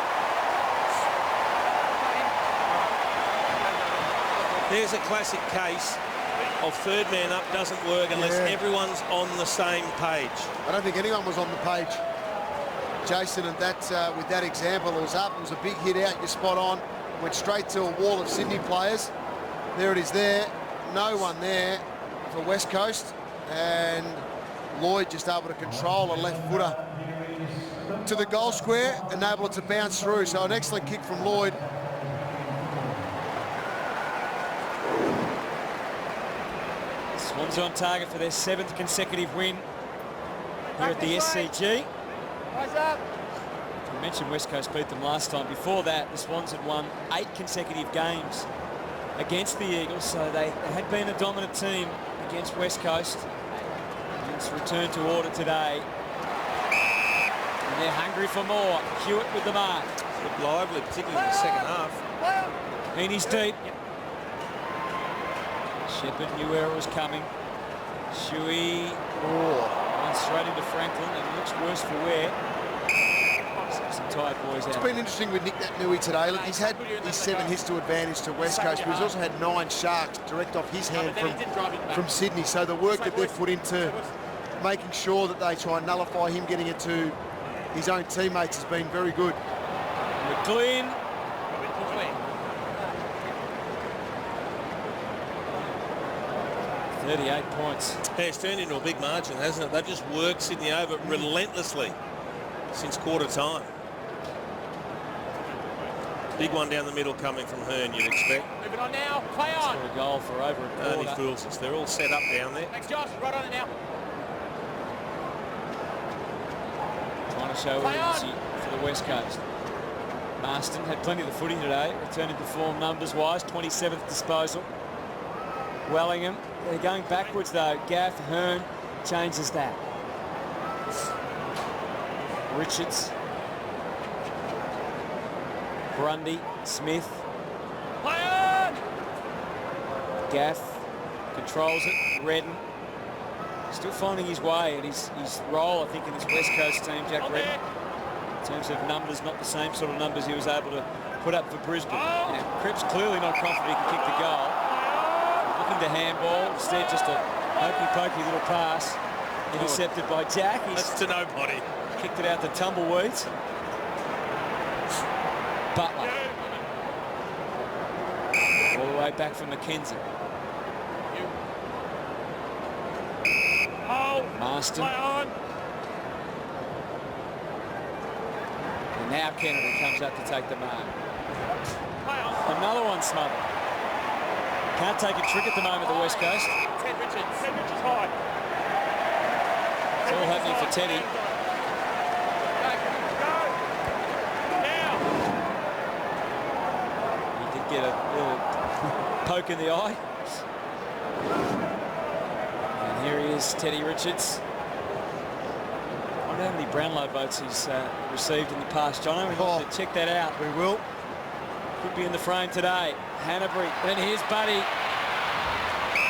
There's a classic case of third man up doesn't work unless everyone's on the same page. I don't think anyone was on the page, Jason, and that with that example, it was up, it was a big hit out, you're spot on, went straight to a wall of Sydney players. There it is there, no one there for West Coast, and Lloyd just able to control a left footer to the goal square, enable it to bounce through. So an excellent kick from Lloyd. Swans on target for their 7th consecutive win here at the SCG. Rise up. I mentioned West Coast beat them last time. Before that, the Swans had won 8 consecutive games against the Eagles, so they had been a dominant team against West Coast. And it's returned to order today. And they're hungry for more. Hewitt with the mark. Looked lively, particularly in the second half. Heaney's deep. Shepherd knew where it was coming. Shuey runs straight into Franklin and looks worse for wear. Some tired boys out. It's been interesting with Nick Nui today. Look, he's had his 7 hits to advantage to West Coast, but he's also had 9 Sharks direct off his hand from Sydney. So the work that they've put into making sure that they try and nullify him getting it to his own teammates has been very good. McLean. 38 points. Yeah, it's turned into a big margin, hasn't it? They've just worked Sydney over relentlessly since quarter time. Big one down the middle coming from Hearn, you'd expect. Move it on now, play on. For a goal for over a quarter. Only fools us. They're all set up down there. Thanks, Josh. Right on it now. Trying to show urgency for the West Coast. Marston had plenty of the footy today, returning to form numbers-wise, 27th disposal. Wellingham, they're going backwards though. Gaff, Hearn changes that. Richards. Grundy, Smith. Play on. Gaff controls it. Redden still finding his way and his role, I think, in this West Coast team, Jack Redden. In terms of numbers, not the same sort of numbers he was able to put up for Brisbane. Now, Cripps clearly not confident he can kick the goal. Looking to handball, instead just a hokey-pokey little pass intercepted by Jack. He's That's to nobody. kicked it out the tumbleweeds. Butler. All the way back from Mackenzie. Marston. Play on. And now Kennedy comes up to take the mark. Play on. Another one smothered. Can't take a trick at the moment, the West Coast. Ted Richards. Ted Richards high. It's all happening for Teddy. He did get a little poke in the eye. And here he is, Teddy Richards. I wonder how many Brownlow votes he's received in the past, John. We'll have to check that out. We will. Could be in the frame today. Hanbury, and here's Buddy.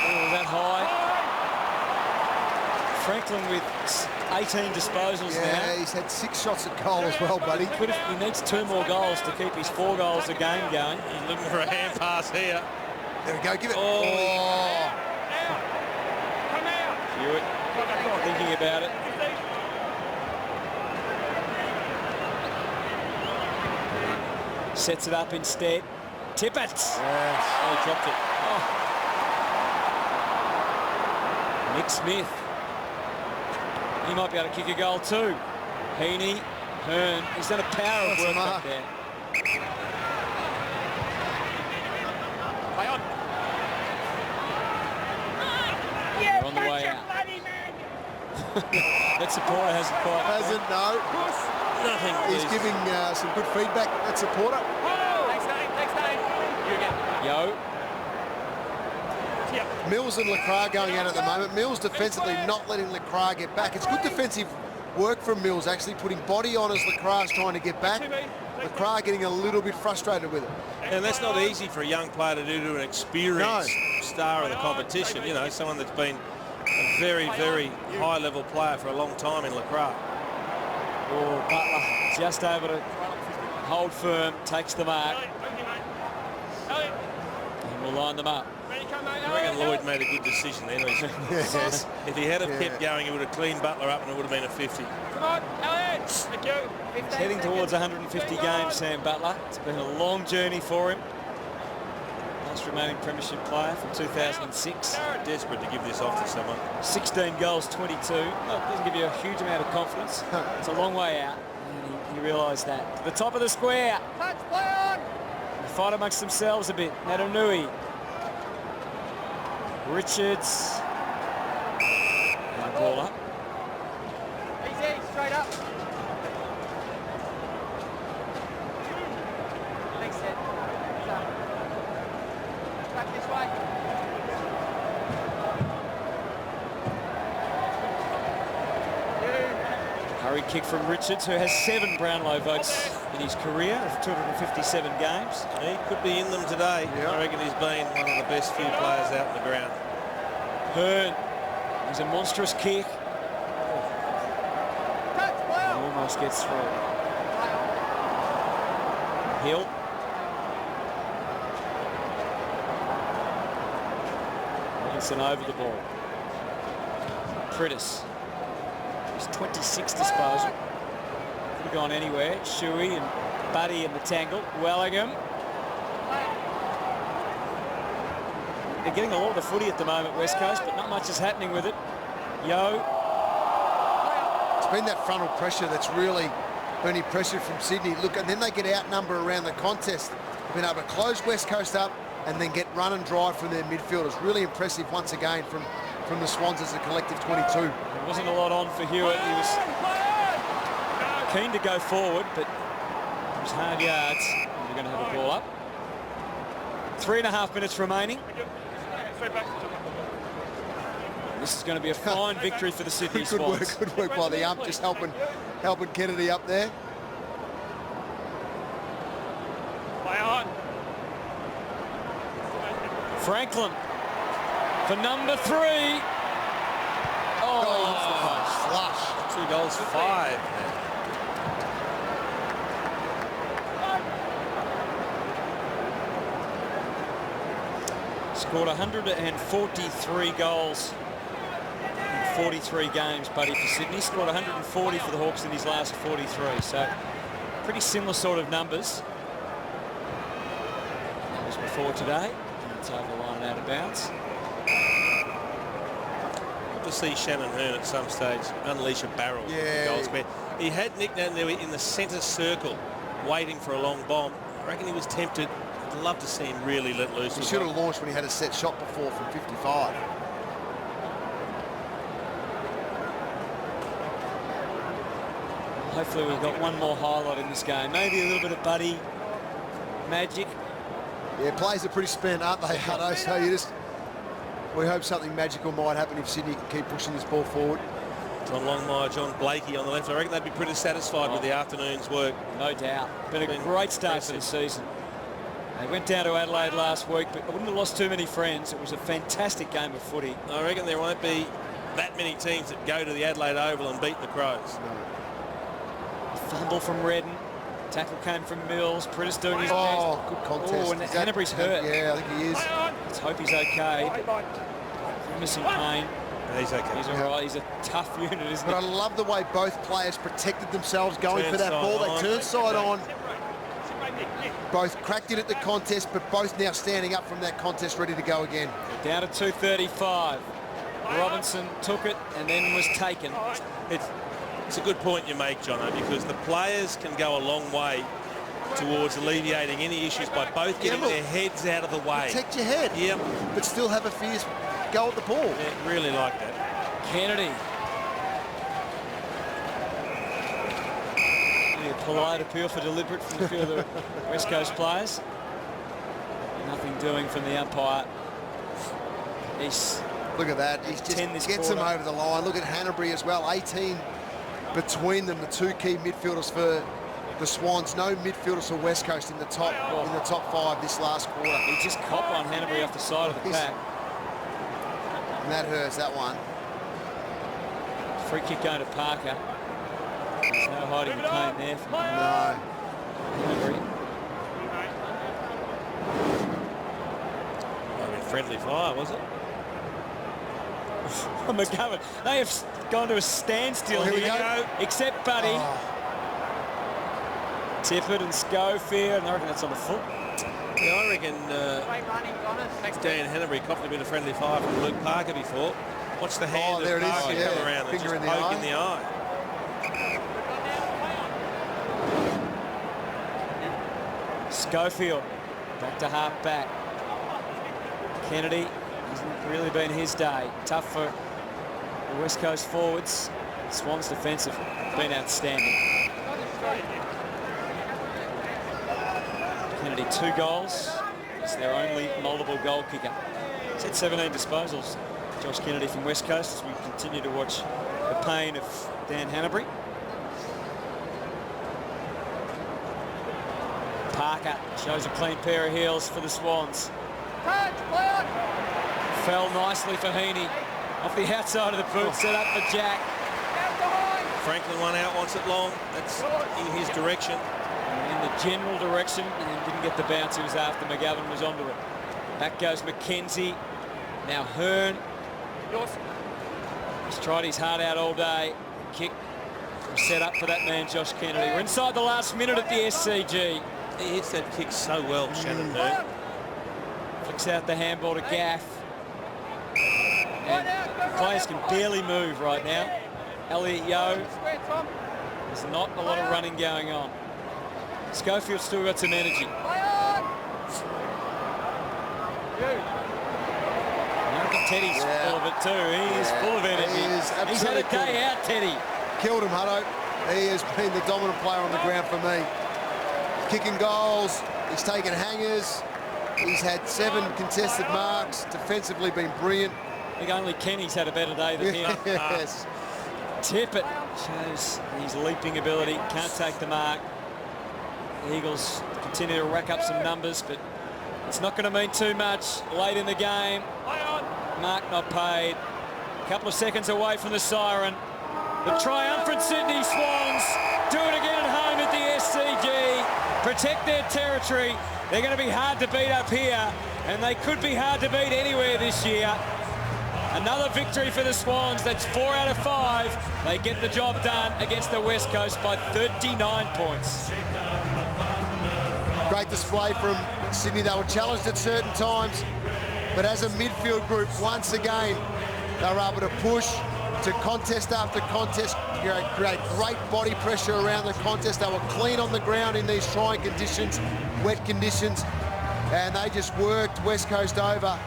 Oh, that high. Franklin with 18 disposals now. Yeah, he's had 6 shots at goal as well, buddy. He needs 2 more goals to keep his 4 goals a game going. He's looking for a hand pass here. There we go, give it. Come out. Hewitt thinking about it. Sets it up instead. Tippett. Yes. Oh, he dropped it. Oh. Nick Smith. He might be able to kick a goal too. Heaney, Hearn. He's done a power of work up there. Play on. They're on the way out. That supporter hasn't quite. Hasn't, no. Nothing. He's giving some good feedback, that supporter. Next name. You again. Yo. Mills and Lacroix going out at the moment. Mills defensively not letting Lacroix get back. It's good defensive work from Mills, actually putting body on as Lacroix is trying to get back. Lacroix getting a little bit frustrated with it. And that's not easy for a young player to do to an experienced star of the competition. You know, someone that's been a very, very high-level player for a long time in Lacroix. Oh, Butler just able to hold firm, takes the mark. And will line them up. I reckon Lloyd made a good decision then. Yes. If he had have kept going, he would have cleaned Butler up and it would have been a 50. Come on, Elliot. Thank you. He's heading towards 150 games, Sam Butler. It's been a long journey for him. Last remaining premiership player from 2006. Desperate to give this off to someone. 16 goals, 22. Well, it doesn't give you a huge amount of confidence. It's a long way out. And he realised that. To the top of the square. Touch, play on. They fight amongst themselves a bit. Natanui. Richards. And ball up. Easy, straight up. Next set. Back this way. Hurry kick from Richards, who has 7 Brownlow votes in his career of 257 games. He could be in them today. I reckon he's been one of the best few players out in the ground. Hearn. He's a monstrous kick. Touch, play He on. almost gets through. Hill. Wilson over the ball. Prittis. His 26th disposal. Could have gone anywhere. Shuey and Buddy in the tangle. Wellingham. They're getting a lot of the footy at the moment, West Coast, but not much is happening with it. Yo. It's been that frontal pressure that's really been impressive from Sydney. Look, and then they get outnumbered around the contest. They've been able to close West Coast up and then get run and drive from their midfielders. Really impressive once again from the Swans as a collective 22. There wasn't a lot on for Hewitt. He was keen to go forward, but it was hard yards. We're going to have a ball up. 3.5 minutes remaining. This is going to be a fine victory for the Sydney Swans. Good work by the ump, just helping Kennedy up there. Play on. Franklin for number 3. Oh, he hits the post. Flush. 2 goals, 5. Scored 143 goals in 43 games, Buddy, for Sydney. Scored 140 for the Hawks in his last 43. So pretty similar sort of numbers as before today. It's over the line and out of bounds. To to see Shannon Hearn at some stage unleash a barrel. Yeah. Goal square. He had Nick down there in the centre circle, waiting for a long bomb. I reckon he was tempted. I'd love to see him really let loose. He should have launched when he had a set shot before from 55. Hopefully we've got one more highlight in this game. Maybe a little bit of Buddy magic. Yeah, players are pretty spent, aren't they, Hutto? So we hope something magical might happen if Sydney can keep pushing this ball forward. John Longmire, John Blakey on the left. I reckon they'd be pretty satisfied with the afternoon's work. No doubt. Been a great start to the season. They went down to Adelaide last week, but I wouldn't have lost too many friends. It was a fantastic game of footy. I reckon there won't be that many teams that go to the Adelaide Oval and beat the Crows. Fumble from Redden. Tackle came from Mills. Prittis doing his best. Oh, good contest. Oh, and Hanbury's hurt. Yeah, I think he is. Let's hope he's okay. Missing pain. He's okay. He's all right. He's a tough unit, isn't But he? I love the way both players protected themselves going Turn for that ball. side on. They turned side on. Both cracked it at the contest, but both now standing up from that contest, ready to go again. Down to 2:35. Robinson took it and then was taken. It's a good point you make, Jono, because the players can go a long way towards alleviating any issues by both getting their heads out of the way. Protect your head, Yep. but still have a fierce go at the ball. Yeah, really like that. Kennedy. A polite appeal for deliberate from a few of the West Coast players. Nothing doing from the umpire. Look at that. He just 10 this gets them quarter. over the line. Look at Hanbury as well. 18 between them, the two key midfielders for the Swans. No midfielders for West Coast in the top 5 this last quarter. He just copped on Hanbury off the side of the pack. And that hurts, that one. Free kick going to Parker. There's no hiding the pain there from No. Hanbury. I mean, friendly fire, was it? McGovern. They have gone to a standstill Oh, here we here, go. except Buddy. Oh. Tippett and Schofield, and I reckon that's on the foot. Yeah, I reckon Dan Hanbury copped a bit of friendly fire from Luke Parker before. Watch the hand there of it is, Parker yeah. come around and Finger just in the poke eye. in the eye. Schofield back to half back. Kennedy hasn't really been his day. Tough for the West Coast forwards. Swans defensive been outstanding. Kennedy 2 goals. It's their only multiple goal kicker. He's had 17 disposals. Josh Kennedy from West Coast as we continue to watch the pain of Dan Hanbury. Parker shows a clean pair of heels for the Swans. Fell nicely for Heaney. Off the outside of the boot, set up for Jack. Franklin one out, wants it long. That's in his direction. In the general direction, and didn't get the bounce. He was after McGovern was onto it. Back goes McKenzie. Now Hearn. He's tried his heart out all day. Kick set up for that man, Josh Kennedy. We're inside the last minute at the SCG. He hits that kick so well, Shannon Hearn. Flicks out the handball to Gaff. And players can barely move right now. Elliot Yeo. There's not a lot of running going on. Schofield's still got some energy. I reckon Teddy's full of it too. He is full of energy. He is He's had a absolutely day out, Teddy. Killed him, Hutto. He has been the dominant player on the ground for me. Kicking goals, he's taken hangers, he's had 7 contested marks, defensively been brilliant. I think only Kenny's had a better day than him. Yes. Tippett shows his leaping ability, can't take the mark. The Eagles continue to rack up some numbers, but it's not going to mean too much late in the game. Mark not paid. A couple of seconds away from the siren. The triumphant Sydney Swans do it again at home at the SCG. Protect their territory. They're going to be hard to beat up here, and they could be hard to beat anywhere this year. Another victory for the Swans. That's 4 out of 5. They get the job done against the West Coast by 39 points. Great display from Sydney. They were challenged at certain times, but as a midfield group, once again, They were able to push to contest after contest, create great body pressure around the contest. They were clean on the ground in these trying conditions, wet conditions, and they just worked West Coast over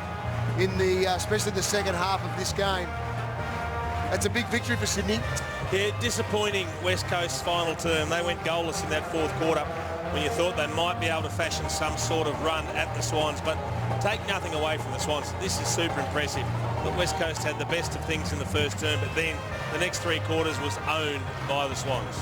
in the, especially the second half of this game. That's a big victory for Sydney. Yeah, disappointing West Coast's final term. They went goalless in that fourth quarter when you thought they might be able to fashion some sort of run at the Swans, but take nothing away from the Swans. This is super impressive. But West Coast had the best of things in the first term, but then the next three quarters was owned by the Swans.